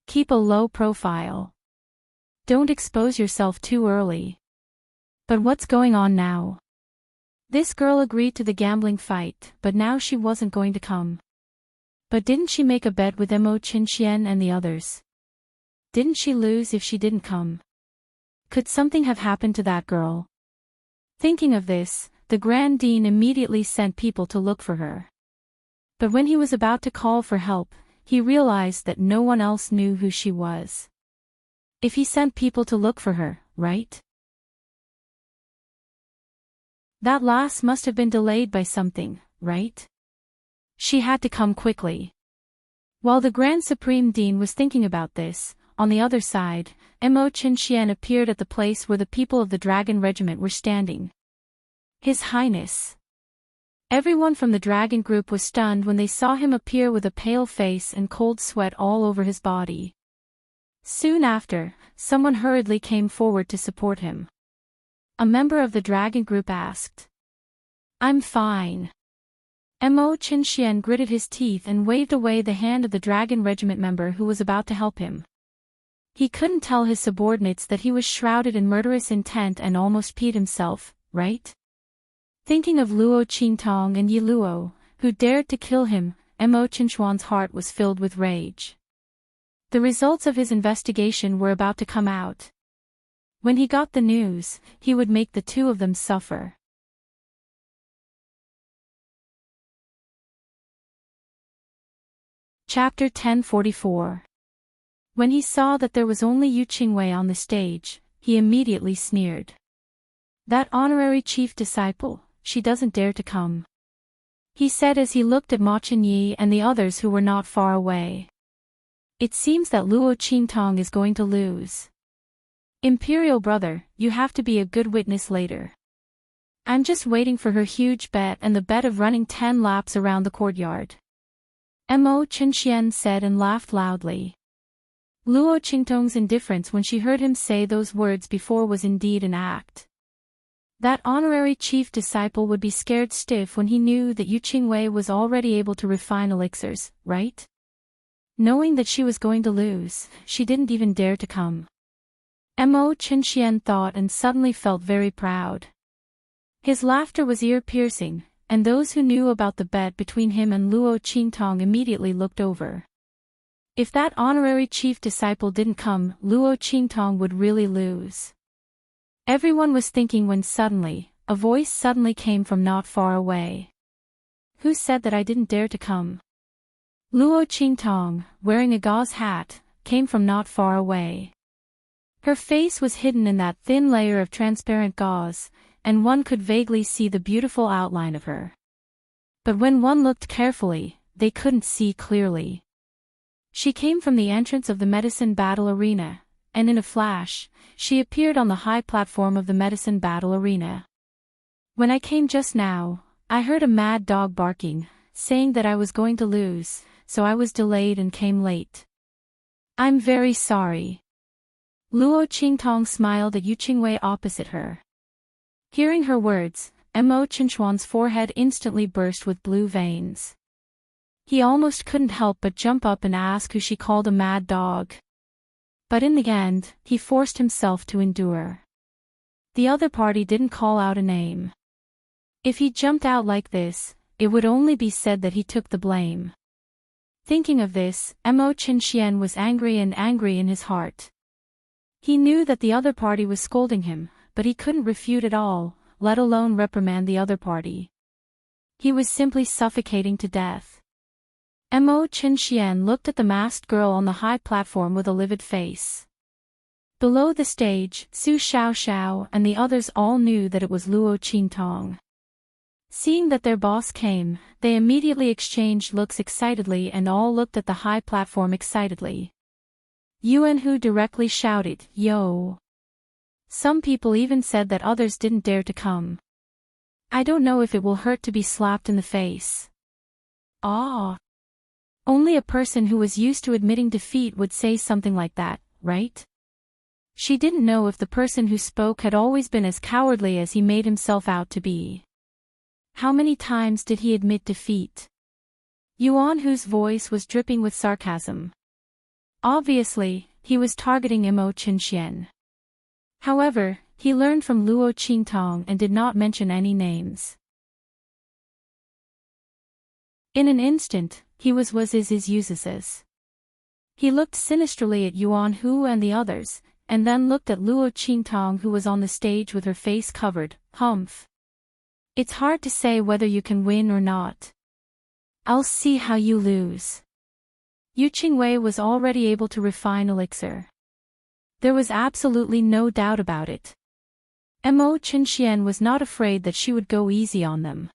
S1: Keep a low profile. Don't expose yourself too early. But what's going on now? This girl agreed to the gambling fight, but now she wasn't going to come. But didn't she make a bet with Mo Qinxian and the others? Didn't she lose if she didn't come? Could something have happened to that girl? Thinking of this, the Grand Dean immediately sent people to look for her. But when he was about to call for help, he realized that no one else knew who she was. If he sent people to look for her, right? That last must have been delayed by something, right? She had to come quickly. While the Grand Supreme Dean was thinking about this, on the other side, Mo Qinxian appeared at the place where the people of the Dragon Regiment were standing. His Highness. Everyone from the Dragon Group was stunned when they saw him appear with a pale face and cold sweat all over his body. Soon after, someone hurriedly came forward to support him. A member of the Dragon Group asked. "I'm fine." Mo Qinxian gritted his teeth and waved away the hand of the Dragon Regiment member who was about to help him. He couldn't tell his subordinates that he was shrouded in murderous intent and almost peed himself, right? Thinking of Luo Qingtong and Yi Luo, who dared to kill him, Mo Qinxuan's heart was filled with rage. The results of his investigation were about to come out. When he got the news, he would make the two of them suffer. Chapter 1044. When he saw that there was only Yu Qingwei on the stage, he immediately sneered. "That honorary chief disciple, she doesn't dare to come," he said as he looked at Ma Chenyi and the others who were not far away. "It seems that Luo Qingtong is going to lose. Imperial brother, you have to be a good witness later. I'm just waiting for her huge bet and the bet of running 10 laps around the courtyard." Mo Qinxian said and laughed loudly. Luo Qingtong's indifference when she heard him say those words before was indeed an act. That honorary chief disciple would be scared stiff when he knew that Yu Qingwei was already able to refine elixirs, right? Knowing that she was going to lose, she didn't even dare to come. Mo Qinxian thought and suddenly felt very proud. His laughter was ear-piercing, and those who knew about the bet between him and Luo Qingtong immediately looked over. If that honorary chief disciple didn't come, Luo Qingtong would really lose. Everyone was thinking when suddenly, a voice suddenly came from not far away. "Who said that I didn't dare to come?" Luo Qingtong, wearing a gauze hat, came from not far away. Her face was hidden in that thin layer of transparent gauze, and one could vaguely see the beautiful outline of her. But when one looked carefully, they couldn't see clearly. She came from the entrance of the medicine battle arena, and in a flash, she appeared on the high platform of the medicine battle arena. "When I came just now, I heard a mad dog barking, saying that I was going to lose, so I was delayed and came late. I'm very sorry." Luo Qingtong smiled at Yu Qingwei opposite her. Hearing her words, Mo Qinxuan's forehead instantly burst with blue veins. He almost couldn't help but jump up and ask who she called a mad dog. But in the end, he forced himself to endure. The other party didn't call out a name. If he jumped out like this, it would only be said that he took the blame. Thinking of this, Mo Qinxian was angry in his heart. He knew that the other party was scolding him, but he couldn't refute at all, let alone reprimand the other party. He was simply suffocating to death. Mo Qinxian looked at the masked girl on the high platform with a livid face. Below the stage, Su Xiaoxiao and the others all knew that it was Luo Qingtong. Seeing that their boss came, they immediately exchanged looks excitedly and all looked at the high platform excitedly. Yuan Hu directly shouted, "Yo!" Some people even said that others didn't dare to come. I don't know if it will hurt to be slapped in the face. Ah! Only a person who was used to admitting defeat would say something like that, right? She didn't know if the person who spoke had always been as cowardly as he made himself out to be. How many times did he admit defeat? Yuan Hu's voice was dripping with sarcasm. Obviously, he was targeting Mo Qinxian. However, he learned from Luo Qingtong and did not mention any names. In an instant, he was his uses. He looked sinisterly at Yuan Hu and the others, and then looked at Luo Qingtong who was on the stage with her face covered. Humph. It's hard to say whether you can win or not. I'll see how you lose. Yu Qingwei was already able to refine elixir. There was absolutely no doubt about it. Mo Qinxian was not afraid that she would go easy on them.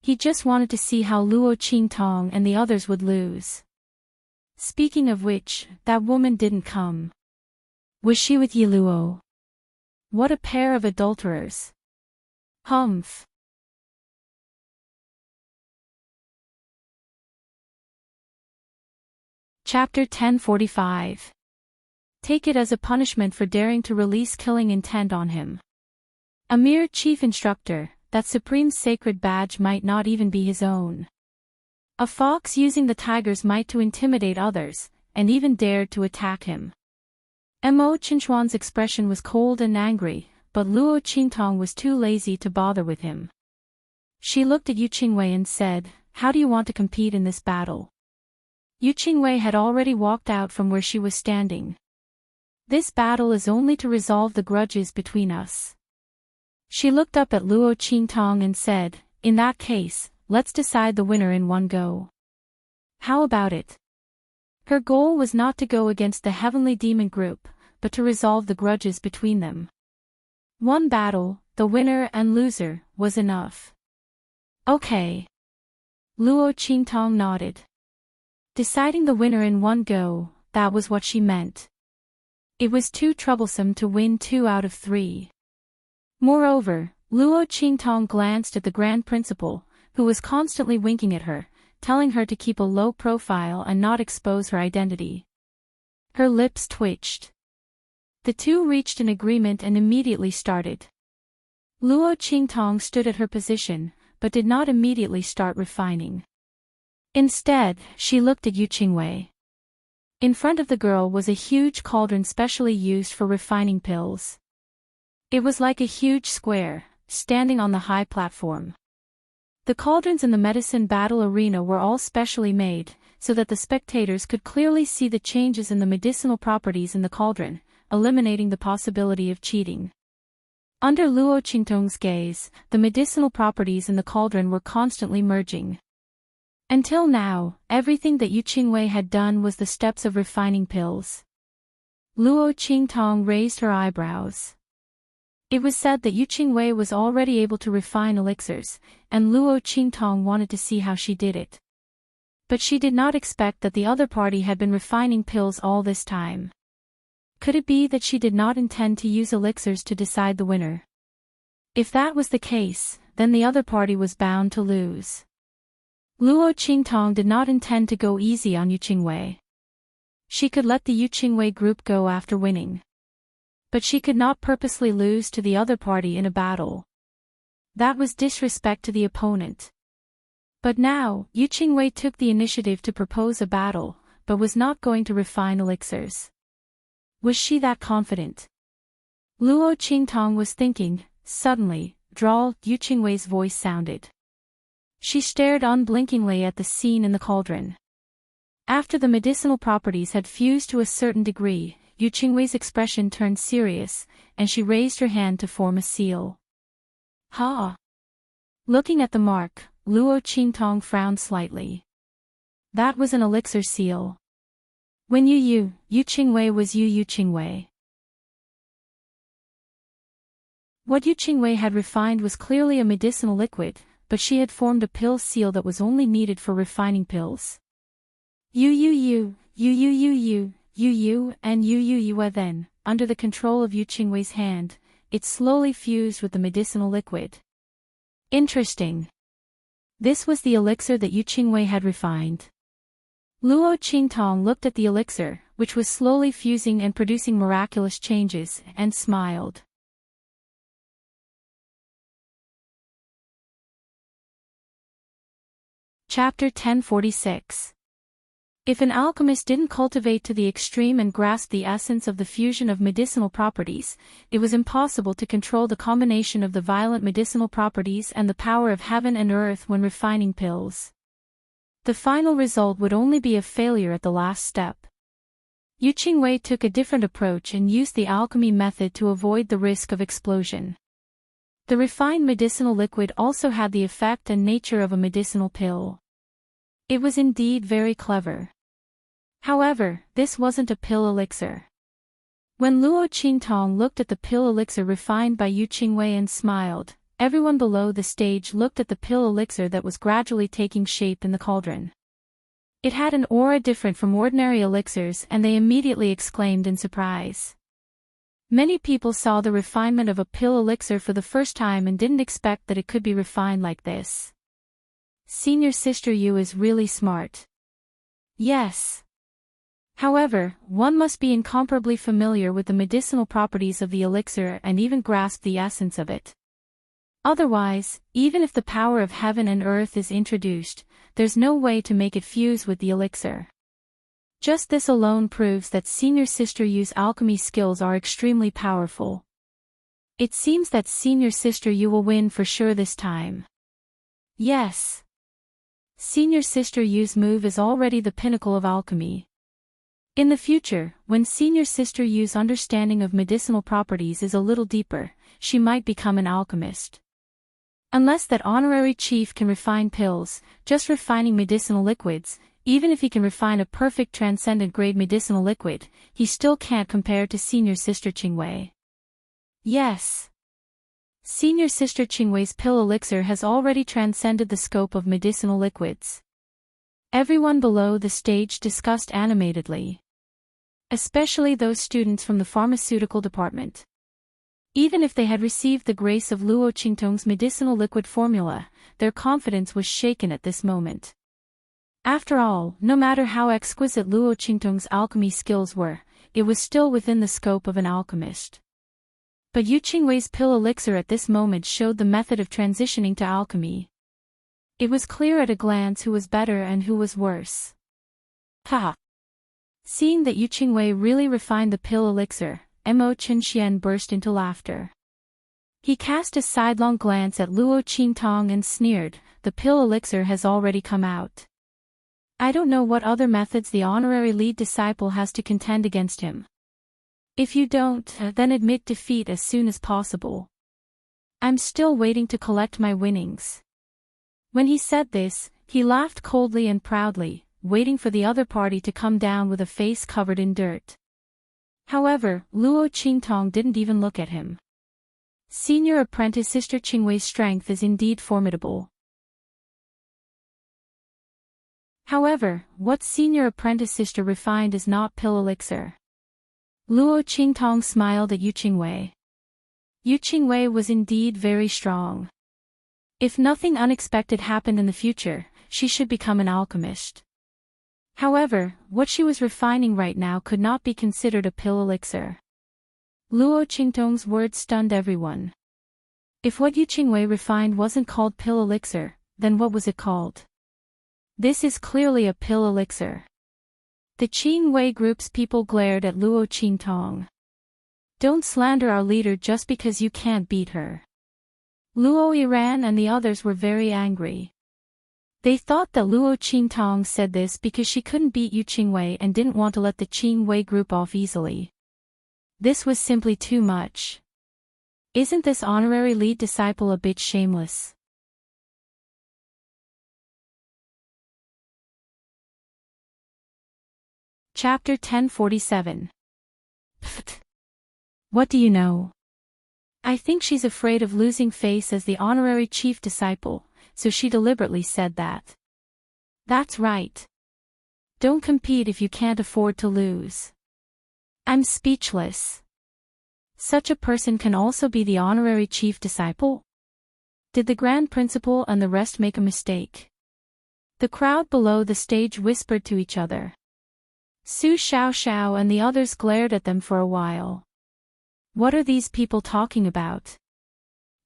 S1: He just wanted to see how Luo Qingtong and the others would lose. Speaking of which, that woman didn't come. Was she with Yi Luo? What a pair of adulterers. Humph. Chapter 1045. Take it as a punishment for daring to release killing intent on him. A mere chief instructor, that supreme sacred badge might not even be his own. A fox using the tiger's might to intimidate others, and even dared to attack him. Mo Qinchuan's expression was cold and angry, but Luo Qingtong was too lazy to bother with him. She looked at Yu Qingwei and said, "How do you want to compete in this battle?" Yu Qingwei had already walked out from where she was standing. This battle is only to resolve the grudges between us. She looked up at Luo Qingtong and said, "In that case, let's decide the winner in one go. How about it?" Her goal was not to go against the Heavenly Demon Group, but to resolve the grudges between them. One battle, the winner and loser, was enough. Okay. Luo Qingtong nodded. Deciding the winner in one go, that was what she meant. It was too troublesome to win 2 out of 3. Moreover, Luo Qingtong glanced at the Grand Principal, who was constantly winking at her, telling her to keep a low profile and not expose her identity. Her lips twitched. The two reached an agreement and immediately started. Luo Qingtong stood at her position, but did not immediately start refining. Instead, she looked at Yu Qingwei. In front of the girl was a huge cauldron specially used for refining pills. It was like a huge square, standing on the high platform. The cauldrons in the medicine battle arena were all specially made, so that the spectators could clearly see the changes in the medicinal properties in the cauldron, eliminating the possibility of cheating. Under Luo Qingtong's gaze, the medicinal properties in the cauldron were constantly merging. Until now, everything that Yu Qingwei had done was the steps of refining pills. Luo Qingtong raised her eyebrows. It was said that Yu Qingwei was already able to refine elixirs, and Luo Qingtong wanted to see how she did it. But she did not expect that the other party had been refining pills all this time. Could it be that she did not intend to use elixirs to decide the winner? If that was the case, then the other party was bound to lose. Luo Qingtong did not intend to go easy on Yu Qingwei. She could let the Yu Qingwei group go after winning. But she could not purposely lose to the other party in a battle. That was disrespect to the opponent. But now, Yu Qingwei took the initiative to propose a battle, but was not going to refine elixirs. Was she that confident? Luo Qingtong was thinking. Suddenly, drawled Yu Qingwei's voice sounded. She stared unblinkingly at the scene in the cauldron. After the medicinal properties had fused to a certain degree, Yu Qingwei's expression turned serious, and she raised her hand to form a seal. Ha! Looking at the mark, Luo Qingtong frowned slightly. That was an elixir seal. When Yu Qingwei was Yu Qingwei. What Yu Qingwei had refined was clearly a medicinal liquid, but she had formed a pill seal that was only needed for refining pills. Yu, and Yu. Then, under the control of Yu Qingwei's hand, it slowly fused with the medicinal liquid. Interesting. This was the elixir that Yu Qingwei had refined. Luo Qingtong looked at the elixir, which was slowly fusing and producing miraculous changes, and smiled. Chapter 1046. If an alchemist didn't cultivate to the extreme and grasp the essence of the fusion of medicinal properties, it was impossible to control the combination of the violent medicinal properties and the power of heaven and earth when refining pills. The final result would only be a failure at the last step. Yu Qingwei took a different approach and used the alchemy method to avoid the risk of explosion. The refined medicinal liquid also had the effect and nature of a medicinal pill. It was indeed very clever. However, this wasn't a pill elixir. When Luo Qingtong looked at the pill elixir refined by Yu Qingwei and smiled, everyone below the stage looked at the pill elixir that was gradually taking shape in the cauldron. It had an aura different from ordinary elixirs, and they immediately exclaimed in surprise. Many people saw the refinement of a pill elixir for the first time and didn't expect that it could be refined like this. Senior Sister Yu is really smart. Yes. However, one must be incomparably familiar with the medicinal properties of the elixir and even grasp the essence of it. Otherwise, even if the power of heaven and earth is introduced, there's no way to make it fuse with the elixir. Just this alone proves that Senior Sister Yu's alchemy skills are extremely powerful. It seems that Senior Sister Yu will win for sure this time. Yes. Senior Sister Yu's move is already the pinnacle of alchemy. In the future, when Senior Sister Yu's understanding of medicinal properties is a little deeper, she might become an alchemist. Unless that honorary chief can refine pills, just refining medicinal liquids, even if he can refine a perfect transcendent grade medicinal liquid, he still can't compare to Senior Sister Qingwei. Yes. Senior Sister Qingwei's pill elixir has already transcended the scope of medicinal liquids. Everyone below the stage discussed animatedly. Especially those students from the pharmaceutical department. Even if they had received the grace of Luo Qingtong's medicinal liquid formula, their confidence was shaken at this moment. After all, no matter how exquisite Luo Qingtong's alchemy skills were, it was still within the scope of an alchemist. But Yu Qingwei's pill elixir at this moment showed the method of transitioning to alchemy. It was clear at a glance who was better and who was worse. Ha! Seeing that Yu Qingwei really refined the pill elixir, Mo Qinxian burst into laughter. He cast a sidelong glance at Luo Qingtong and sneered, "The pill elixir has already come out. I don't know what other methods the honorary lead disciple has to contend against him. If you don't, then admit defeat as soon as possible. I'm still waiting to collect my winnings." When he said this, he laughed coldly and proudly, waiting for the other party to come down with a face covered in dirt. However, Luo Qingtong didn't even look at him. Senior Apprentice Sister Qingwei's strength is indeed formidable. However, what Senior Apprentice Sister refined is not pill elixir. Luo Qingtong smiled at Yu Qingwei. Yu Qingwei was indeed very strong. If nothing unexpected happened in the future, she should become an alchemist. However, what she was refining right now could not be considered a pill elixir. Luo Qingtong's words stunned everyone. If what Yu Qingwei refined wasn't called pill elixir, then what was it called? This is clearly a pill elixir. The Qing Wei group's people glared at Luo Qingtong. Don't slander our leader just because you can't beat her. Luo Yiran and the others were very angry. They thought that Luo Qingtong said this because she couldn't beat Yu Qingwei and didn't want to let the Qing Wei group off easily. This was simply too much. Isn't this honorary lead disciple a bit shameless? Chapter 1047. Pfft. What do you know? I think she's afraid of losing face as the honorary chief disciple, so she deliberately said that. That's right. Don't compete if you can't afford to lose. I'm speechless. Such a person can also be the honorary chief disciple? Did the grand principal and the rest make a mistake? The crowd below the stage whispered to each other. Su Xiaoxiao and the others glared at them for a while. What are these people talking about?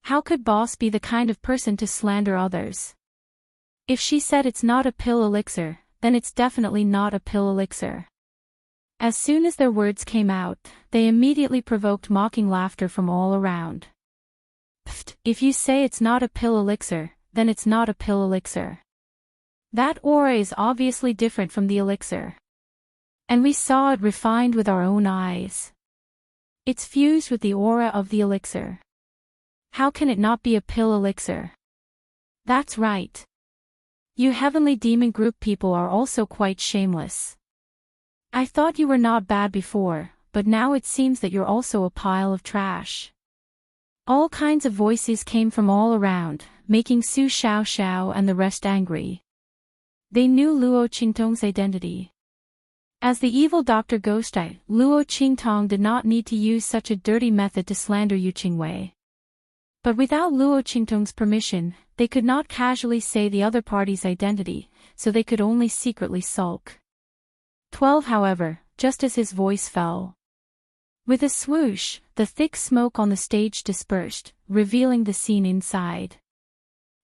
S1: How could boss be the kind of person to slander others? If she said it's not a pill elixir, then it's definitely not a pill elixir. As soon as their words came out, they immediately provoked mocking laughter from all around. Pfft, if you say it's not a pill elixir, then it's not a pill elixir. That aura is obviously different from the elixir. And we saw it refined with our own eyes. It's fused with the aura of the elixir. How can it not be a pill elixir? That's right. You heavenly demon group people are also quite shameless. I thought you were not bad before, but now it seems that you're also a pile of trash. All kinds of voices came from all around, making Su Xiaoxiao and the rest angry. They knew Luo Qingtong's identity. As the evil Dr. Ghostai, Luo Qingtong did not need to use such a dirty method to slander Yu Qingwei. But without Luo Qingtong's permission, they could not casually say the other party's identity, so they could only secretly sulk. 12 However, just as his voice fell. With a swoosh, the thick smoke on the stage dispersed, revealing the scene inside.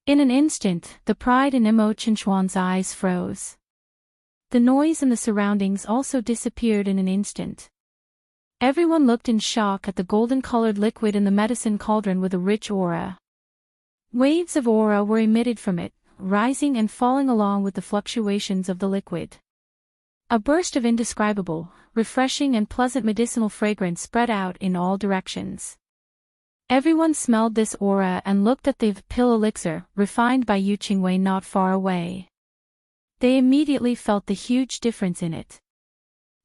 S1: In an instant, the pride in Mo Chenchuan's eyes froze. The noise and the surroundings also disappeared in an instant. Everyone looked in shock at the golden-colored liquid in the medicine cauldron with a rich aura. Waves of aura were emitted from it, rising and falling along with the fluctuations of the liquid. A burst of indescribable, refreshing and pleasant medicinal fragrance spread out in all directions. Everyone smelled this aura and looked at the pill elixir, refined by Yu Qingwei not far away. They immediately felt the huge difference in it.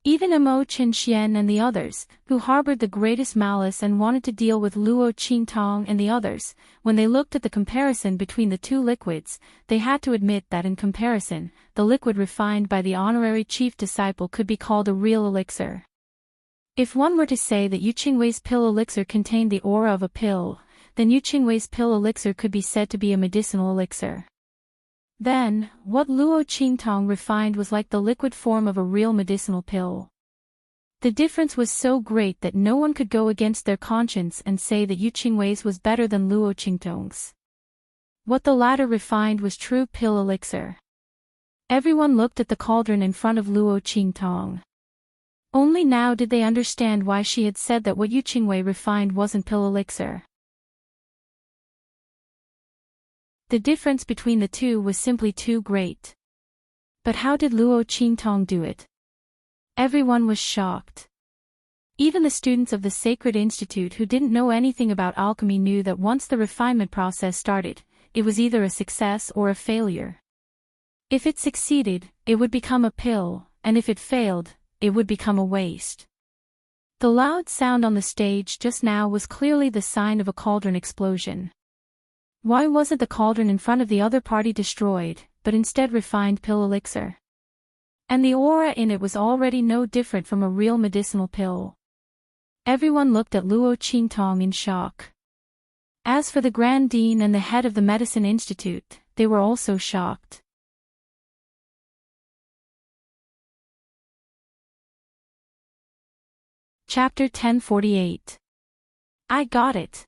S1: Even Mo Chenxian and the others, who harbored the greatest malice and wanted to deal with Luo Qingtong and the others, when they looked at the comparison between the two liquids, they had to admit that in comparison, the liquid refined by the honorary chief disciple could be called a real elixir. If one were to say that Yu Qingwei's pill elixir contained the aura of a pill, then Yu Qingwei's pill elixir could be said to be a medicinal elixir. Then, what Luo Qingtong refined was like the liquid form of a real medicinal pill. The difference was so great that no one could go against their conscience and say that Yu Qingwei's was better than Luo Qingtong's. What the latter refined was true pill elixir. Everyone looked at the cauldron in front of Luo Qingtong. Only now did they understand why she had said that what Yu Qingwei refined wasn't pill elixir. The difference between the two was simply too great. But how did Luo Qingtong do it? Everyone was shocked. Even the students of the Sacred Institute who didn't know anything about alchemy knew that once the refinement process started, it was either a success or a failure. If it succeeded, it would become a pill, and if it failed, it would become a waste. The loud sound on the stage just now was clearly the sign of a cauldron explosion. Why wasn't the cauldron in front of the other party destroyed, but instead refined pill elixir? And the aura in it was already no different from a real medicinal pill. Everyone looked at Luo Qingtong in shock. As for the Grand Dean and the head of the Medicine Institute, they were also shocked. Chapter 1048. I got it.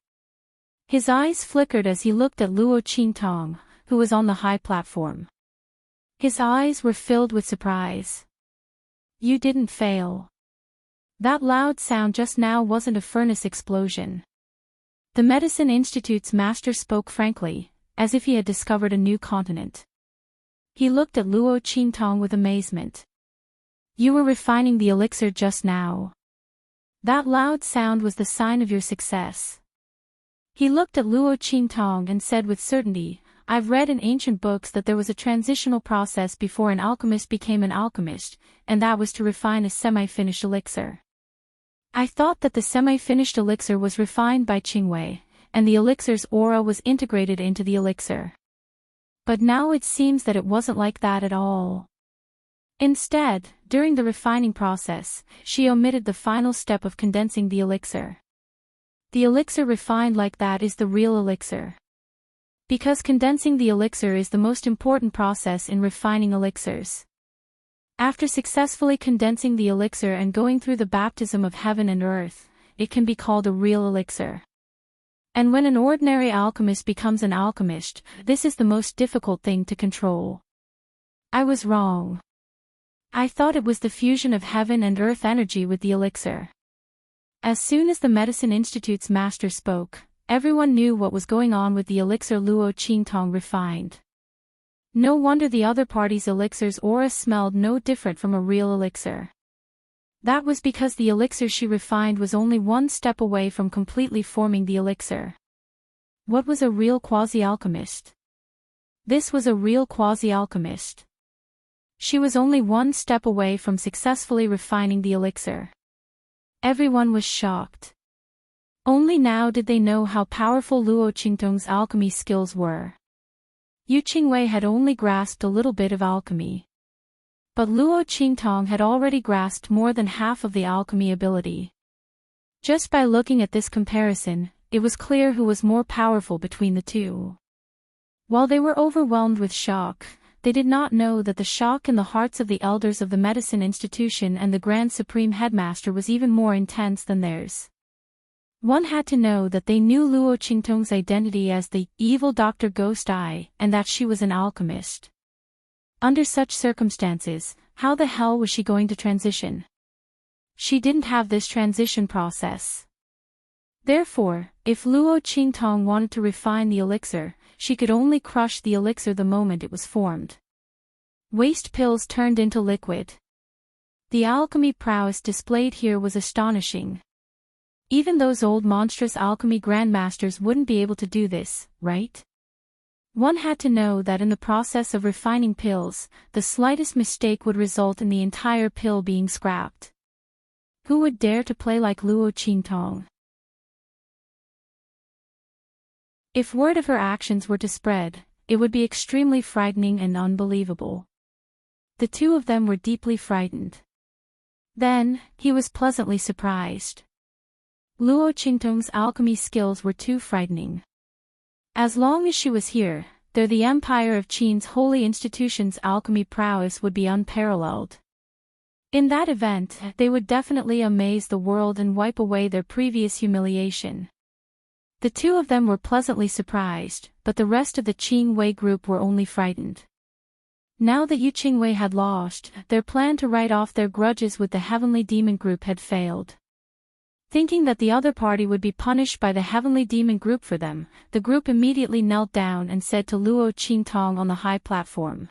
S1: His eyes flickered as he looked at Luo Qingtong, who was on the high platform. His eyes were filled with surprise. You didn't fail. That loud sound just now wasn't a furnace explosion. The Medicine Institute's master spoke frankly, as if he had discovered a new continent. He looked at Luo Qingtong with amazement. You were refining the elixir just now. That loud sound was the sign of your success. He looked at Luo Qingtong and said with certainty, I've read in ancient books that there was a transitional process before an alchemist became an alchemist, and that was to refine a semi-finished elixir. I thought that the semi-finished elixir was refined by Qingwei, and the elixir's aura was integrated into the elixir. But now it seems that it wasn't like that at all. Instead, during the refining process, she omitted the final step of condensing the elixir. The elixir refined like that is the real elixir. Because condensing the elixir is the most important process in refining elixirs. After successfully condensing the elixir and going through the baptism of heaven and earth, it can be called a real elixir. And when an ordinary alchemist becomes an alchemist, this is the most difficult thing to control. I was wrong. I thought it was the fusion of heaven and earth energy with the elixir. As soon as the Medicine Institute's master spoke, everyone knew what was going on with the elixir Luo Qingtong refined. No wonder the other party's elixir's aura smelled no different from a real elixir. That was because the elixir she refined was only one step away from completely forming the elixir. What was a real quasi-alchemist? This was a real quasi-alchemist. She was only one step away from successfully refining the elixir. Everyone was shocked. Only now did they know how powerful Luo Qingtong's alchemy skills were. Yu Qingwei had only grasped a little bit of alchemy. But Luo Qingtong had already grasped more than half of the alchemy ability. Just by looking at this comparison, it was clear who was more powerful between the two. While they were overwhelmed with shock, they did not know that the shock in the hearts of the elders of the medicine institution and the Grand Supreme Headmaster was even more intense than theirs. One had to know that they knew Luo Qingtong's identity as the evil Dr. Ghost Eye, and that she was an alchemist. Under such circumstances, how the hell was she going to transition? She didn't have this transition process. Therefore, if Luo Qingtong wanted to refine the elixir, she could only crush the elixir the moment it was formed. Waste pills turned into liquid. The alchemy prowess displayed here was astonishing. Even those old monstrous alchemy grandmasters wouldn't be able to do this, right? One had to know that in the process of refining pills, the slightest mistake would result in the entire pill being scrapped. Who would dare to play like Luo Qingtong? If word of her actions were to spread, it would be extremely frightening and unbelievable. The two of them were deeply frightened. Then, he was pleasantly surprised. Luo Qingtong's alchemy skills were too frightening. As long as she was here, the Empire of Qin's holy institution's alchemy prowess would be unparalleled. In that event, they would definitely amaze the world and wipe away their previous humiliation. The two of them were pleasantly surprised, but the rest of the Qingwei group were only frightened. Now that Yu Qingwei had lost, their plan to write off their grudges with the Heavenly Demon group had failed. Thinking that the other party would be punished by the Heavenly Demon group for them, the group immediately knelt down and said to Luo Qingtong on the high platform.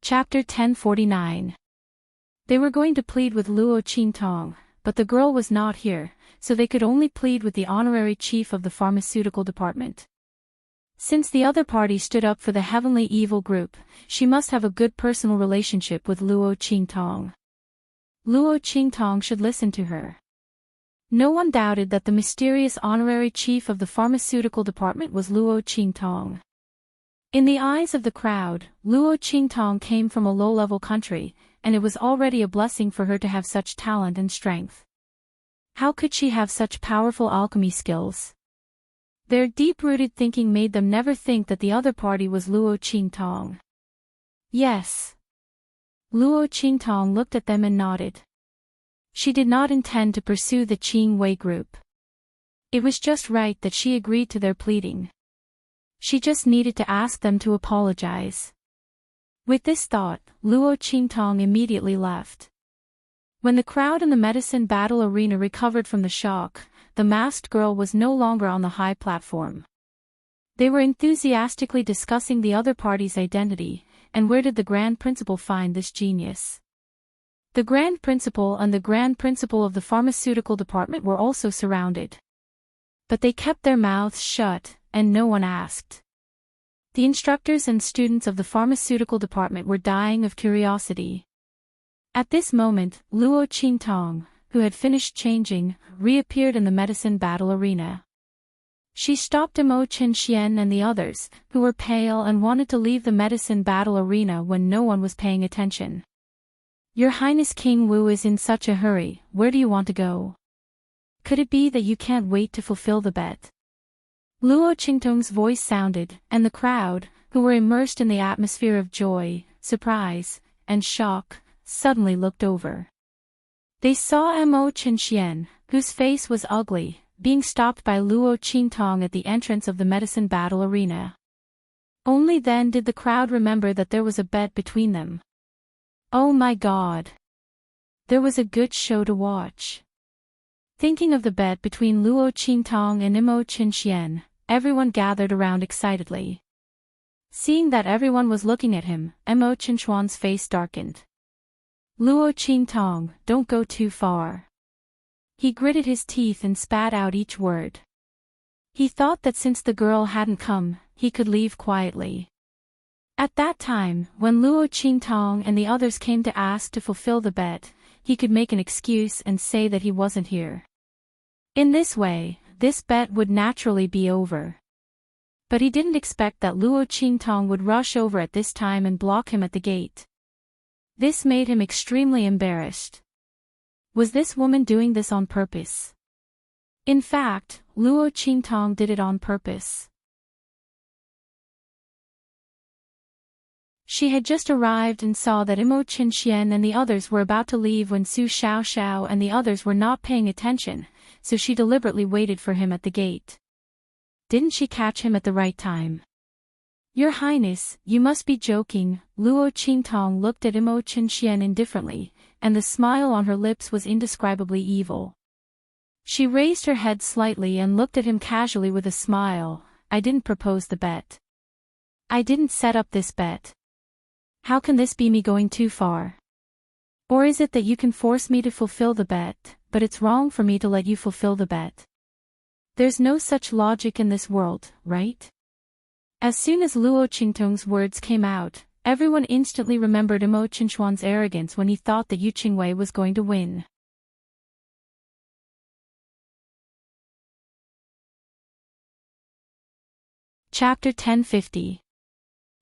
S1: Chapter 1049. They were going to plead with Luo Qingtong, but the girl was not here, so they could only plead with the honorary chief of the pharmaceutical department. Since the other party stood up for the Heavenly Evil group, she must have a good personal relationship with Luo Qingtong. Luo Qingtong should listen to her. No one doubted that the mysterious honorary chief of the pharmaceutical department was Luo Qingtong. In the eyes of the crowd, Luo Qingtong came from a low-level country, and it was already a blessing for her to have such talent and strength. How could she have such powerful alchemy skills? Their deep-rooted thinking made them never think that the other party was Luo Qingtong. Yes. Luo Qingtong looked at them and nodded. She did not intend to pursue the Qingwei group. It was just right that she agreed to their pleading. She just needed to ask them to apologize. With this thought, Luo Qingtong immediately left. When the crowd in the medicine battle arena recovered from the shock, the masked girl was no longer on the high platform. They were enthusiastically discussing the other party's identity, and where did the Grand Principal find this genius? The Grand Principal and the Grand Principal of the Pharmaceutical Department were also surrounded. But they kept their mouths shut, and no one asked. The instructors and students of the Pharmaceutical Department were dying of curiosity. At this moment, Luo Qingtong, who had finished changing, reappeared in the medicine battle arena. She stopped Mo Qinxian and the others, who were pale and wanted to leave the medicine battle arena when no one was paying attention. Your Highness King Wu is in such a hurry, where do you want to go? Could it be that you can't wait to fulfill the bet? Luo Qingtong's voice sounded, and the crowd, who were immersed in the atmosphere of joy, surprise, and shock, suddenly looked over. They saw Mo Qinxian, whose face was ugly, being stopped by Luo Qingtong at the entrance of the medicine battle arena. Only then did the crowd remember that there was a bet between them. Oh my God! There was a good show to watch. Thinking of the bet between Luo Qingtong and Mo Qinxian, everyone gathered around excitedly. Seeing that everyone was looking at him, Mo Qinxuan's face darkened. Luo Qingtong, don't go too far. He gritted his teeth and spat out each word. He thought that since the girl hadn't come, he could leave quietly. At that time, when Luo Qingtong and the others came to ask to fulfill the bet, he could make an excuse and say that he wasn't here. In this way, this bet would naturally be over. But he didn't expect that Luo Qingtong would rush over at this time and block him at the gate. This made him extremely embarrassed. Was this woman doing this on purpose? In fact, Luo Qingtong did it on purpose. She had just arrived and saw that Mo Qinxian and the others were about to leave when Su Xiaoxiao and the others were not paying attention, so she deliberately waited for him at the gate. Didn't she catch him at the right time? Your Highness, you must be joking. Luo Qingtong looked at Mo Qinxian indifferently, and the smile on her lips was indescribably evil. She raised her head slightly and looked at him casually with a smile. I didn't propose the bet. I didn't set up this bet. How can this be me going too far? Or is it that you can force me to fulfill the bet, but it's wrong for me to let you fulfill the bet? There's no such logic in this world, right? As soon as Luo Qingtong's words came out, everyone instantly remembered Mo Qinxuan's arrogance when he thought that Yu Qingwei was going to win. Chapter 1050.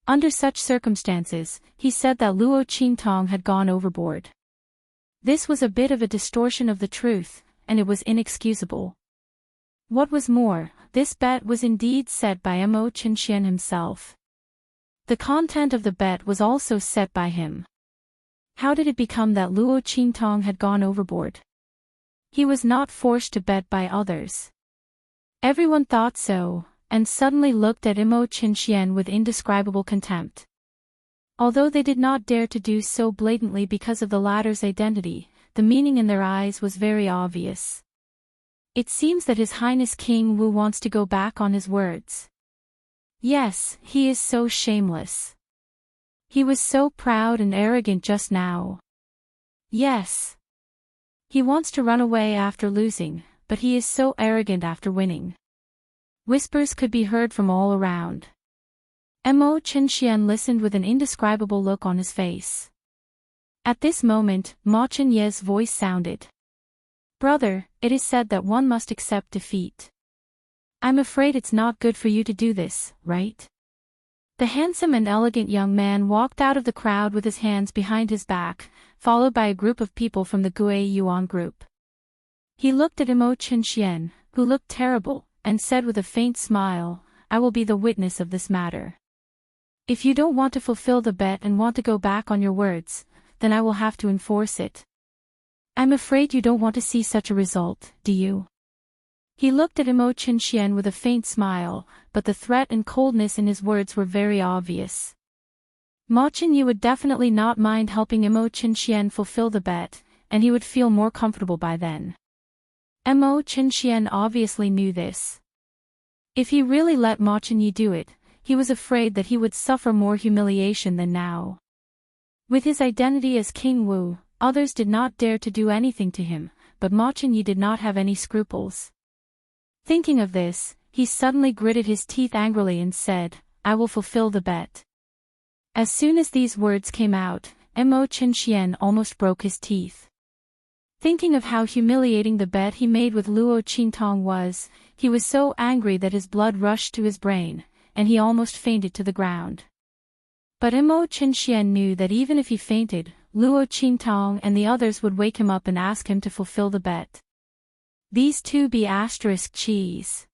S1: Under such circumstances, he said that Luo Qingtong had gone overboard. This was a bit of a distortion of the truth, and it was inexcusable. What was more, this bet was indeed set by Mo Qinxian himself. The content of the bet was also set by him. How did it become that Luo Qingtong had gone overboard? He was not forced to bet by others. Everyone thought so, and suddenly looked at Mo Qinxian with indescribable contempt. Although they did not dare to do so blatantly because of the latter's identity, the meaning in their eyes was very obvious. It seems that His Highness King Wu wants to go back on his words. Yes, he is so shameless. He was so proud and arrogant just now. Yes. He wants to run away after losing, but he is so arrogant after winning. Whispers could be heard from all around. Mo Qinxian listened with an indescribable look on his face. At this moment, Ma Qinye's voice sounded. Brother, it is said that one must accept defeat. I'm afraid it's not good for you to do this, right? The handsome and elegant young man walked out of the crowd with his hands behind his back, followed by a group of people from the Gui Yuan group. He looked at Mo Qinxian, who looked terrible, and said with a faint smile, I will be the witness of this matter. If you don't want to fulfill the bet and want to go back on your words, then I will have to enforce it. I'm afraid you don't want to see such a result, do you? He looked at Imo Qinxian with a faint smile, but the threat and coldness in his words were very obvious. Ma Qinyi would definitely not mind helping Imo Qinxian fulfill the bet, and he would feel more comfortable by then. Imo Qinxian obviously knew this. If he really let Ma Qinyi do it, he was afraid that he would suffer more humiliation than now. With his identity as King Wu, others did not dare to do anything to him, but Ma Qinyi did not have any scruples. Thinking of this, he suddenly gritted his teeth angrily and said, "I will fulfill the bet." As soon as these words came out, Imo Qinxian almost broke his teeth. Thinking of how humiliating the bet he made with Luo Qintong was, he was so angry that his blood rushed to his brain, and he almost fainted to the ground. But Imo Qinxian knew that even if he fainted, Luo Qintong and the others would wake him up and ask him to fulfill the bet. These two be asterisk cheese.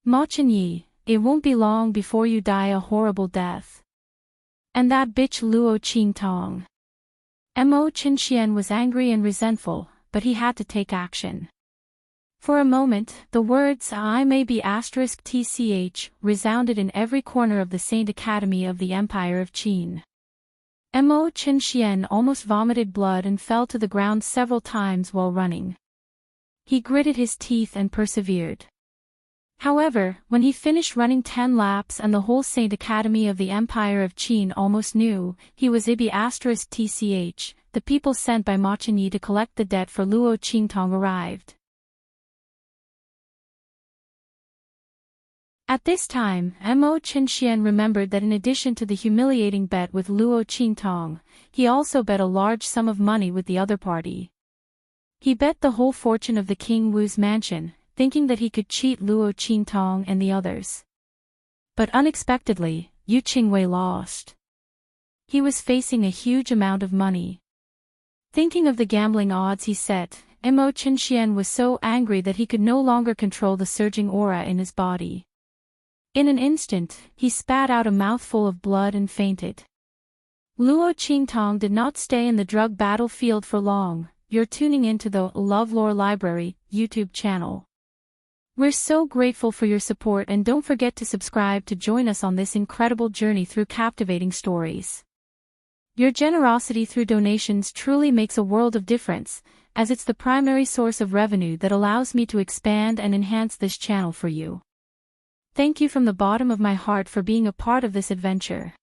S1: Ma Qinyi, it won't be long before you die a horrible death. And that bitch Luo Qintong. Imo Qinxian was angry and resentful, but he had to take action. For a moment, the words "I may be *tch" resounded in every corner of the Saint Academy of the Empire of Qin. Imo Qinxian almost vomited blood and fell to the ground several times while running. He gritted his teeth and persevered. However, when he finished running 10 laps and the whole Saint Academy of the Empire of Qin almost knew he was *tch, the people sent by Ma Qinyi to collect the debt for Luo Qintong arrived. At this time, Imo Qinxian remembered that in addition to the humiliating bet with Luo Qintong, he also bet a large sum of money with the other party. He bet the whole fortune of the King Wu's mansion, thinking that he could cheat Luo Qintong and the others. But unexpectedly, Yu Qingwei lost. He was facing a huge amount of money. Thinking of the gambling odds he set, Imo Qinxian was so angry that he could no longer control the surging aura in his body. In an instant, he spat out a mouthful of blood and fainted. Luo Qintong did not stay in the drug battlefield for long. You're tuning into the LoveLore Library YouTube channel. We're so grateful for your support, and don't forget to subscribe to join us on this incredible journey through captivating stories. Your generosity through donations truly makes a world of difference, as it's the primary source of revenue that allows me to expand and enhance this channel for you. Thank you from the bottom of my heart for being a part of this adventure.